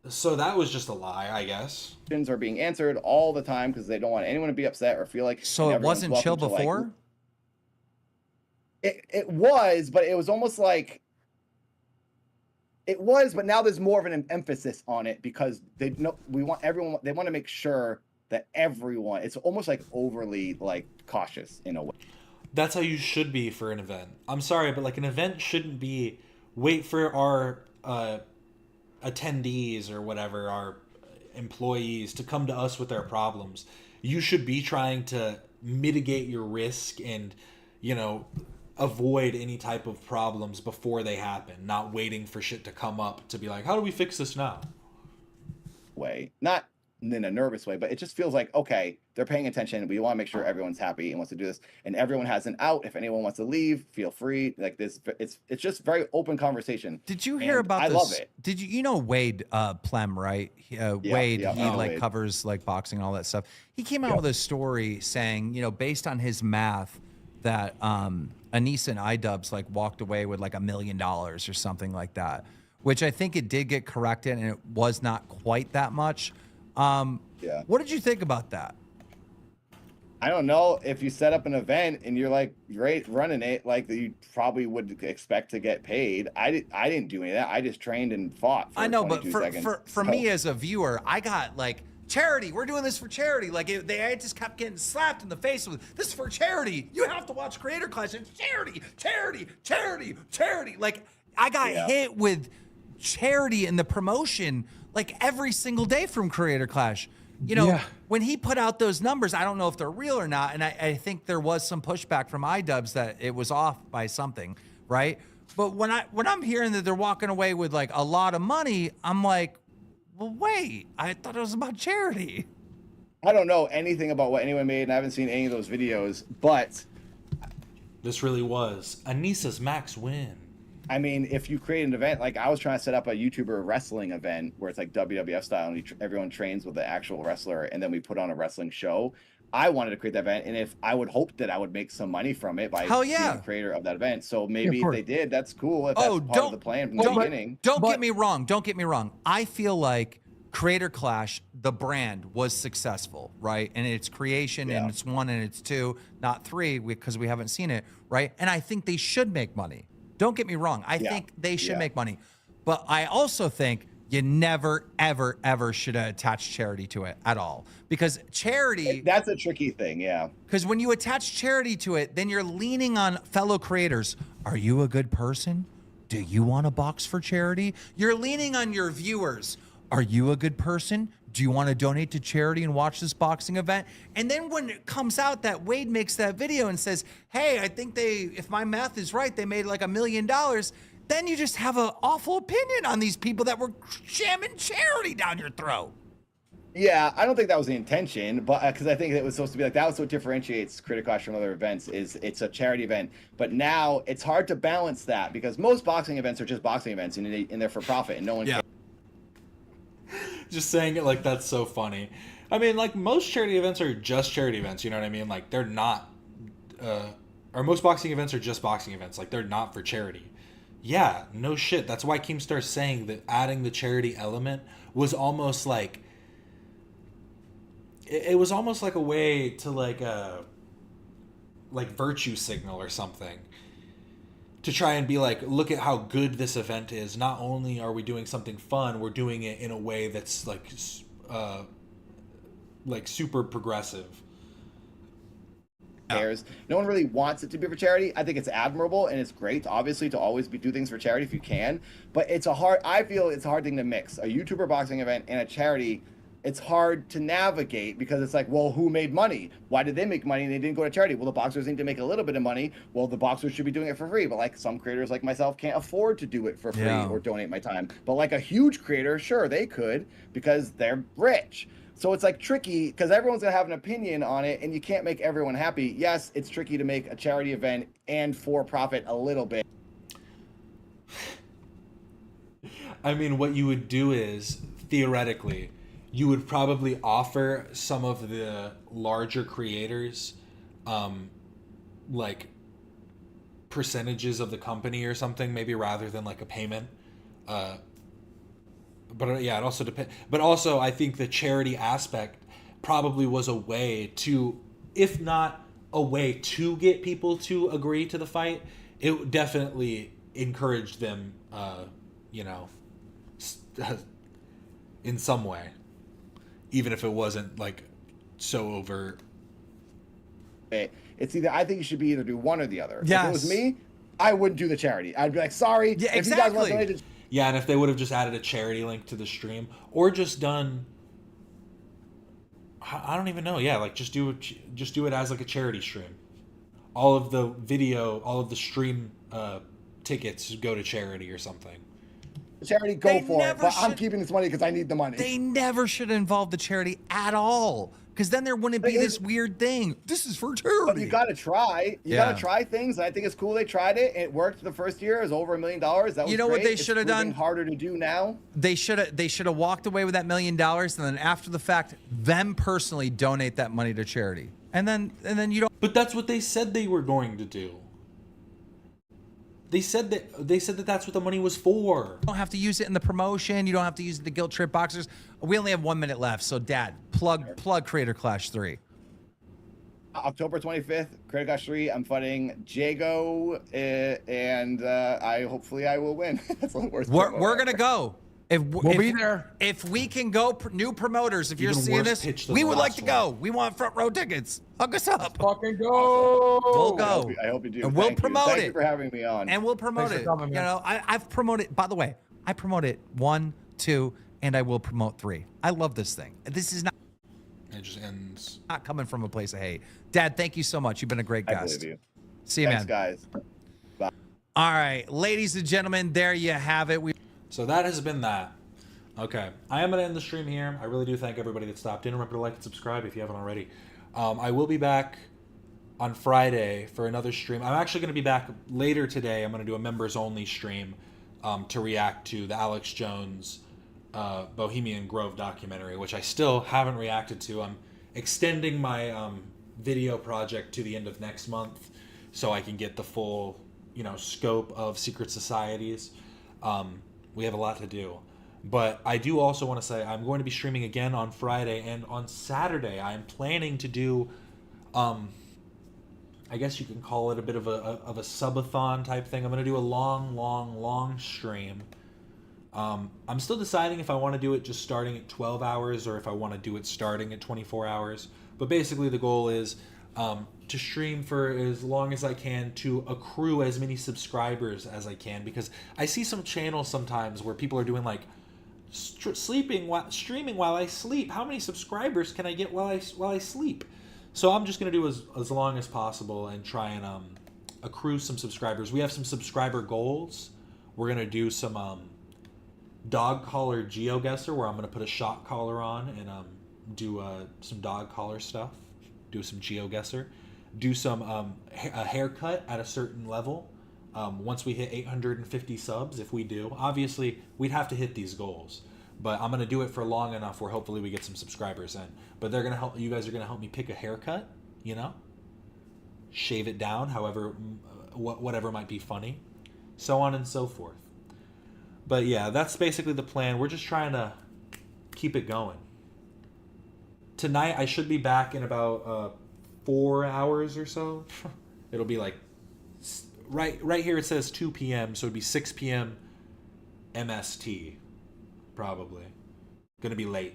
So that was just a lie, I guess. Questions are being answered all the time because they don't want anyone to be upset or feel like. So it wasn't chill before? It was, but it was almost like. It was, but now there's more of an emphasis on it because they want to make sure that everyone, it's almost like overly like cautious in a way. That's how you should be for an event. I'm sorry, but like an event shouldn't be wait for our attendees or whatever, our employees, to come to us with their problems. You should be trying to mitigate your risk and, you know, avoid any type of problems before they happen, not waiting for shit to come up to be like, how do we fix this now? Way, not in a nervous way, but it just feels like, okay, they're paying attention. We want to make sure everyone's happy and wants to do this, and everyone has an out. If anyone wants to leave, feel free. Like this, it's just very open conversation. Did you hear about I this? love it. Did you know Wade Plem, right? Wade, he Wade. covers like boxing and all that stuff. He came out with a story saying, you know, based on his math, that Anissa and iDubbbz like walked away with like $1 million or something like that, which I think it did get corrected and it was not quite that much. What did you think about that? I don't know, if you set up an event and you're like great running it, like you probably would expect to get paid. I didn't do any of that. I just trained and fought for I know, but 22 seconds. for me as a viewer, I got like, charity, we're doing this for charity. Like I just kept getting slapped in the face with, this is for charity. You have to watch Creator Clash. It's charity, charity, charity, charity. Like I got hit with charity and the promotion like every single day from Creator Clash. You know, when he put out those numbers, I don't know if they're real or not. And I think there was some pushback from iDubbbz that it was off by something, right? But when I'm hearing that they're walking away with like a lot of money, I'm like, well, wait, I thought it was about charity. I don't know anything about what anyone made, and I haven't seen any of those videos, but this really was Anissa's max win. I mean, if you create an event, like I was trying to set up a YouTuber wrestling event where it's like WWF style and everyone trains with the actual wrestler, and then we put on a wrestling show. I wanted to create that event, and if I would hope that I would make some money from it by being the creator of that event. So maybe if they did, that's cool. If that's part of the plan from the beginning. Don't get me wrong. Don't get me wrong. I feel like Creator Clash, the brand, was successful, right? And its creation, and it's 1 and it's 2, not 3, because we haven't seen it, right? And I think they should make money. Don't get me wrong. I think they should make money. But I also think you never, ever, ever should attach charity to it at all. Because charity... That's a tricky thing, yeah. Because when you attach charity to it, then you're leaning on fellow creators. Are you a good person? Do you want to box for charity? You're leaning on your viewers. Are you a good person? Do you want to donate to charity and watch this boxing event? And then when it comes out that Wade makes that video and says, hey, I think if my math is right, they made like $1 million, then you just have an awful opinion on these people that were jamming charity down your throat. Yeah, I don't think that was the intention, but because I think it was supposed to be like, that was what differentiates Creator Clash from other events, is it's a charity event. But now it's hard to balance that because most boxing events are just boxing events and they're for profit and no one cares. Just saying it like that's so funny. I mean, like most charity events are just charity events, you know what I mean? Like they're not, or most boxing events are just boxing events. Like they're not for charity. Yeah, no shit. That's why Keemstar's saying that adding the charity element was almost like, it was almost like a way to like virtue signal or something. To try and be like, look at how good this event is. Not only are we doing something fun, we're doing it in a way that's like super progressive. Cares. No one really wants it to be for charity. I think it's admirable and it's great, obviously, to always do things for charity if you can. But I feel it's a hard thing to mix. A YouTuber boxing event and a charity, it's hard to navigate because it's like, well, who made money? Why did they make money and they didn't go to charity? Well, the boxers need to make a little bit of money. Well, the boxers should be doing it for free. But like some creators like myself can't afford to do it for free or donate my time. But like a huge creator, sure, they could because they're rich. So it's like tricky because everyone's gonna have an opinion on it and you can't make everyone happy. Yes, it's tricky to make a charity event and for profit a little bit. I mean, what you would do is, theoretically, you would probably offer some of the larger creators, like percentages of the company or something, maybe rather than like a payment. But yeah, it also depends. But also, I think the charity aspect probably was a way to, if not a way to get people to agree to the fight, it definitely encouraged them, in some way. Even if it wasn't like so overt. It's either, I think you should be either do one or the other. Yes. If it was me, I wouldn't do the charity. I'd be like, sorry. Yeah, if you guys want to donate to Yeah, and if they would have just added a charity link to the stream, or just done, I don't even know. Yeah, like just do it as like a charity stream. All of the video, all of the stream tickets go to charity or something. charity, go for it. But I'm keeping this money because I need the money. They never should involve the charity at all. Because then there wouldn't be this weird thing. This is for charity. But you got to try. You got to try things. And I think it's cool they tried it. It worked the first year. It was over $1 million. That was You know what they should have done? Harder to do now. They should have walked away with that $1 million, and then after the fact, them personally donate that money to charity. And then you don't. But that's what they said they were going to do. They said that that's what the money was for. You don't have to use it in the promotion. You don't have to use it to guilt trip boxers. We only have 1 minute left, so Dad, plug Creator Clash 3. October 25th, Creator Clash 3. I'm fighting Jago, and hopefully I will win. That's the worst. We're gonna go. We'll be there. If we can go, new promoters, if you're seeing this, we would like to go. We want front row tickets. Hook us up. Fucking go. We'll go. I hope you do. And we'll promote it. Thank you for having me on. And we'll promote it. Coming, you know, I've promoted. By the way, I promote it 1, 2, and I will promote 3. I love this thing. This is not. It just ends. Not coming from a place of hate. Dad, thank you so much. You've been a great guest. I believe you. See you, Thanks, man. guys. Bye. All right, ladies and gentlemen, there you have it. So that has been that. Okay, I am going to end the stream here. I really do thank everybody that stopped in. Remember to like and subscribe if you haven't already. I will be back on Friday for another stream. I'm actually going to be back later today. I'm going to do a members-only stream to react to the Alex Jones Bohemian Grove documentary, which I still haven't reacted to. I'm extending my video project to the end of next month so I can get the full, scope of secret societies. We have a lot to do. But I do also want to say I'm going to be streaming again on Friday, and on Saturday I'm planning to do, I guess you can call it a bit of a subathon type thing. I'm going to do a long stream. I'm still deciding if I want to do it just starting at 12 hours or if I want to do it starting at 24 hours. But basically the goal is to stream for as long as I can to accrue as many subscribers as I can, because I see some channels sometimes where people are doing like streaming while I sleep. How many subscribers can I get while I sleep? So I'm just gonna do as long as possible and try and accrue some subscribers. We have some subscriber goals. We're gonna do some dog collar GeoGuessr, where I'm gonna put a shock collar on and do some dog collar stuff. Do some GeoGuessr. Do some a haircut at a certain level. Once we hit 850 subs, if we do, obviously we'd have to hit these goals, but I'm gonna do it for long enough where hopefully we get some subscribers in. But they're gonna help. You guys are gonna help me pick a haircut, shave it down, however, whatever might be funny, so on and so forth. But yeah, that's basically the plan. We're just trying to keep it going. Tonight I should be back in about 4 hours or so. It'll be like. Right here it says 2 p.m., so it'd be 6 p.m. MST, probably. Gonna be late.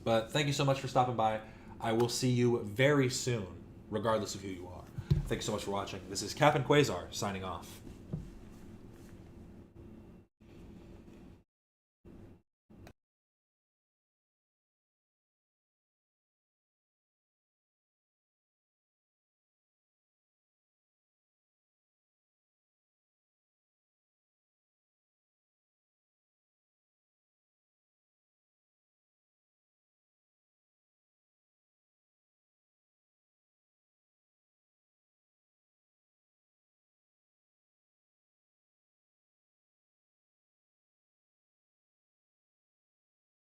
But thank you so much for stopping by. I will see you very soon, regardless of who you are. Thank you so much for watching. This is Captain Quasar, signing off.